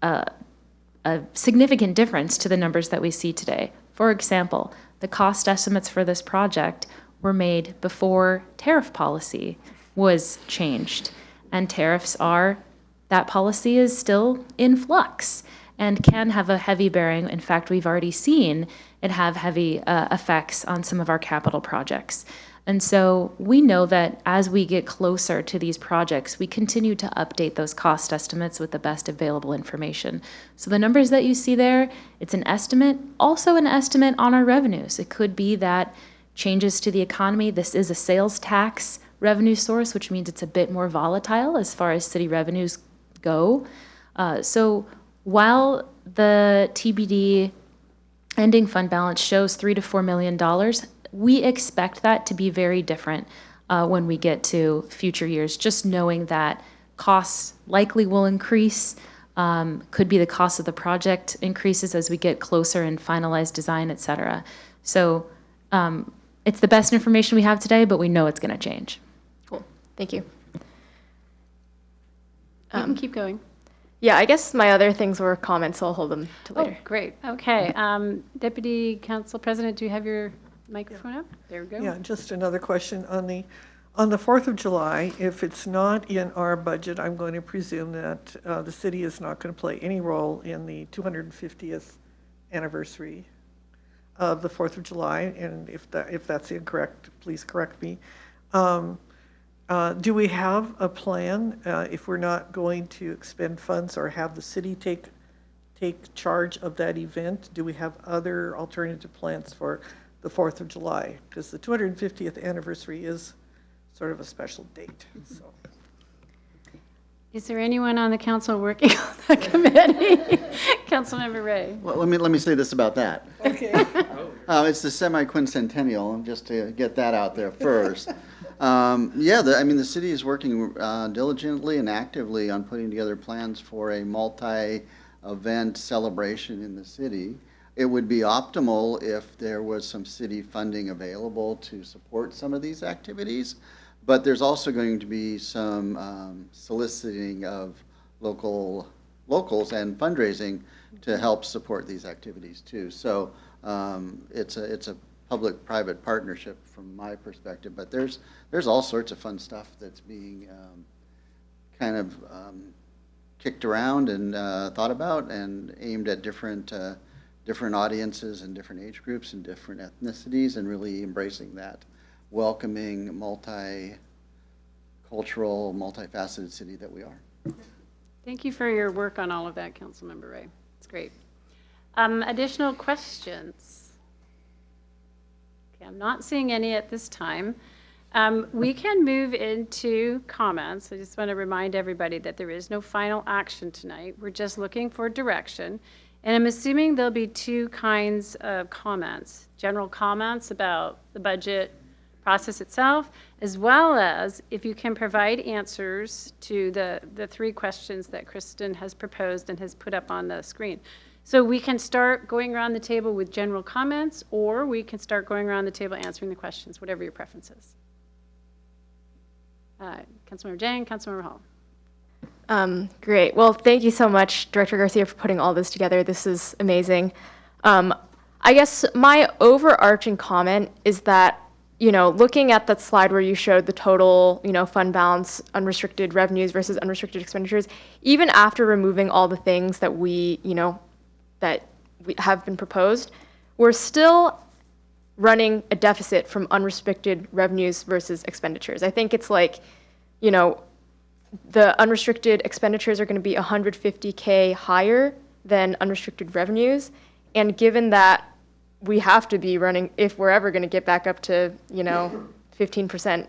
a significant difference to the numbers that we see today. For example, the cost estimates for this project were made before tariff policy was changed. And that policy is still in flux and can have a heavy bearing. In fact, we've already seen it have heavy effects on some of our capital projects. And so we know that as we get closer to these projects, we continue to update those cost estimates with the best available information. So the numbers that you see there, it's an estimate, also an estimate on our revenues. It could be that changes to the economy, this is a sales tax revenue source, which means it's a bit more volatile as far as city revenues go. So while the TBD ending fund balance shows $3 to $4 million, we expect that to be very different when we get to future years, just knowing that costs likely will increase, could be the cost of the project increases as we get closer and finalize design, et cetera. So it's the best information we have today, but we know it's going to change. Cool. Thank you. You can keep going. Yeah, I guess my other things were comments, so I'll hold them to later. Oh, great. Okay. Deputy Council President, do you have your microphone up? There we go. Yeah, just another question on the 4th of July. If it's not in our budget, I'm going to presume that the city is not going to play any role in the 250th anniversary of the 4th of July. And if that's incorrect, please correct me. Do we have a plan if we're not going to expend funds or have the city take charge of that event? Do we have other alternative plans for the 4th of July? Because the 250th anniversary is sort of a special date, so. Is there anyone on the council working on that committee? Councilmember Ray. Well, let me say this about that. Okay. It's the semi-quincentennial, just to get that out there first. Yeah, the city is working diligently and actively on putting together plans for a multi-event celebration in the city. It would be optimal if there was some city funding available to support some of these activities, but there's also going to be some soliciting of locals and fundraising to help support these activities too. So it's a public-private partnership from my perspective, but there's all sorts of fun stuff that's being kind of kicked around and thought about and aimed at different audiences and different age groups and different ethnicities, and really embracing that welcoming, multicultural, multifaceted city that we are. Thank you for your work on all of that, Councilmember Ray. It's great. Additional questions? Okay, I'm not seeing any at this time. We can move into comments. I just want to remind everybody that there is no final action tonight. We're just looking for direction. And I'm assuming there'll be two kinds of comments: general comments about the budget process itself, as well as if you can provide answers to the three questions that Kristen has proposed and has put up on the screen. So we can start going around the table with general comments, or we can start going around the table answering the questions, whatever your preference is. Councilmember Jang, Councilmember Hall. Great. Well, thank you so much, Director Garcia, for putting all this together. This is amazing. I guess my overarching comment is that, looking at that slide where you showed the total, fund balance, unrestricted revenues versus unrestricted expenditures, even after removing all the things that we have been proposed, we're still running a deficit from unrestricted revenues versus expenditures. I think it's like, the unrestricted expenditures are going to be $150K higher than unrestricted revenues. And given that we have to be running, if we're ever going to get back up to, 15%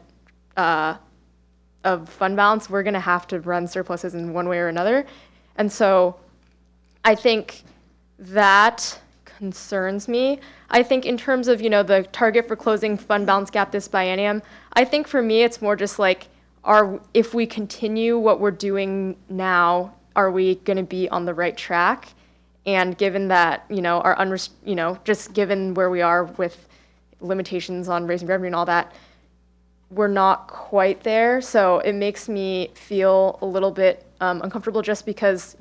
of fund balance, we're going to have to run surpluses in one way or another. And so I think that concerns me. I think in terms of, the target for closing fund balance gap this biennium, I think for me it's more just like, if we continue what we're doing now, are we going to be on the right track? And given that, just given where we are with limitations on raising revenue and all that, we're not quite there. So it makes me feel a little bit uncomfortable, just because,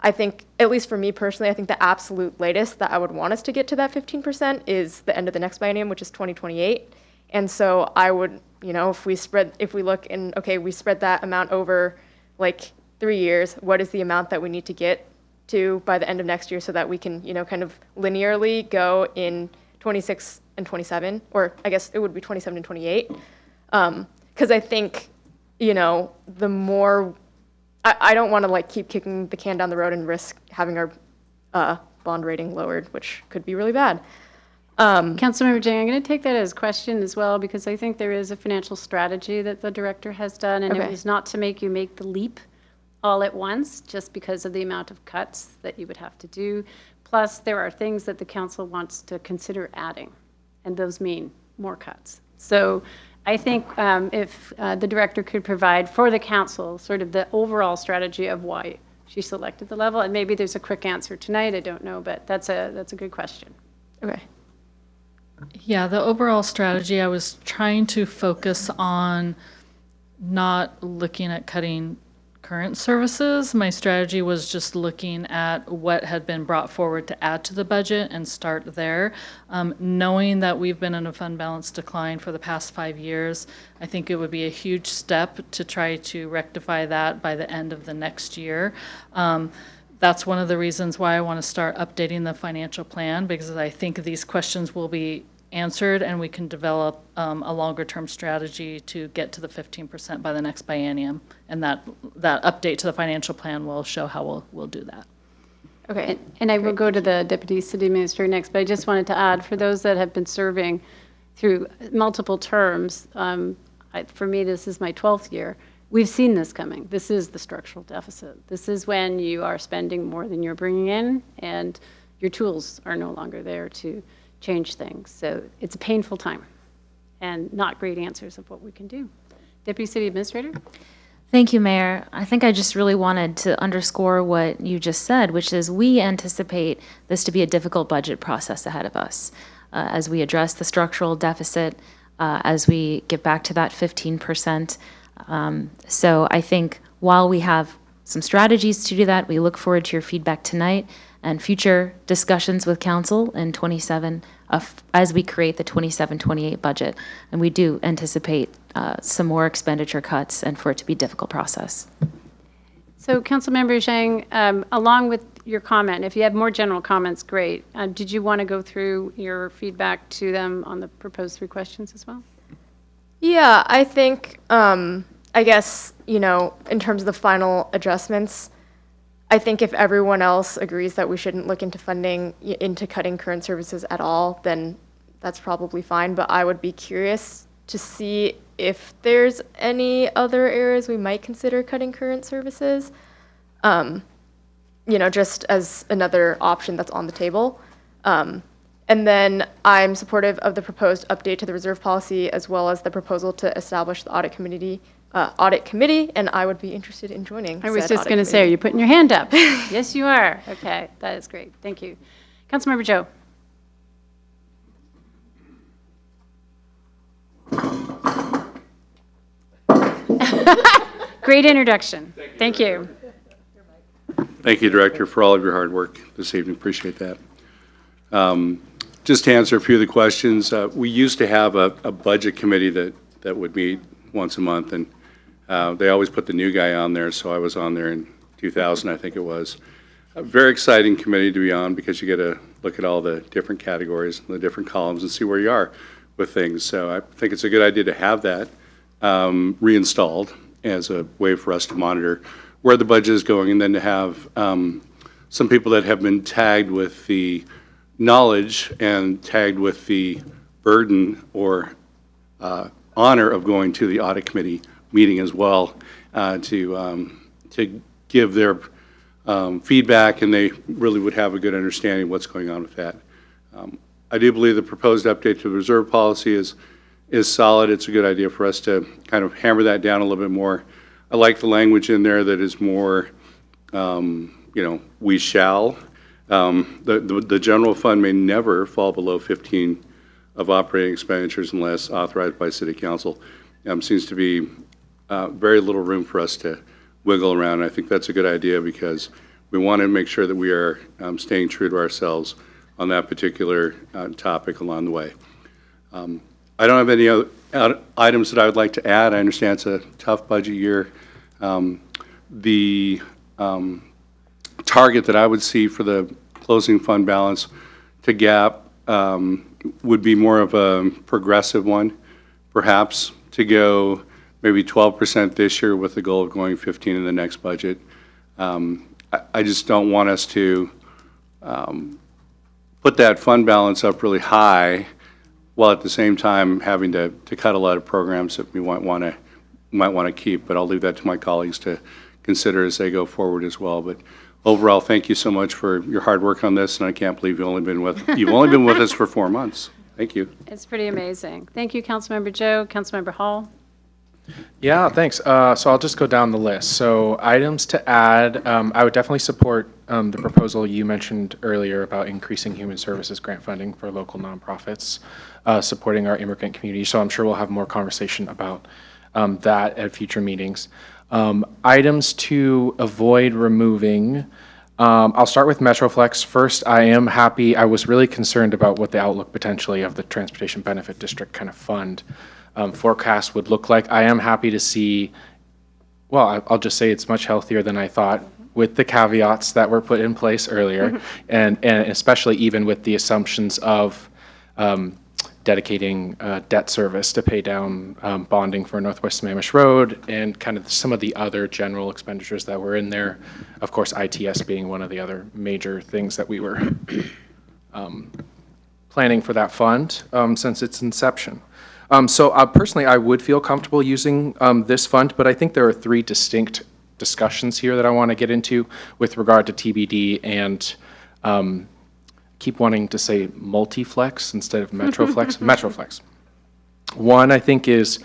I think, at least for me personally, I think the absolute latest that I would want us to get to that 15% is the end of the next biennium, which is 2028. And so I would, if we look and, okay, we spread that amount over like 3 years, what is the amount that we need to get to by the end of next year so that we can, kind of linearly go in 26 and 27, or I guess it would be 27 and 28. Because I think, the more, I don't want to like keep kicking the can down the road and risk having our bond rating lowered, which could be really bad. Councilmember Jang, I'm going to take that as a question as well, because I think there is a financial strategy that the director has done, and it was not to make you make the leap all at once, just because of the amount of cuts that you would have to do. Plus, there are things that the council wants to consider adding, and those mean more cuts. So I think if the director could provide for the council sort of the overall strategy of why she selected the level, and maybe there's a quick answer tonight, I don't know, but that's a good question. Okay. Yeah, the overall strategy, I was trying to focus on not looking at cutting current services. My strategy was just looking at what had been brought forward to add to the budget and start there. Knowing that we've been in a fund balance decline for the past 5 years, I think it would be a huge step to try to rectify that by the end of the next year. That's one of the reasons why I want to start updating the financial plan, because I think these questions will be answered and we can develop a longer term strategy to get to the 15% by the next biennium. And that update to the financial plan will show how we'll do that. Okay, and I will go to the Deputy City Administrator next, but I just wanted to add, for those that have been serving through multiple terms, For me, this is my 12th year. We've seen this coming. This is the structural deficit. This is when you are spending more than you're bringing in, and your tools are no longer there to change things. So it's a painful time and not great answers of what we can do. Deputy City Administrator? Thank you, Mayor. I think I just really wanted to underscore what you just said, which is we anticipate this to be a difficult budget process ahead of us as we address the structural deficit, as we get back to that 15%. So I think while we have some strategies to do that, we look forward to your feedback tonight and future discussions with council in 27 as we create the 27-28 budget. And we do anticipate some more expenditure cuts and for it to be a difficult process. So Councilmember Zhang, along with your comment, if you have more general comments, great. Did you want to go through your feedback to them on the proposed 3 questions as well? Yeah, I think, I guess, you know, in terms of the final adjustments, I think if everyone else agrees that we shouldn't look into funding, into cutting current services at all, then that's probably fine. But I would be curious to see if there's any other areas we might consider cutting current services, you know, just as another option that's on the table. And then I'm supportive of the proposed update to the reserve policy, as well as the proposal to establish the audit committee, and I would be interested in joining. I was just going to say, are you putting your hand up? Yes, you are. Okay, that is great. Thank you. Councilmember Joe. Great introduction. Thank you. Thank you, Director, for all of your hard work this evening. Appreciate that. Just to answer a few of the questions, we used to have a budget committee that would meet once a month, and they always put the new guy on there, so I was on there in 2000, I think it was. A very exciting committee to be on because you get to look at all the different categories, the different columns, and see where you are with things. So I think it's a good idea to have that reinstalled as a way for us to monitor where the budget is going, and then to have some people that have been tagged with the knowledge and tagged with the burden or honor of going to the audit committee meeting as well to give their feedback, and they really would have a good understanding of what's going on with that. I do believe the proposed update to the reserve policy is solid. It's a good idea for us to kind of hammer that down a little bit more. I like the language in there that is more, you know, we shall. The general fund may never fall below 15 of operating expenditures unless authorized by City Council. Seems to be very little room for us to wiggle around. I think that's a good idea because we want to make sure that we are staying true to ourselves on that particular topic along the way. I don't have any other items that I would like to add. I understand it's a tough budget year. The target that I would see for the closing fund balance to gap would be more of a progressive one, perhaps, to go maybe 12% this year with the goal of going 15 in the next budget. I just don't want us to put that fund balance up really high while at the same time having to cut a lot of programs that we might want to keep. But I'll leave that to my colleagues to consider as they go forward as well. But overall, thank you so much for your hard work on this, and I can't believe you've only been with us for 4 months. Thank you. It's pretty amazing. Thank you, Councilmember Joe. Councilmember Hall. Yeah, thanks. So I'll just go down the list. So items to add, I would definitely support the proposal you mentioned earlier about increasing human services grant funding for local nonprofits, supporting our immigrant community. So I'm sure we'll have more conversation about that at future meetings. Items to avoid removing, I'll start with Metroflex. First, I am happy. I was really concerned about what the outlook potentially of the Transportation Benefit District kind of fund forecast would look like. I am happy to see, well, I'll just say it's much healthier than I thought with the caveats that were put in place earlier, and especially even with the assumptions of dedicating debt service to pay down bonding for Northwest Sammamish Road and kind of some of the other general expenditures that were in there. Of course, ITS being one of the other major things that we were planning for that fund since its inception. So personally, I would feel comfortable using this fund, but I think there are three distinct discussions here that I want to get into with regard to TBD and keep wanting to say multiflex instead of Metroflex. Metroflex. One, I think, is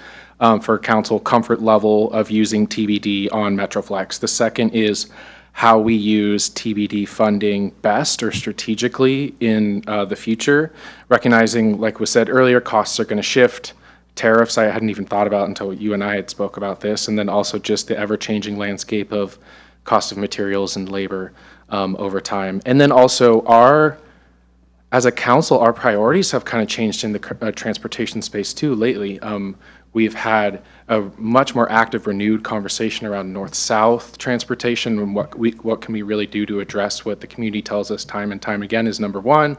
for council comfort level of using TBD on Metroflex. The second is how we use TBD funding best or strategically in the future, recognizing, like was said earlier, costs are going to shift. Tariffs I hadn't even thought about until you and I had spoke about this, and then also just the ever-changing landscape of cost of materials and labor over time. And then also as a council, our priorities have kind of changed in the transportation space too lately. We've had a much more active, renewed conversation around north-south transportation and what can we really do to address what the community tells us time and time again is number one.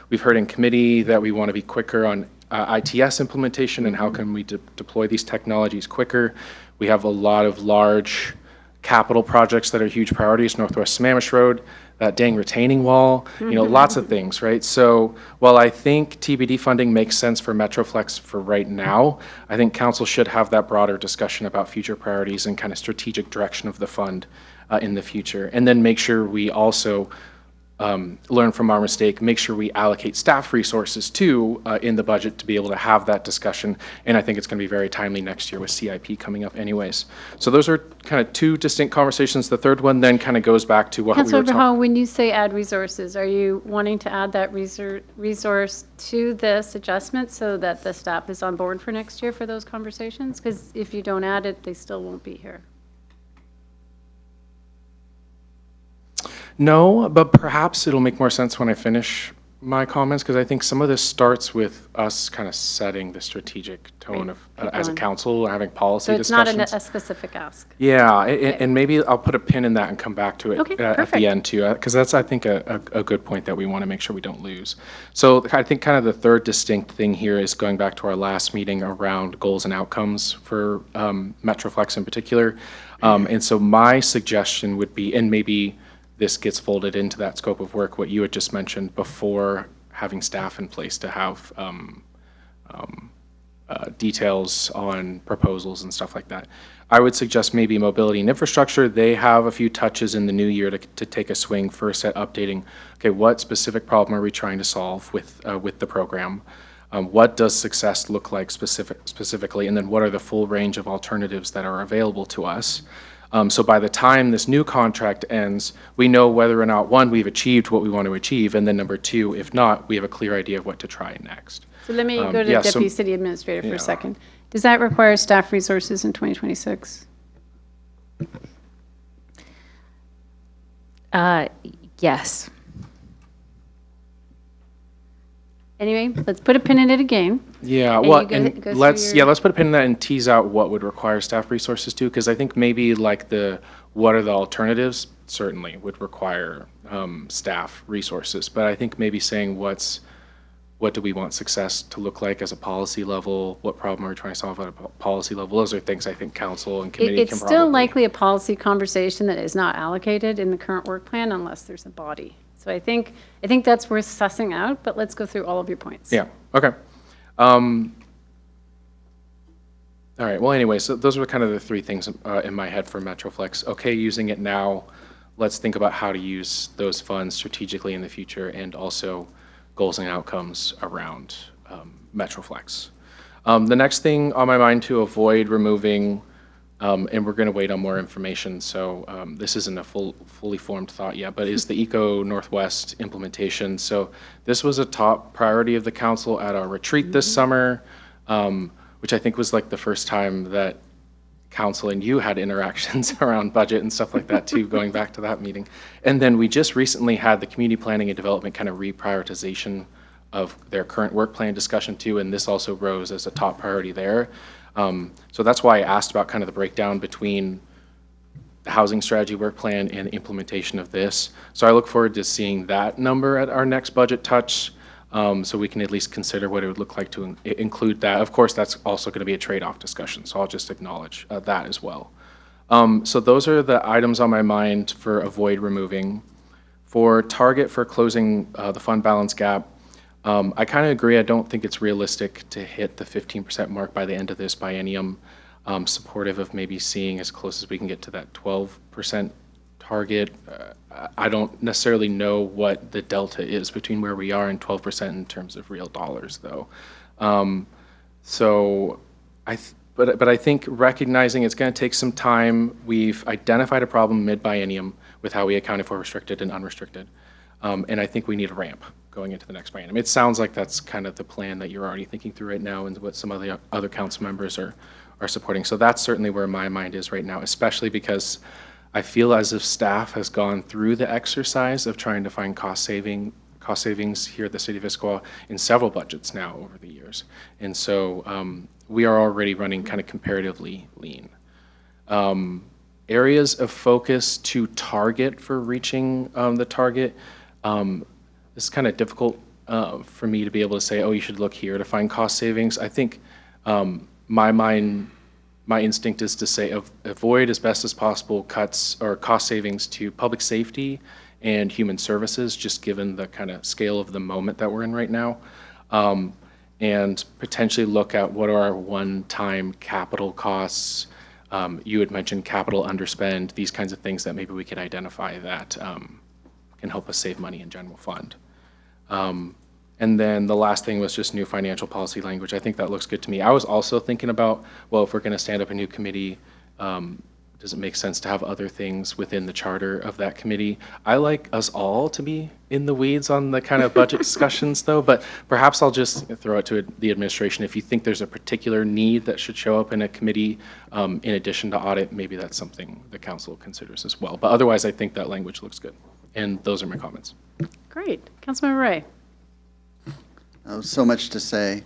We've heard in committee that we want to be quicker on ITS implementation and how can we deploy these technologies quicker. We have a lot of large capital projects that are huge priorities, Northwest Sammamish Road, that dang retaining wall, lots of things, right? So while I think TBD funding makes sense for Metroflex for right now, I think council should have that broader discussion about future priorities and kind of strategic direction of the fund in the future. And then make sure we also learn from our mistake, make sure we allocate staff resources too in the budget to be able to have that discussion. And I think it's going to be very timely next year with CIP coming up anyways. So those are kind of two distinct conversations. The third one then kind of goes back to what we were Councilor talking. Hall, when you say add resources, are you wanting to add that resource to this adjustment so that the staff is on board for next year for those conversations? Because if you don't add it, they still won't be here. No, but perhaps it'll make more sense when I finish my comments, because I think some of this starts with us kind of setting the strategic tone of, as a council, having policy discussions. So it's not a specific ask? Yeah, and maybe I'll put a pin in that and come back to it at the end too, because that's, I think, a good point that we want to make sure we don't lose. So I think kind of the third distinct thing here is going back to our last meeting around goals and outcomes for Metroflex in particular. And so my suggestion would be, and maybe this gets folded into that scope of work, what you had just mentioned before having staff in place to have details on proposals and stuff like that. I would suggest maybe mobility and infrastructure. They have a few touches in the new year to take a swing first at updating, okay, what specific problem are we trying to solve with the program? What does success look like specifically? And then what are the full range of alternatives that are available to us? So by the time this new contract ends, we know whether or not, one, we've achieved what we want to achieve, and then number two, if not, we have a clear idea of what to try next. So let me go to Deputy City Administrator for a second. Does that require staff resources in 2026? Yes. Anyway, let's put a pin in it again. Yeah, And well, you go- and go through let's your- put a pin in that and tease out what would require staff resources too, because I think maybe like what are the alternatives certainly would require staff resources, but I think maybe saying what do we want success to look like as a policy level, what problem are we trying to solve at a policy level, those are things I think council and committee It's can still probably. likely a policy conversation that is not allocated in the current work plan unless there's a body. So I think that's worth sussing out, but let's go through all of your points. Yeah, okay. All right, well, anyway, so those were kind of the three things in my head for Metroflex. Okay, using it now, let's think about how to use those funds strategically in the future and also goals and outcomes around Metroflex. The next thing on my mind to avoid removing, and we're going to wait on more information, so this isn't a fully formed thought yet, but is the Eco Northwest implementation. So this was a top priority of the council at our retreat this summer, which I think was like the first time that council and you had interactions around budget and stuff like that too, going back to that meeting. And then we just recently had the community planning and development kind of reprioritization of their current work plan discussion too, and this also rose as a top priority there. So that's why I asked about kind of the breakdown between the housing strategy work plan and the implementation of this. So I look forward to seeing that number at our next budget touch, so we can at least consider what it would look like to include that. Of course, that's also going to be a trade-off discussion, so I'll just acknowledge that as well. So those are the items on my mind for avoid removing. For target for closing the fund balance gap, I kind of agree. I don't think it's realistic to hit the 15% mark by the end of this biennium. Supportive of maybe seeing as close as we can get to that 12% target. I don't necessarily know what the delta is between where we are and 12% in terms of real dollars, though. But I think recognizing it's going to take some time. We've identified a problem mid-biennium with how we accounted for restricted and unrestricted. And I think we need a ramp going into the next biennium. It sounds like that's kind of the plan that you're already thinking through right now and what some of the other council members are supporting. So that's certainly where my mind is right now, especially because I feel as if staff has gone through the exercise of trying to find cost savings here at the City of Issaquah in several budgets now over the years. And so we are already running kind of comparatively lean. Areas of focus to target for reaching the target, it's kind of difficult for me to be able to say, oh, you should look here to find cost savings. I think my instinct is to say avoid as best as possible cuts or cost savings to public safety and human services, just given the kind of scale of the moment that we're in right now. And potentially look at what are our one-time capital costs. You had mentioned capital underspend, these kinds of things that maybe we could identify that can help us save money in general fund. And then the last thing was just new financial policy language. I think that looks good to me. I was also thinking about, well, if we're going to stand up a new committee, does it make sense to have other things within the charter of that committee? I like us all to be in the weeds on the kind of budget discussions, though, but perhaps I'll just throw it to the administration. If you think there's a particular need that should show up in a committee in addition to audit, maybe that's something the council considers as well. But otherwise, I think that language looks good. And those are my comments. Great. Councilmember Ray. So much to say.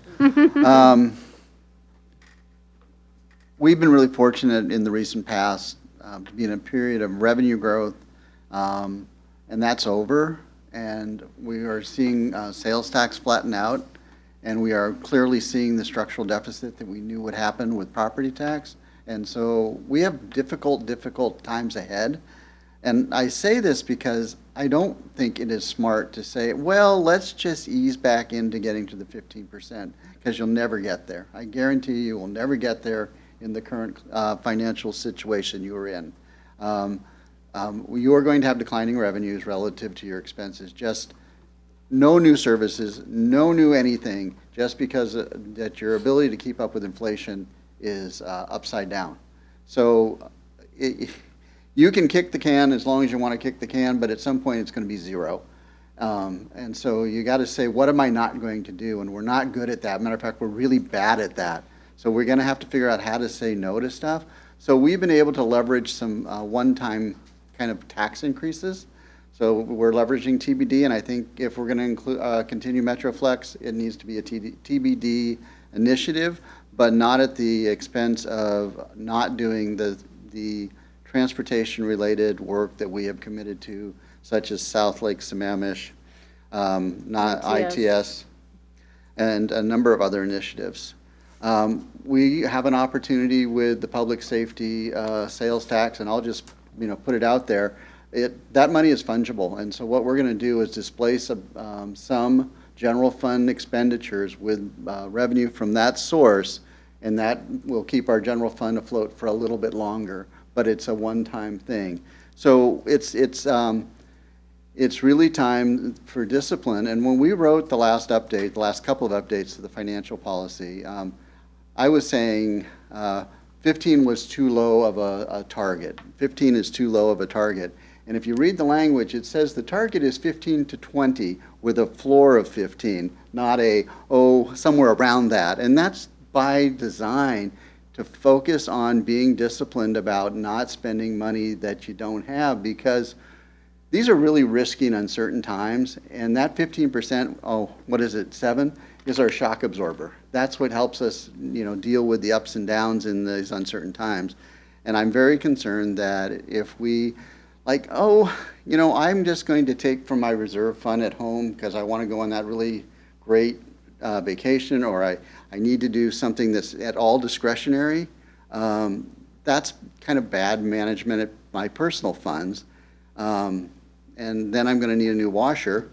We've been really fortunate in the recent past to be in a period of revenue growth, and that's over. And we are seeing sales tax flatten out, and we are clearly seeing the structural deficit that we knew would happen with property tax. And so we have difficult times ahead. And I say this because I don't think it is smart to say, well, let's just ease back into getting to the 15%, because you'll never get there. I guarantee you will never get there in the current financial situation you are in. You are going to have declining revenues relative to your expenses. Just no new services, no new anything, just because that your ability to keep up with inflation is upside down. So you can kick the can as long as you want to kick the can, but at some point it's going to be zero. And so you got to say, what am I not going to do? And we're not good at that. Matter of fact, we're really bad at that. So we're going to have to figure out how to say no to stuff. So we've been able to leverage some one-time kind of tax increases. So we're leveraging TBD, and I think if we're going to continue MetroFlex, it needs to be a TBD initiative, but not at the expense of not doing the transportation-related work that we have committed to, such as South Lake Sammamish, ITS, and a number of other initiatives. We have an opportunity with the public safety sales tax, and I'll just put it out there. That money is fungible, and so what we're going to do is displace some general fund expenditures with revenue from that source, and that will keep our general fund afloat for a little bit longer. But it's a one-time thing. So it's really time for discipline. And when we wrote the last couple of updates to the financial policy, I was saying 15 was too low of a target. 15 is too low of a target. And if you read the language, it says the target is 15 to 20 with a floor of 15, not somewhere around that. And that's by design, to focus on being disciplined about not spending money that you don't have, because these are really risky and uncertain times, and that 15%, 7, is our shock absorber. That's what helps us, deal with the ups and downs in these uncertain times. And I'm very concerned that if we, I'm just going to take from my reserve fund at home because I want to go on that really great vacation, or I need to do something that's at all discretionary, that's kind of bad management of my personal funds. And then I'm going to need a new washer.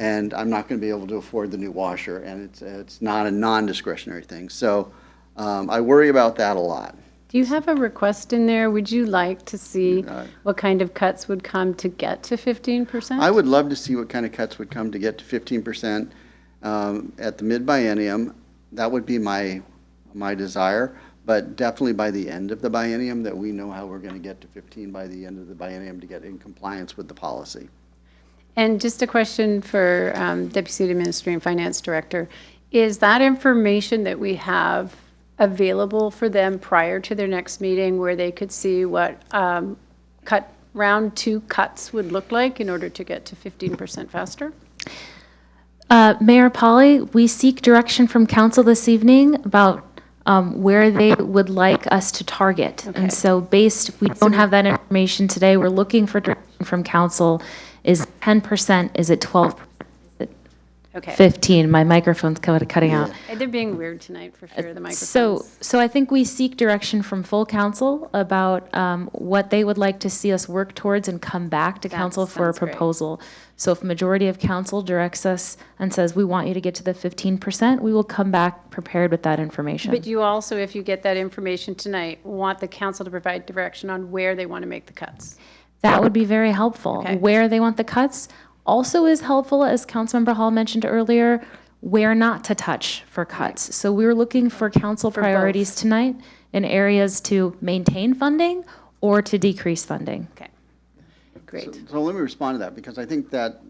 and I'm not going to be able to afford the new washer, and it's not a non-discretionary thing. So I worry about that a lot. Do you have a request in there? Would you like to see what kind of cuts would come to get to 15%? I would love to see what kind of cuts would come to get to 15% at the mid-biennium. That would be my desire, but definitely by the end of the biennium, that we know how we're going to get to 15 by the end of the biennium to get in compliance with the policy. And just a question for Deputy City Administrator and Finance Director. Is that information that we have available for them prior to their next meeting where they could see what round 2 cuts would look like in order to get to 15% faster? Mayor Polly, we seek direction from council this evening about where they would like us to target. Okay. And so we don't have that information today. We're looking for direction from council. Is 10%, is it 12%? Okay. 15. My microphone's cutting out. They're being weird tonight for sure, the microphones. So I think we seek direction from full council about what they would like to see us work towards and come back to council for a sounds great. proposal. So if majority of council directs us and says, we want you to get to the 15%, we will come back prepared with that information. But you also, if you get that information tonight, want the council to provide direction on where they want to make the cuts. That would be very helpful. Okay. Where they want the cuts also is helpful, as Councilmember Hall mentioned earlier, where not to touch for cuts. So we're looking for council priorities tonight in areas to maintain funding or to decrease funding. Okay, great. So let me respond to that, because I think that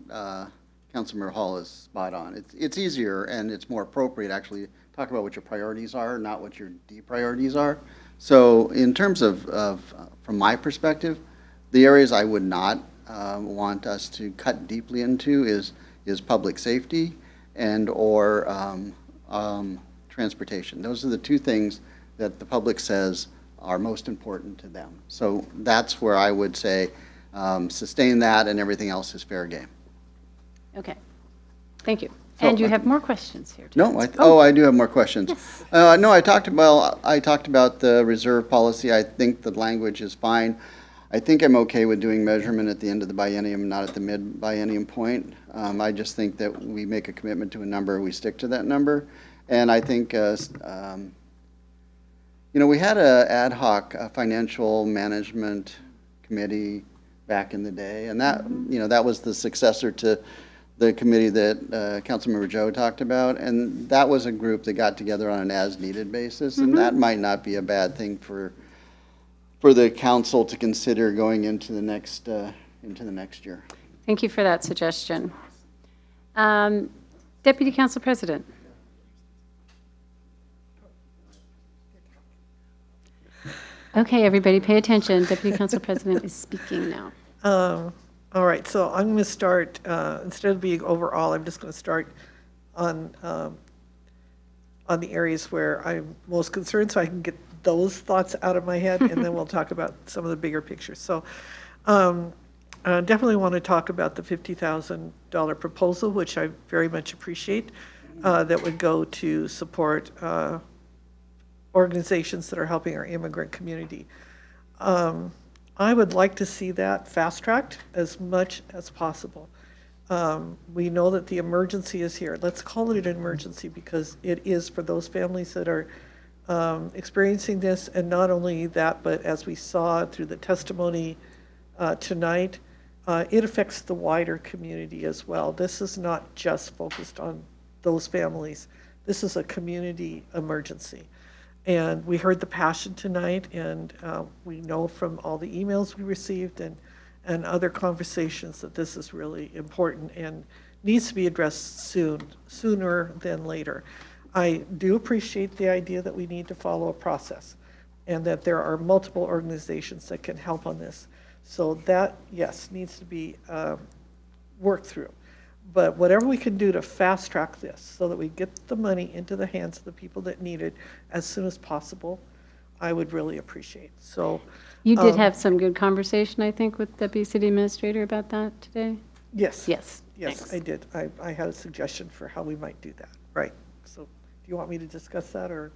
Councilmember Hall is spot on. It's easier and it's more appropriate actually to talk about what your priorities are, not what your depriorities are. So in terms of from my perspective, the areas I would not want us to cut deeply into is public safety and or transportation. Those are the 2 things that the public says are most important to them. So that's where I would say sustain that, and everything else is fair game. Okay, thank you. And you have more questions here. No, I do have more questions. Yes. No, I talked about the reserve policy. I think the language is fine. I think I'm okay with doing measurement at the end of the biennium, not at the mid-biennium point. I just think that we make a commitment to a number, we stick to that number. And I think, we had an ad hoc financial management committee back in the day, and that, that was the successor to the committee that Councilmember Joe talked about, and that was a group that got together on an as-needed basis, and that might not be a bad thing for the council to consider going into the next year. Thank you for that suggestion. Deputy Council President. Okay, everybody pay attention. Deputy Council President is speaking now. All right, so I'm going to start, instead of being overall, I'm just going to start on the areas where I'm most concerned, so I can get those thoughts out of my head, and then we'll talk about some of the bigger pictures. So I definitely want to talk about the $50,000 proposal, which I very much appreciate, that would go to support organizations that are helping our immigrant community. I would like to see that fast-tracked as much as possible. We know that the emergency is here. Let's call it an emergency because it is for those families that are experiencing this, and not only that, but as we saw through the testimony tonight, it affects the wider community as well. This is not just focused on those families. This is a community emergency. And we heard the passion tonight, and we know from all the emails we received and other conversations that this is really important and needs to be addressed sooner than later. I do appreciate the idea that we need to follow a process and that there are multiple organizations that can help on this. So that, yes, needs to be worked through. But whatever we can do to fast track this so that we get the money into the hands of the people that need it as soon as possible, I would really appreciate. So you did have some good conversation, I think, with Deputy City Administrator about that today? Yes. Yes. Yes, Thanks. I did. I had a suggestion for how we might do that. Right. So do you want me to discuss that or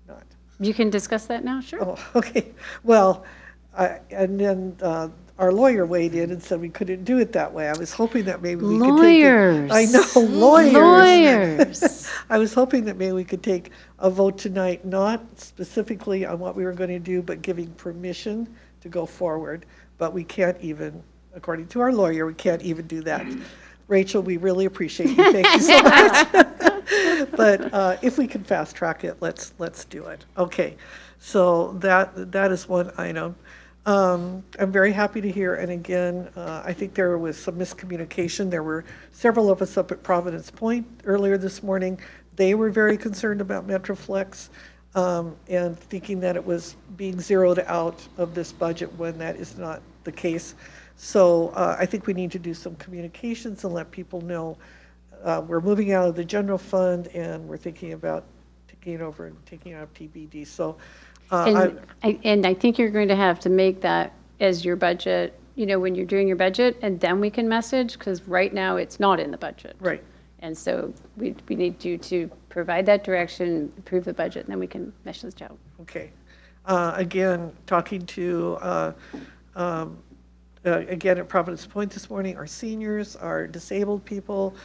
not? You can discuss that now, sure. Oh, okay. Well, and then our lawyer weighed in and said we couldn't do it that way. I was hoping that maybe we could take it. I know, lawyers. Lawyers. I was hoping that maybe we could take a vote tonight, not specifically on what we were going to do, but giving permission to go forward. But we can't even, according to our lawyer, we can't even do that. Rachel, we really appreciate you. Thank you so much. But if we can fast track it, let's do it. Okay, so that is one item. I'm very happy to hear, and again, I think there was some miscommunication. There were several of us up at Providence Point earlier this morning. They were very concerned about Metroflex and thinking that it was being zeroed out of this budget when that is not the case. So I think we need to do some communications and let people know we're moving out of the general fund and we're thinking about taking it over and taking out of TBD. So, And I think you're going to have to make that as your budget, when you're doing your budget, and then we can message, because right now it's not in the budget. Right. And so we need you to provide that direction, approve the budget, and then we can message out. Okay. Again, talking to, again, at Providence Point this morning, our seniors, our disabled people,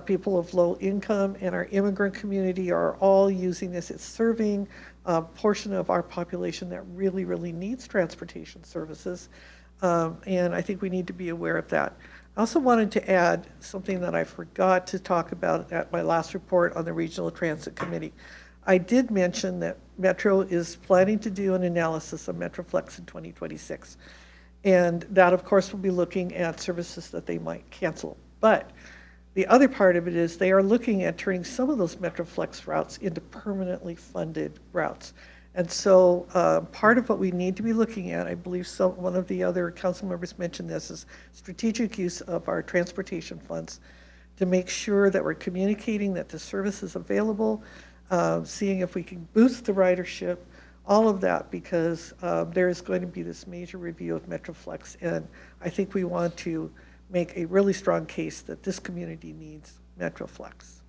people of low income, and our immigrant community are all using this. It's serving a portion of our population that really, really needs transportation services. And I think we need to be aware of that. I also wanted to add something that I forgot to talk about at my last report on the Regional Transit Committee. I did mention that Metro is planning to do an analysis of Metroflex in 2026. And that, of course, will be looking at services that they might cancel. But the other part of it is they are looking at turning some of those Metroflex routes into permanently funded routes. And so part of what we need to be looking at, I believe one of the other council members mentioned this, is strategic use of our transportation funds to make sure that we're communicating that the service is available, seeing if we can boost the ridership, all of that, because there is going to be this major review of Metroflex. And I think we want to make a really strong case that this community needs Metroflex.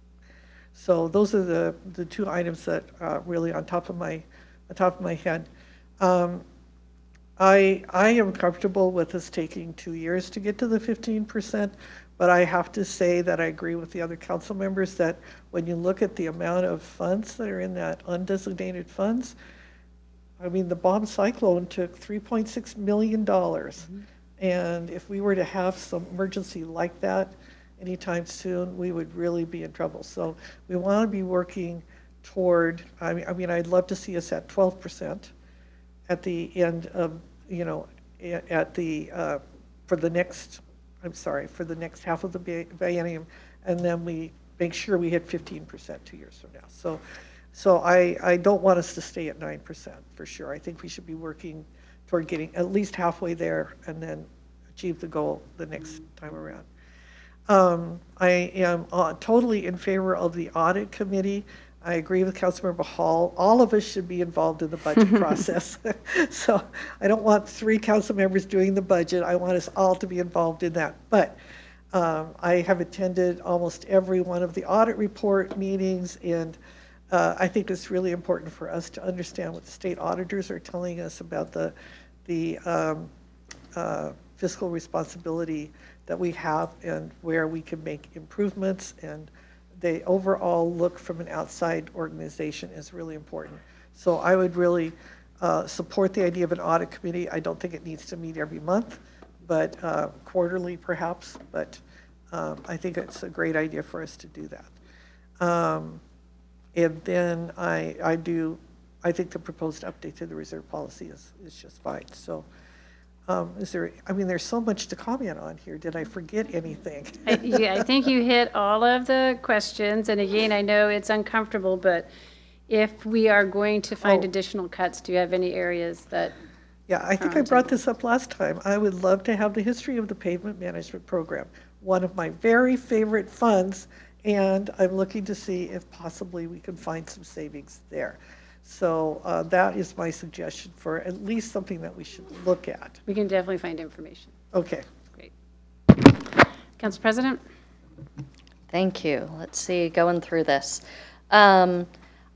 So those are the two items that really on top of my head. I am comfortable with us taking 2 years to get to the 15%, but I have to say that I agree with the other council members that when you look at the amount of funds that are in that undesignated funds, I mean, the bomb cyclone took $3.6 million. Mm-hmm. And if we were to have some emergency like that anytime soon, we would really be in trouble. So we want to be working toward, I mean, I'd love to see us at 12% at the end of, for the next half of the biennium, and then we make sure we hit 15% 2 years from now. So I don't want us to stay at 9% for sure. I think we should be working toward getting at least halfway there and then achieve the goal the next time around. I am totally in favor of the audit committee. I agree with Councilmember Hall. All of us should be involved in the budget process. So I don't want 3 council members doing the budget. I want us all to be involved in that. But I have attended almost every one of the audit report meetings, and I think it's really important for us to understand what the state auditors are telling us about the fiscal responsibility that we have and where we can make improvements, and the overall look from an outside organization is really important. So I would really support the idea of an audit committee. I don't think it needs to meet every month, but quarterly perhaps, but I think it's a great idea for us to do that. And then I think the proposed update to the reserve policy is just fine. So there's so much to comment on here. Did I forget anything? I think you hit all of the questions. And again, I know it's uncomfortable, but if we are going to find additional cuts, do you have any areas that? Yeah, I think I brought this up last time. I would love to have the history of the pavement management program, one of my very favorite funds, and I'm looking to see if possibly we can find some savings there. So that is my suggestion for at least something that we should look at. We can definitely find information. Okay. Great. Council President? Thank you. Let's see, going through this. I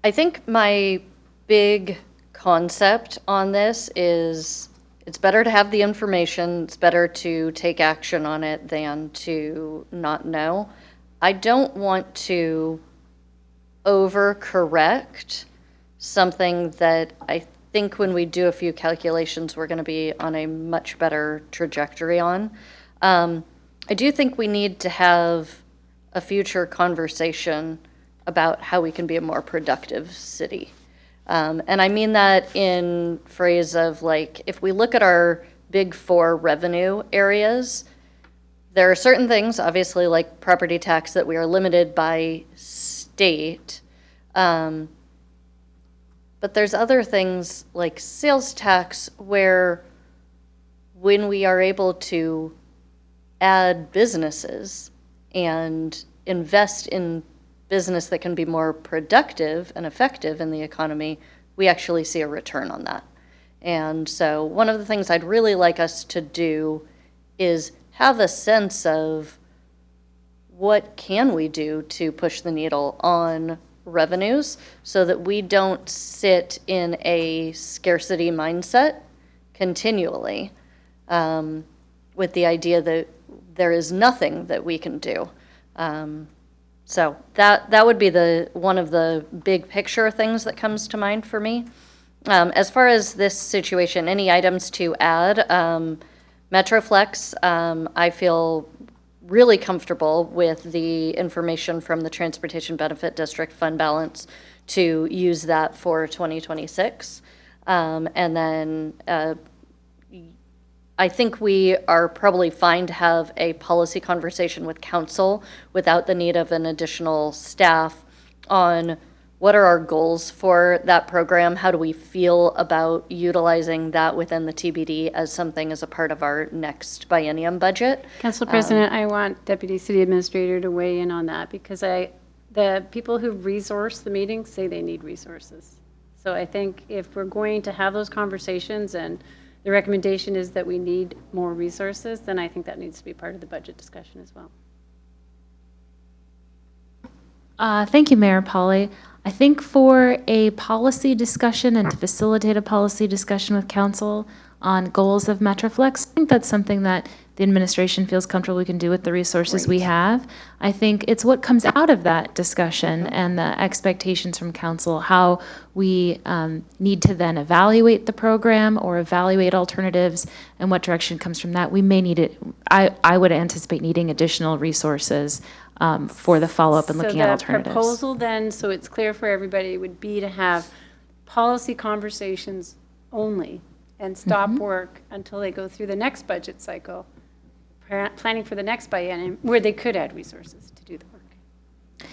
think my big concept on this is it's better to have the information, it's better to take action on it than to not know. I don't want to overcorrect something that I think when we do a few calculations, we're going to be on a much better trajectory on. I do think we need to have a future conversation about how we can be a more productive city. And I mean that in phrase of like, if we look at our big four revenue areas, there are certain things, obviously like property tax, that we are limited by state. But there's other things like sales tax where when we are able to add businesses and invest in business that can be more productive and effective in the economy, we actually see a return on that. And so one of the things I'd really like us to do is have a sense of what can we do to push the needle on revenues so that we don't sit in a scarcity mindset continually with the idea that there is nothing that we can do. So that would be one of the big picture things that comes to mind for me. As far as this situation, any items to add? Metroflex, I feel really comfortable with the information from the Transportation Benefit District fund balance to use that for 2026. And then I think we are probably fine to have a policy conversation with council without the need of an additional staff on what are our goals for that program? How do we feel about utilizing that within the TBD as something as a part of our next biennium budget? Council President, I want Deputy City Administrator to weigh in on that because the people who resource the meetings say they need resources. So I think if we're going to have those conversations and the recommendation is that we need more resources, then I think that needs to be part of the budget discussion as well. Thank you, Mayor Polly. I think for a policy discussion and to facilitate a policy discussion with council on goals of Metroflex, I think that's something that the administration feels comfortable we can do with the resources we have. I think it's what comes out of that discussion and the expectations from council, how we need to then evaluate the program or evaluate alternatives and what direction comes from that. We may need it. I would anticipate needing additional resources for the follow-up and looking at alternatives. So the proposal then, so it's clear for everybody, would be to have policy conversations only and stop work until they go through the next budget cycle, planning for the next biennium, where they could add resources to do the work.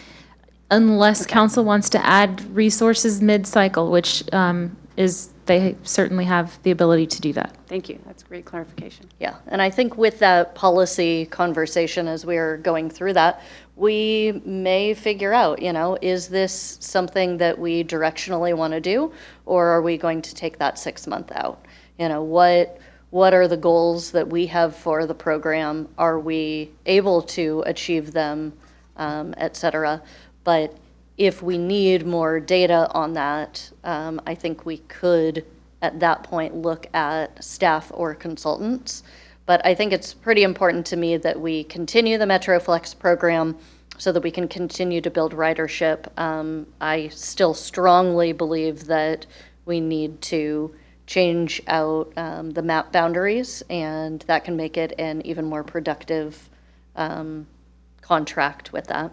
Unless council wants to add resources mid-cycle, which they certainly have the ability to do that. Thank you. That's great clarification. Yeah, and I think with that policy conversation, as we're going through that, we may figure out, is this something that we directionally want to do, or are we going to take that 6 month out? What are the goals that we have for the program? Are we able to achieve them, et cetera? But if we need more data on that, I think we could, at that point, look at staff or consultants. But I think it's pretty important to me that we continue the Metroflex program so that we can continue to build ridership. I still strongly believe that we need to change out the map boundaries, and that can make it an even more productive contract with that.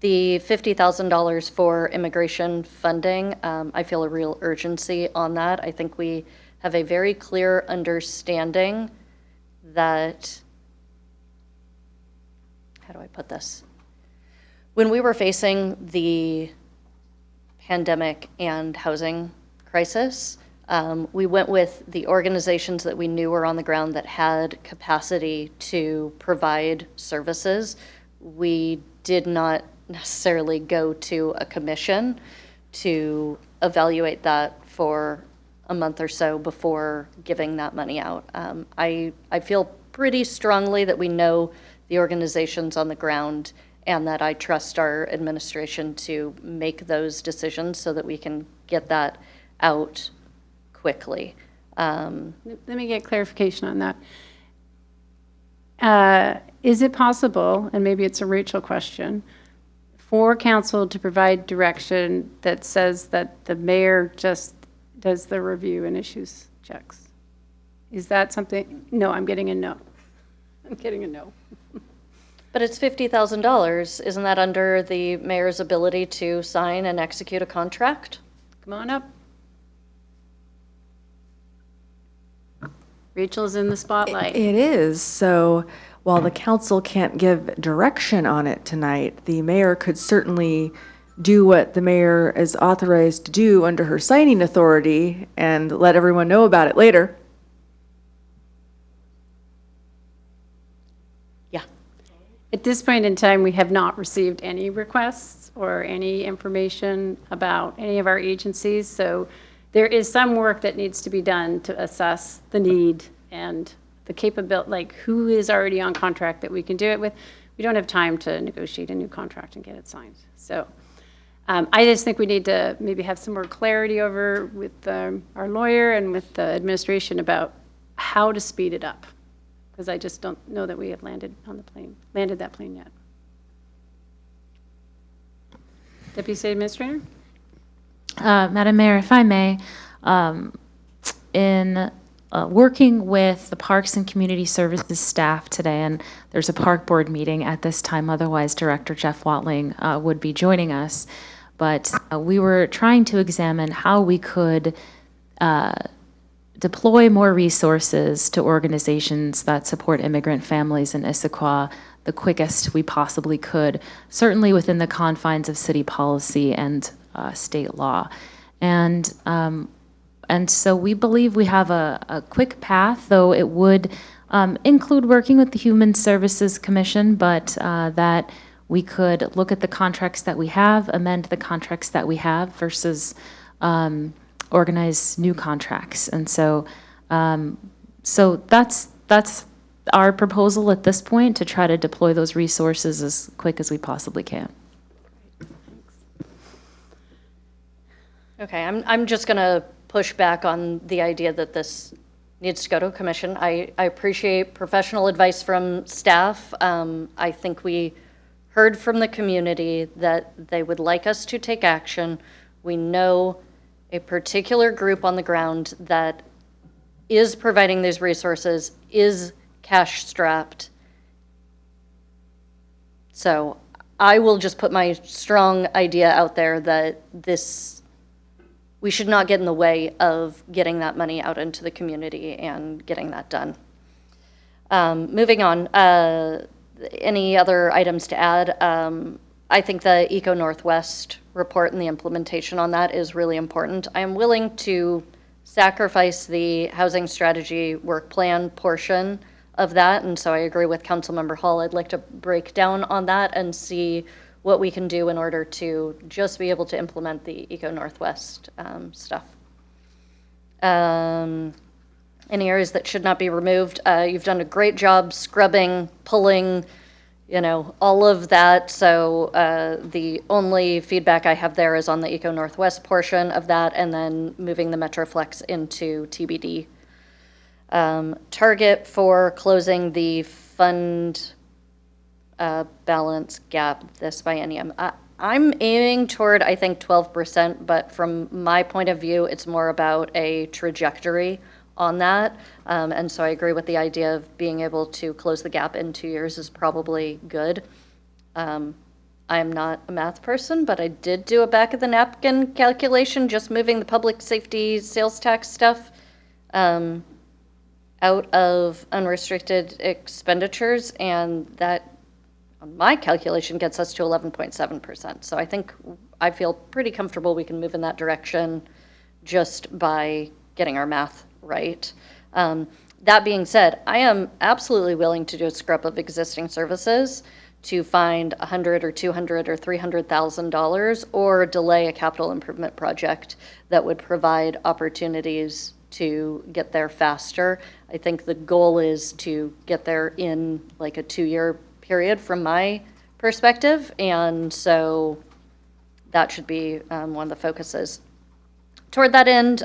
The $50,000 for immigration funding, I feel a real urgency on that. I think we have a very clear understanding that, how do I put this? When we were facing the pandemic and housing crisis, we went with the organizations that we knew were on the ground that had capacity to provide services. We did not necessarily go to a commission to evaluate that for a month or so before giving that money out. I feel pretty strongly that we know the organizations on the ground and that I trust our administration to make those decisions so that we can get that out quickly. Let me get clarification on that. Is it possible, and maybe it's a Rachel question, for council to provide direction that says that the mayor just does the review and issues checks? Is that something? No, I'm getting a no. I'm getting a no. But it's $50,000. Isn't that under the mayor's ability to sign and execute a contract? Come on up. Rachel's in the spotlight. It is. So while the council can't give direction on it tonight, the mayor could certainly do what the mayor is authorized to do under her signing authority and let everyone know about it later. At this point in time, we have not received any requests or any information about any of our agencies. So there is some work that needs to be done to assess the need and the capability, like who is already on contract that we can do it with. We don't have time to negotiate a new contract and get it signed. So I just think we need to maybe have some more clarity over with our lawyer and with the administration about how to speed it up. Because I just don't know that we have landed that plane yet. Deputy State Administrator? Madam Mayor, if I may, in working with the Parks and Community Services staff today, and there's a park board meeting at this time, otherwise Director Jeff Watling would be joining us, but we were trying to examine how we could deploy more resources to organizations that support immigrant families in Issaquah the quickest we possibly could, certainly within the confines of city policy and state law. And so we believe we have a quick path, though it would include working with the Human Services Commission, but that we could look at the contracts that we have, amend the contracts that we have versus organize new contracts. And so so that's our proposal at this point, to try to deploy those resources as quick as we possibly can. Okay, I'm just going to push back on the idea that this needs to go to a commission. I appreciate professional advice from staff. I think we heard from the community that they would like us to take action. We know a particular group on the ground that is providing these resources, is cash strapped. So I will just put my strong idea out there that we should not get in the way of getting that money out into the community and getting that done. Moving on, any other items to add? I think the Eco Northwest report and the implementation on that is really important. I am willing to sacrifice the housing strategy work plan portion of that, and so I agree with Councilmember Hall. I'd like to break down on that and see what we can do in order to just be able to implement the Eco Northwest stuff. Any areas that should not be removed? You've done a great job scrubbing, pulling, all of that. So the only feedback I have there is on the Eco Northwest portion of that, and then moving the Metroflex into TBD. Target for closing the fund balance gap this biennium. I'm aiming toward, I think, 12%, but from my point of view, it's more about a trajectory on that. And so I agree with the idea of being able to close the gap in 2 years is probably good. I am not a math person, but I did do a back of the napkin calculation, just moving the public safety sales tax stuff out of unrestricted expenditures, and that, on my calculation, gets us to 11.7%. So I feel pretty comfortable we can move in that direction just by getting our math right. That being said, I am absolutely willing to do a scrub of existing services to find $100,000 or $200,000 or $300,000 or delay a capital improvement project that would provide opportunities to get there faster. I think the goal is to get there in like a 2-year period from my perspective, and so that should be one of the focuses. Toward that end,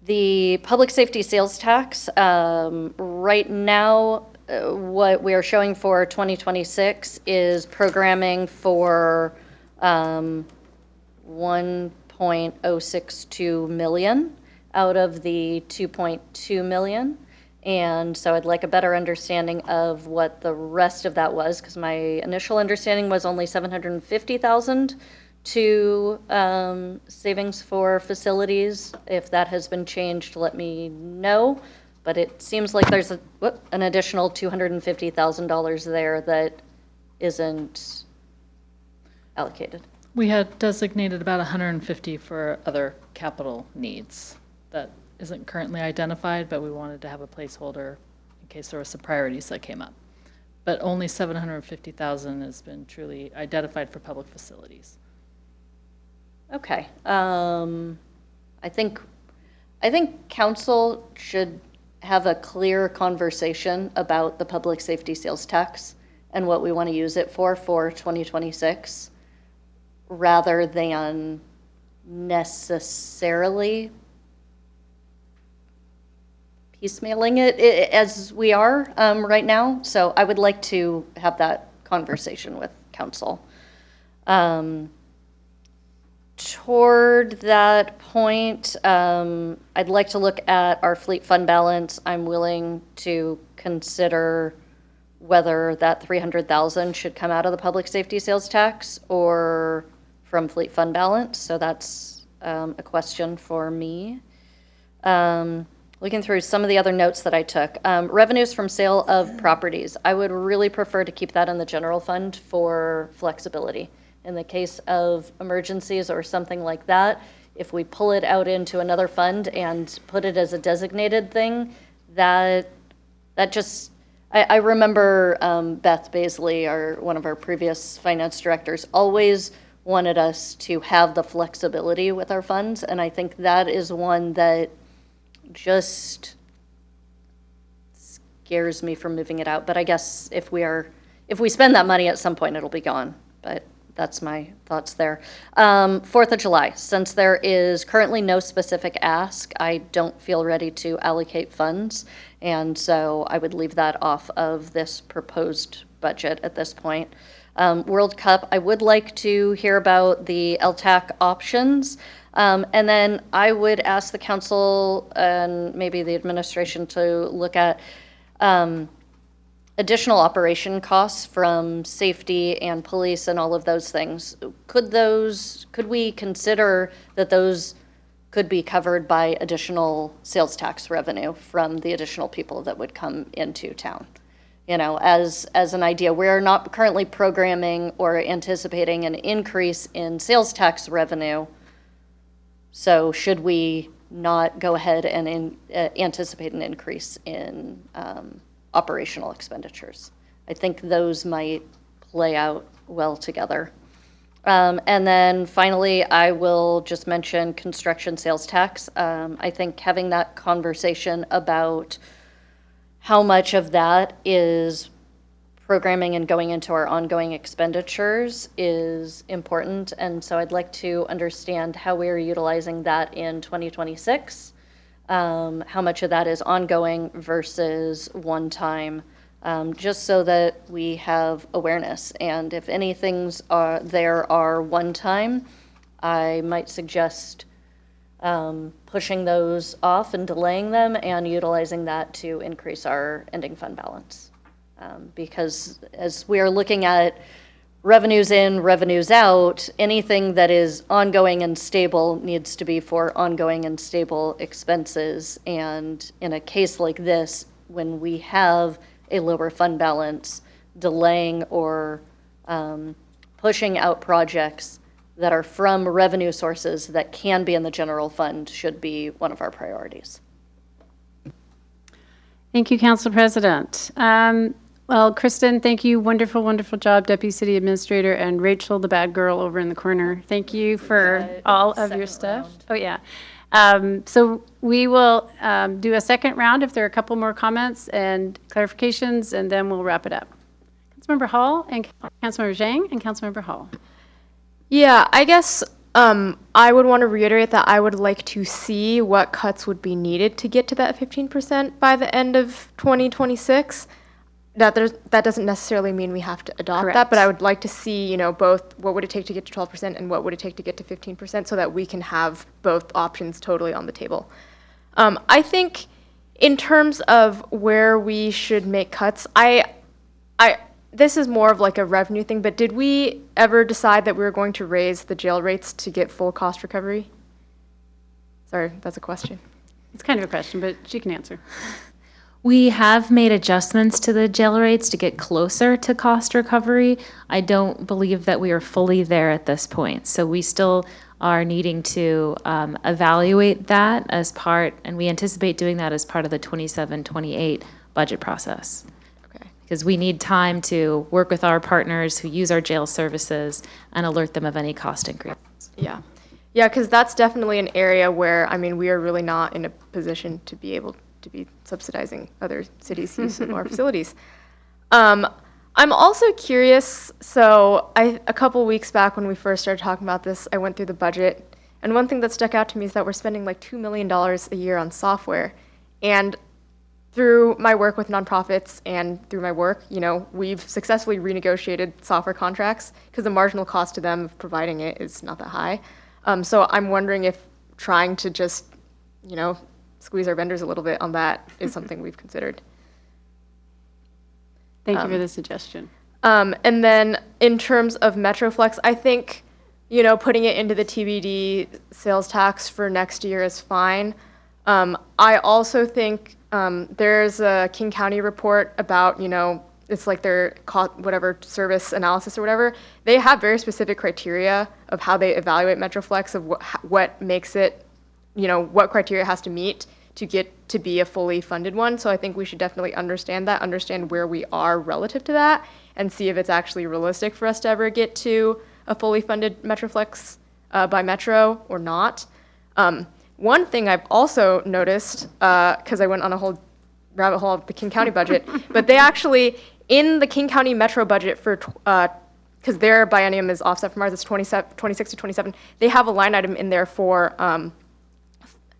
The public safety sales tax, right now, what we are showing for 2026 is programming for 1.062 million out of the 2.2 million. And so I'd like a better understanding of what the rest of that was, because my initial understanding was only 750,000 to savings for facilities. If that has been changed, let me know. But it seems like there's an additional $250,000 there that isn't allocated. We had designated about 150 for other capital needs that isn't currently identified, but we wanted to have a placeholder in case there were some priorities that came up. But only 750,000 has been truly identified for public facilities. Okay. I think council should have a clear conversation about the public safety sales tax and what we want to use it for 2026, rather than necessarily piecemealing it as we are right now. So I would like to have that conversation with council. Toward that point, I'd like to look at our fleet fund balance. I'm willing to consider whether that 300,000 should come out of the public safety sales tax or from fleet fund balance. So that's a question for me. Looking through some of the other notes that I took, revenues from sale of properties. I would really prefer to keep that in the general fund for flexibility. In the case of emergencies or something like that, if we pull it out into another fund and put it as a designated thing, that just, I remember Beth Baisley, one of our previous finance directors, always wanted us to have the flexibility with our funds, and I think that is one that just scares me from moving it out. But I guess if we spend that money at some point, it'll be gone. But that's my thoughts there. 4th of July, since there is currently no specific ask, I don't feel ready to allocate funds. And so I would leave that off of this proposed budget at this point. World Cup, I would like to hear about the LTAC options. And then I would ask the council and maybe the administration to look at additional operation costs from safety and police and all of those things. Could we consider that those could be covered by additional sales tax revenue from the additional people that would come into town? You know, as an idea, we're not currently programming or anticipating an increase in sales tax revenue. So should we not go ahead and anticipate an increase in operational expenditures? I think those might play out well together. And then finally, I will just mention construction sales tax. I think having that conversation about how much of that is programming and going into our ongoing expenditures is important. And so I'd like to understand how we're utilizing that in 2026. How much of that is ongoing versus one-time, just so that we have awareness. And if any things are one-time, I might suggest pushing those off and delaying them and utilizing that to increase our ending fund balance. Because as we are looking at revenues in, revenues out, anything that is ongoing and stable needs to be for ongoing and stable expenses. And in a case like this, when we have a lower fund balance, delaying or pushing out projects that are from revenue sources that can be in the general fund should be one of our priorities. Thank you, Council President. Well, Kristen, thank you. Wonderful, wonderful job, Deputy City Administrator, and Rachel, the bad girl over in the corner. Thank you for all of your stuff. Round. Oh, yeah. So we will do a second round if there are a couple more comments and clarifications, and then we'll wrap it up. Councilmember Hall and Councilmember Zhang and Councilmember Hall. Yeah, I guess I would want to reiterate that I would like to see what cuts would be needed to get to that 15% by the end of 2026. That doesn't necessarily mean we have to adopt that, but I would like to see, you know, both what would it take to get to 12% and what would it take to get to 15% so that we can have both options totally on the table. I think in terms of where we should make cuts, this is more of like a revenue thing, but did we ever decide that we were going to raise the jail rates to get full cost recovery? Sorry, that's a question. It's kind of a question, but she can answer. We have made adjustments to the jail rates to get closer to cost recovery. I don't believe that we are fully there at this point. So we still are needing to evaluate that as part, and we anticipate doing that as part of the 27-28 budget process. Because we need time to work with our partners who use our jail services and alert them of any cost increase. Yeah. Yeah, because that's definitely an area where, I mean, we are really not in a position to be able to be subsidizing other cities' use of our facilities. I'm also curious, so a couple weeks back when we first started talking about this, I went through the budget, and one thing that stuck out to me is that we're spending like $2 million a year on software. And through my work with nonprofits and through my work, you know, we've successfully renegotiated software contracts because the marginal cost to them of providing it is not that high. So I'm wondering if trying to just, you know, squeeze our vendors a little bit on that is something we've considered. Thank you for the suggestion. And then in terms of Metroflex, I think, you know, putting it into the TBD sales tax for next year is fine. I also think there's a King County report about, you know, it's like their whatever service analysis or whatever. They have very specific criteria of how they evaluate Metroflex, of what makes it, you know, what criteria it has to meet to get to be a fully funded one. So I think we should definitely understand that, understand where we are relative to that, and see if it's actually realistic for us to ever get to a fully funded Metroflex by Metro or not. One thing I've also noticed, because I went on a whole rabbit hole of the King County budget, but they actually, in the King County Metro budget for, because their biennium is offset from ours, it's 26 to 27, they have a line item in there for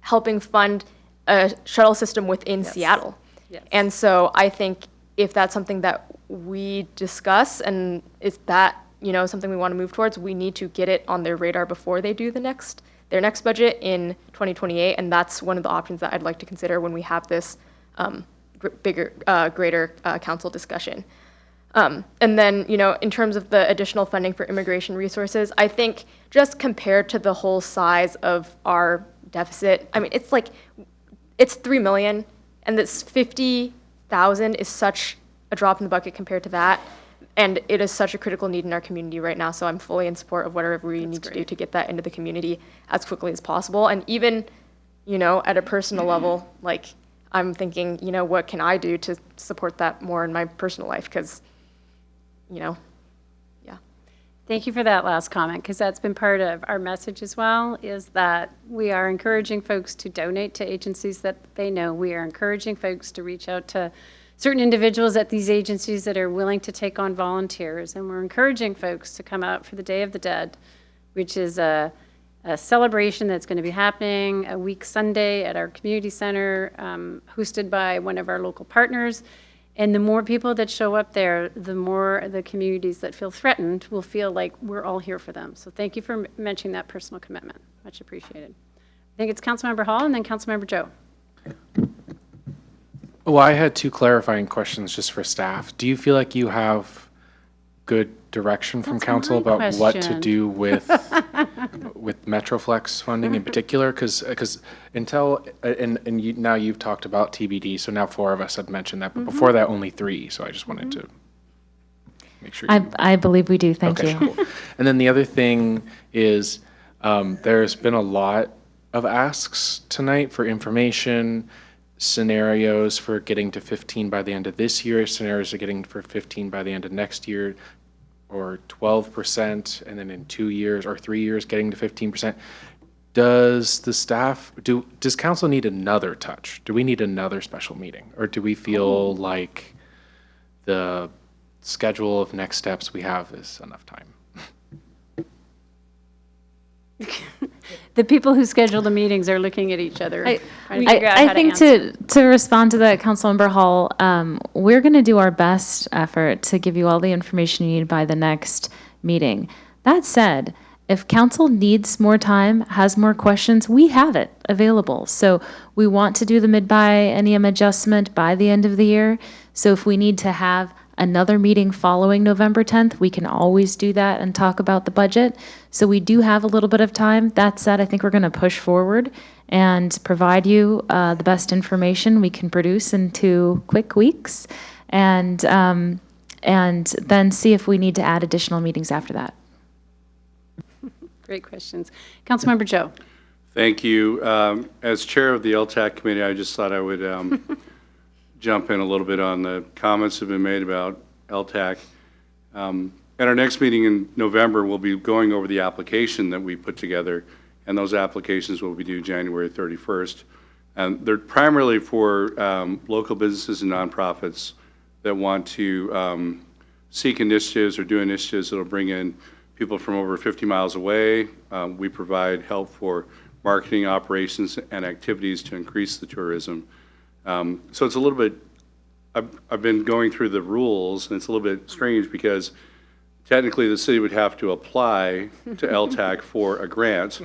helping fund a shuttle system within Seattle. Yes. And so I think if that's something that we discuss and is that, you know, something we want to move towards, we need to get it on their radar before they do their next budget in 2028, and that's one of the options that I'd like to consider when we have this greater council discussion. And then, you know, in terms of the additional funding for immigration resources, I think just compared to the whole size of our deficit, I mean, it's like, it's $3 million, and this 50,000 is such a drop in the bucket compared to that. And it is such a critical need in our community right now, so I'm fully in support of whatever we need to do to get that into the community as quickly as possible. And even, you know, at a personal level, like, I'm thinking, you know, what can I do to support that more in my personal life? Because, you know, yeah. Thank you for that last comment, because that's been part of our message as well, is that we are encouraging folks to donate to agencies that they know. We are encouraging folks to reach out to certain individuals at these agencies that are willing to take on volunteers. And we're encouraging folks to come out for the Day of the Dead, which is a celebration that's going to be happening a week Sunday at our community center, hosted by one of our local partners. And the more people that show up there, the more the communities that feel threatened will feel like we're all here for them. So thank you for mentioning that personal commitment. Much appreciated. I think it's Councilmember Hall and then Councilmember Joe. Well, I had two clarifying questions just for staff. Do you feel like you have good direction from That's council my about what to question. do with Metroflex funding in particular? Because until and you, now you've talked about TBD, so now 4 of us had mentioned that, but before that only 3. So I just wanted to make sure. I believe we do. Thank you. Cool. And then the other thing is there's been a lot of asks tonight for information, scenarios for getting to 15 by the end of this year, scenarios of getting for 15 by the end of next year, or 12%, and then in 2 years or 3 years getting to 15%. Does the staff, does council need another touch? Do we need another special meeting? Or do we feel like the schedule of next steps we have is enough time? The people who schedule the meetings are looking at each other, trying to figure out how I to think answer. to respond to that, Councilmember Hall, we're going to do our best effort to give you all the information you need by the next meeting. That said, if council needs more time, has more questions, we have it available. So we want to do the mid-biennium adjustment by the end of the year. So if we need to have another meeting following November 10th, we can always do that and talk about the budget. So we do have a little bit of time. That said, I think we're going to push forward and provide you the best information we can produce in 2 quick weeks, and then see if we need to add additional meetings after that. Great questions. Councilmember Joe. Thank you. As chair of the LTAC committee, I just thought I would jump in a little bit on the comments that have been made about LTAC. At our next meeting in November, we'll be going over the application that we put together, and those applications will be due January 31st. And they're primarily for local businesses and nonprofits that want to seek initiatives or do initiatives that will bring in people from over 50 miles away. We provide help for marketing operations and activities to increase the tourism. So it's a little bit, I've been going through the rules, and it's a little bit strange because technically the city would have to apply to LTAC for a grant.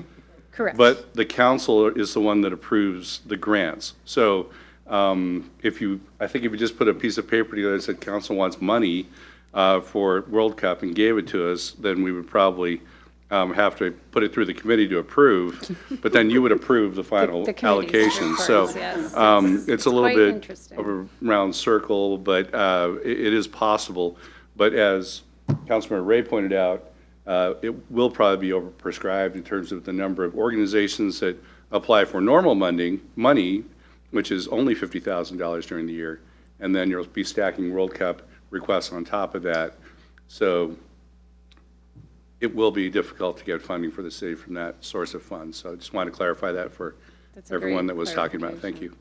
Correct. But the council is the one that approves the grants. So I think if you just put a piece of paper together that said council wants money for World Cup and gave it to us, then we would probably have to put it through the committee to approve, but then you would approve the final The committee's allocation. reports, So yes. it's a little quite bit interesting. of a round circle, but it is possible. But as Councilmember Ray pointed out, it will probably be overprescribed in terms of the number of organizations that apply for normal money, which is only $50,000 during the year, and then you'll be stacking World Cup requests on top of that. So it will be difficult to get funding for the city from that source of funds. So I just want to clarify that for That's a everyone great that was talking about. Thank you.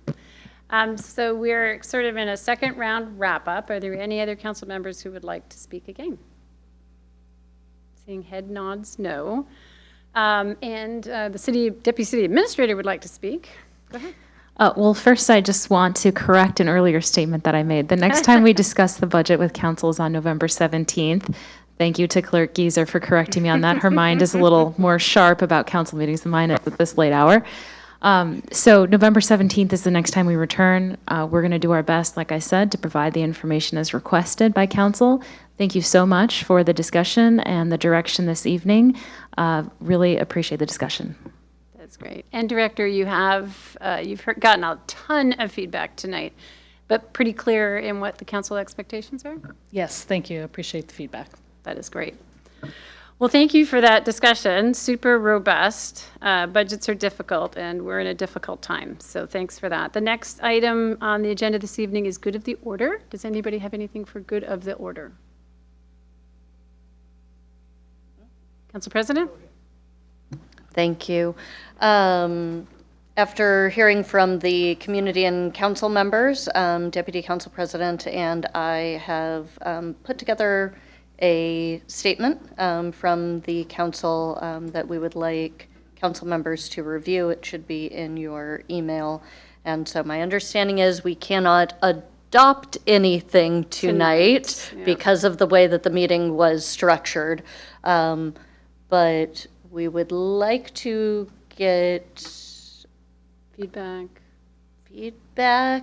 So we're sort of in a second round wrap-up. Are there any other council members who would like to speak again? Seeing head nods, no. And the Deputy City Administrator would like to speak. Go ahead. Well, first, I just want to correct an earlier statement that I made. The next time we discuss the budget with council is on November 17th. Thank you to Clerk Geezer for correcting me on that. Her mind is a little more sharp about council meetings than mine at this late hour. So November 17th is the next time we return. We're going to do our best, like I said, to provide the information as requested by council. Thank you so much for the discussion and the direction this evening. Really appreciate the discussion. That's great. And Director, you've gotten a ton of feedback tonight, but pretty clear in what the council expectations are? Yes, thank you. Appreciate the feedback. That is great. Well, thank you for that discussion. Super robust. Budgets are difficult, and we're in a difficult time. So thanks for that. The next item on the agenda this evening is good of the order. Does anybody have anything for good of the order? Council President? Thank you. After hearing from the community and council members, Deputy Council President and I have put together a statement from the council that we would like council members to review. It should be in your email. And so my understanding is we cannot adopt anything tonight yeah. because of the way that the meeting was structured. But we would like to get feedback,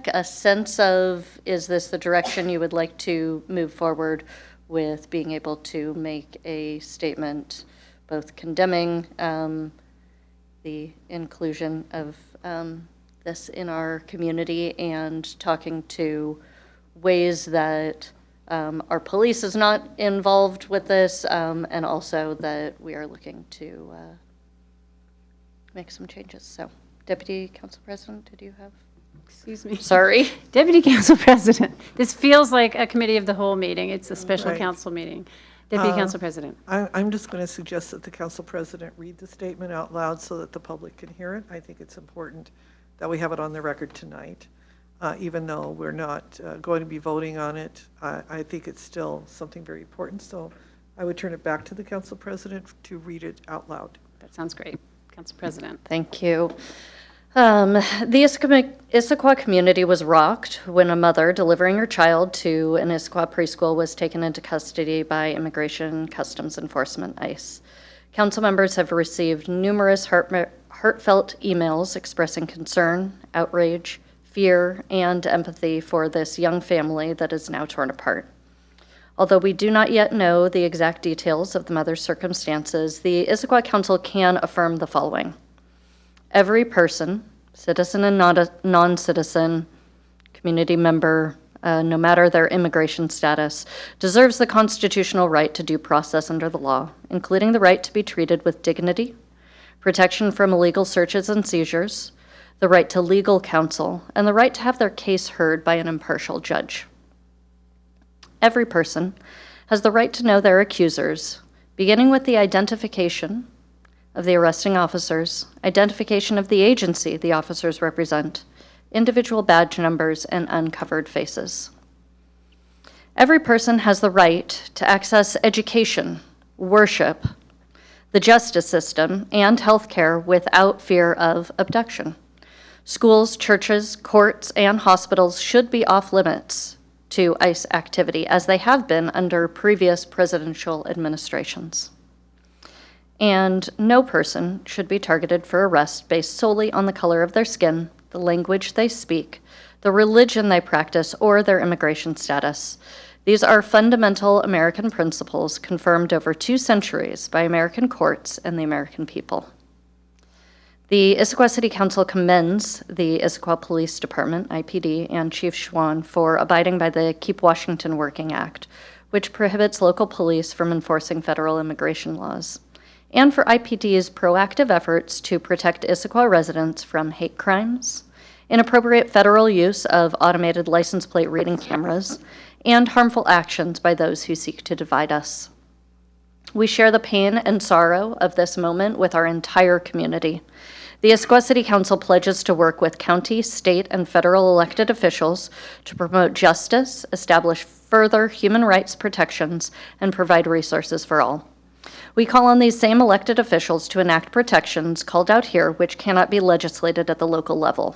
a sense of, is this the direction you would like to move forward with, being able to make a statement both condemning the inclusion of this in our community and talking to ways that our police is not involved with this, and also that we are looking to make some changes. So, Deputy Council President, did you have? Excuse me. Sorry. Deputy Council President. This feels like a committee of the whole meeting. It's a special Right. council meeting. Deputy Council President. I'm just going to suggest that the council president read the statement out loud so that the public can hear it. I think it's important that we have it on the record tonight. Even though we're not going to be voting on it, I think it's still something very important. So I would turn it back to the council president to read it out loud. That sounds great. Council President. Thank you. The Issaquah community was rocked when a mother delivering her child to an Issaquah preschool was taken into custody by Immigration Customs Enforcement, ICE. Council members have received numerous heartfelt emails expressing concern, outrage, fear, and empathy for this young family that is now torn apart. Although we do not yet know the exact details of the mother's circumstances, the Issaquah Council can affirm the following. Every person, citizen and non-citizen, community member, no matter their immigration status, deserves the constitutional right to due process under the law, including the right to be treated with dignity, protection from illegal searches and seizures, the right to legal counsel, and the right to have their case heard by an impartial judge. Every person has the right to know their accusers, beginning with the identification of the arresting officers, identification of the agency the officers represent, individual badge numbers, and uncovered faces. Every person has the right to access education, worship, the justice system, and health care without fear of abduction. Schools, churches, courts, and hospitals should be off limits to ICE activity, as they have been under previous presidential administrations. And no person should be targeted for arrest based solely on the color of their skin, the language they speak, the religion they practice, or their immigration status. These are fundamental American principles confirmed over 2 centuries by American courts and the American people. The Issaquah City Council commends the Issaquah Police Department, IPD, and Chief Schwan for abiding by the Keep Washington Working Act, which prohibits local police from enforcing federal immigration laws, and for IPD's proactive efforts to protect Issaquah residents from hate crimes, inappropriate federal use of automated license plate reading cameras, and harmful actions by those who seek to divide us. We share the pain and sorrow of this moment with our entire community. The Issaquah City Council pledges to work with county, state, and federal elected officials to promote justice, establish further human rights protections, and provide resources for all. We call on these same elected officials to enact protections called out here which cannot be legislated at the local level.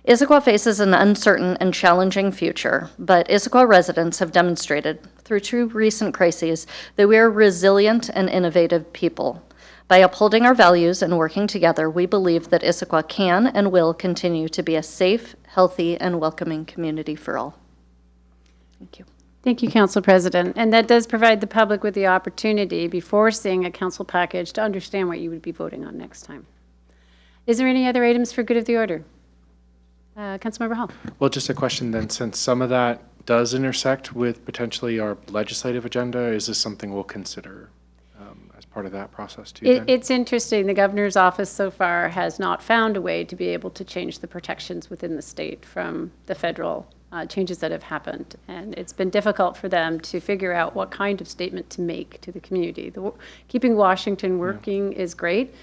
Issaquah faces an uncertain and challenging future, but Issaquah residents have demonstrated through 2 recent crises that we are resilient and innovative people. By upholding our values and working together, we believe that Issaquah can and will continue to be a safe, healthy, and welcoming community for all. Thank you. Thank you, Council President. And that does provide the public with the opportunity, before seeing a council package, to understand what you would be voting on next time. Is there any other items for good of the order? Councilmember Hall. Well, just a question then, since some of that does intersect with potentially our legislative agenda, is this something we'll consider as part of that process too? It's interesting. The governor's office so far has not found a way to be able to change the protections within the state from the federal changes that have happened. And it's been difficult for them to figure out what kind of statement to make to the community. Keeping Washington working is great,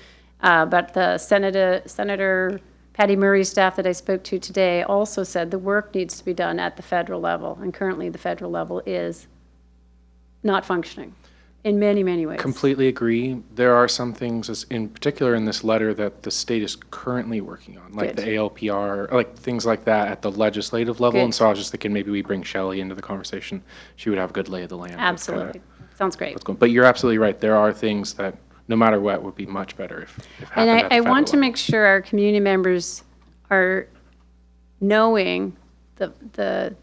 but the Senator Patty Murray's staff that I spoke to today also said the work needs to be done at the federal level, and currently the federal level is not functioning in many, many ways. Completely agree. There are some things, in particular in this letter, that the state is currently working on, like the ALPR, like things like that at the legislative level. And so I was just thinking maybe we bring Shelley into the conversation. She would have a good lay of the land. Absolutely. Sounds great. But you're absolutely right. There are things that, no matter what, would be much better if happened And at the I federal want to level. make sure our community members are knowing the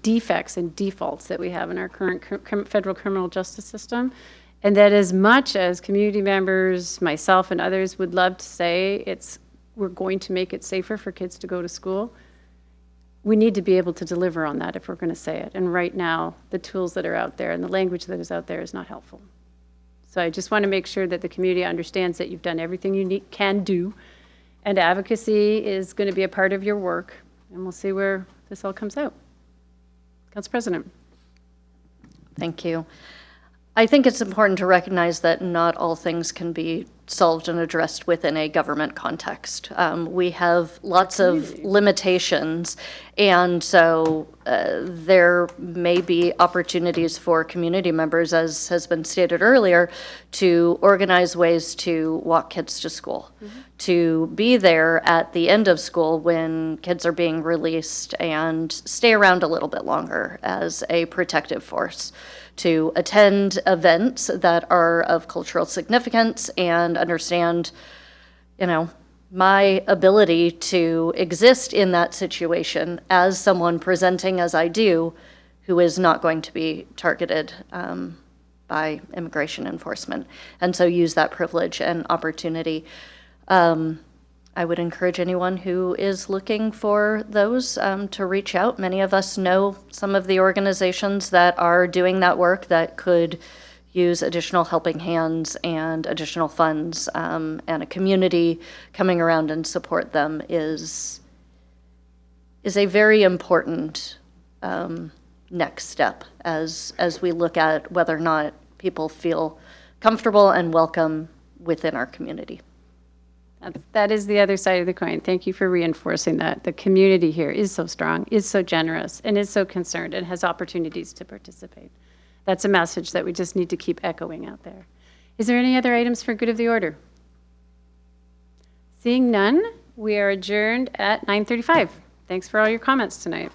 defects and defaults that we have in our current federal criminal justice system, and that as much as community members, myself and others would love to say we're going to make it safer for kids to go to school, we need to be able to deliver on that if we're going to say it. And right now, the tools that are out there and the language that is out there is not helpful. So I just want to make sure that the community understands that you've done everything you can do, and advocacy is going to be a part of your work, and we'll see where this all comes out. Council President. Thank you. I think it's important to recognize that not all things can be solved and addressed within a government context. We have lots of limitations, and so there may be opportunities for community members, as has been stated earlier, to organize ways to walk kids to school, to be there at the end of school when kids are being released and stay around a little bit longer as a protective force, to attend events that are of cultural significance and understand, my ability to exist in that situation as someone presenting as I do, who is not going to be targeted by immigration enforcement. And so use that privilege and opportunity. I would encourage anyone who is looking for those to reach out. Many of us know some of the organizations that are doing that work that could use additional helping hands and additional funds, and a community coming around and support them is a very important next step as we look at whether or not people feel comfortable and welcome within our community. That is the other side of the coin. Thank you for reinforcing that. The community here is so strong, is so generous, and is so concerned and has opportunities to participate. That's a message that we just need to keep echoing out there. Is there any other items for good of the order? Seeing none, we are adjourned at 9:35. Thanks for all your comments tonight.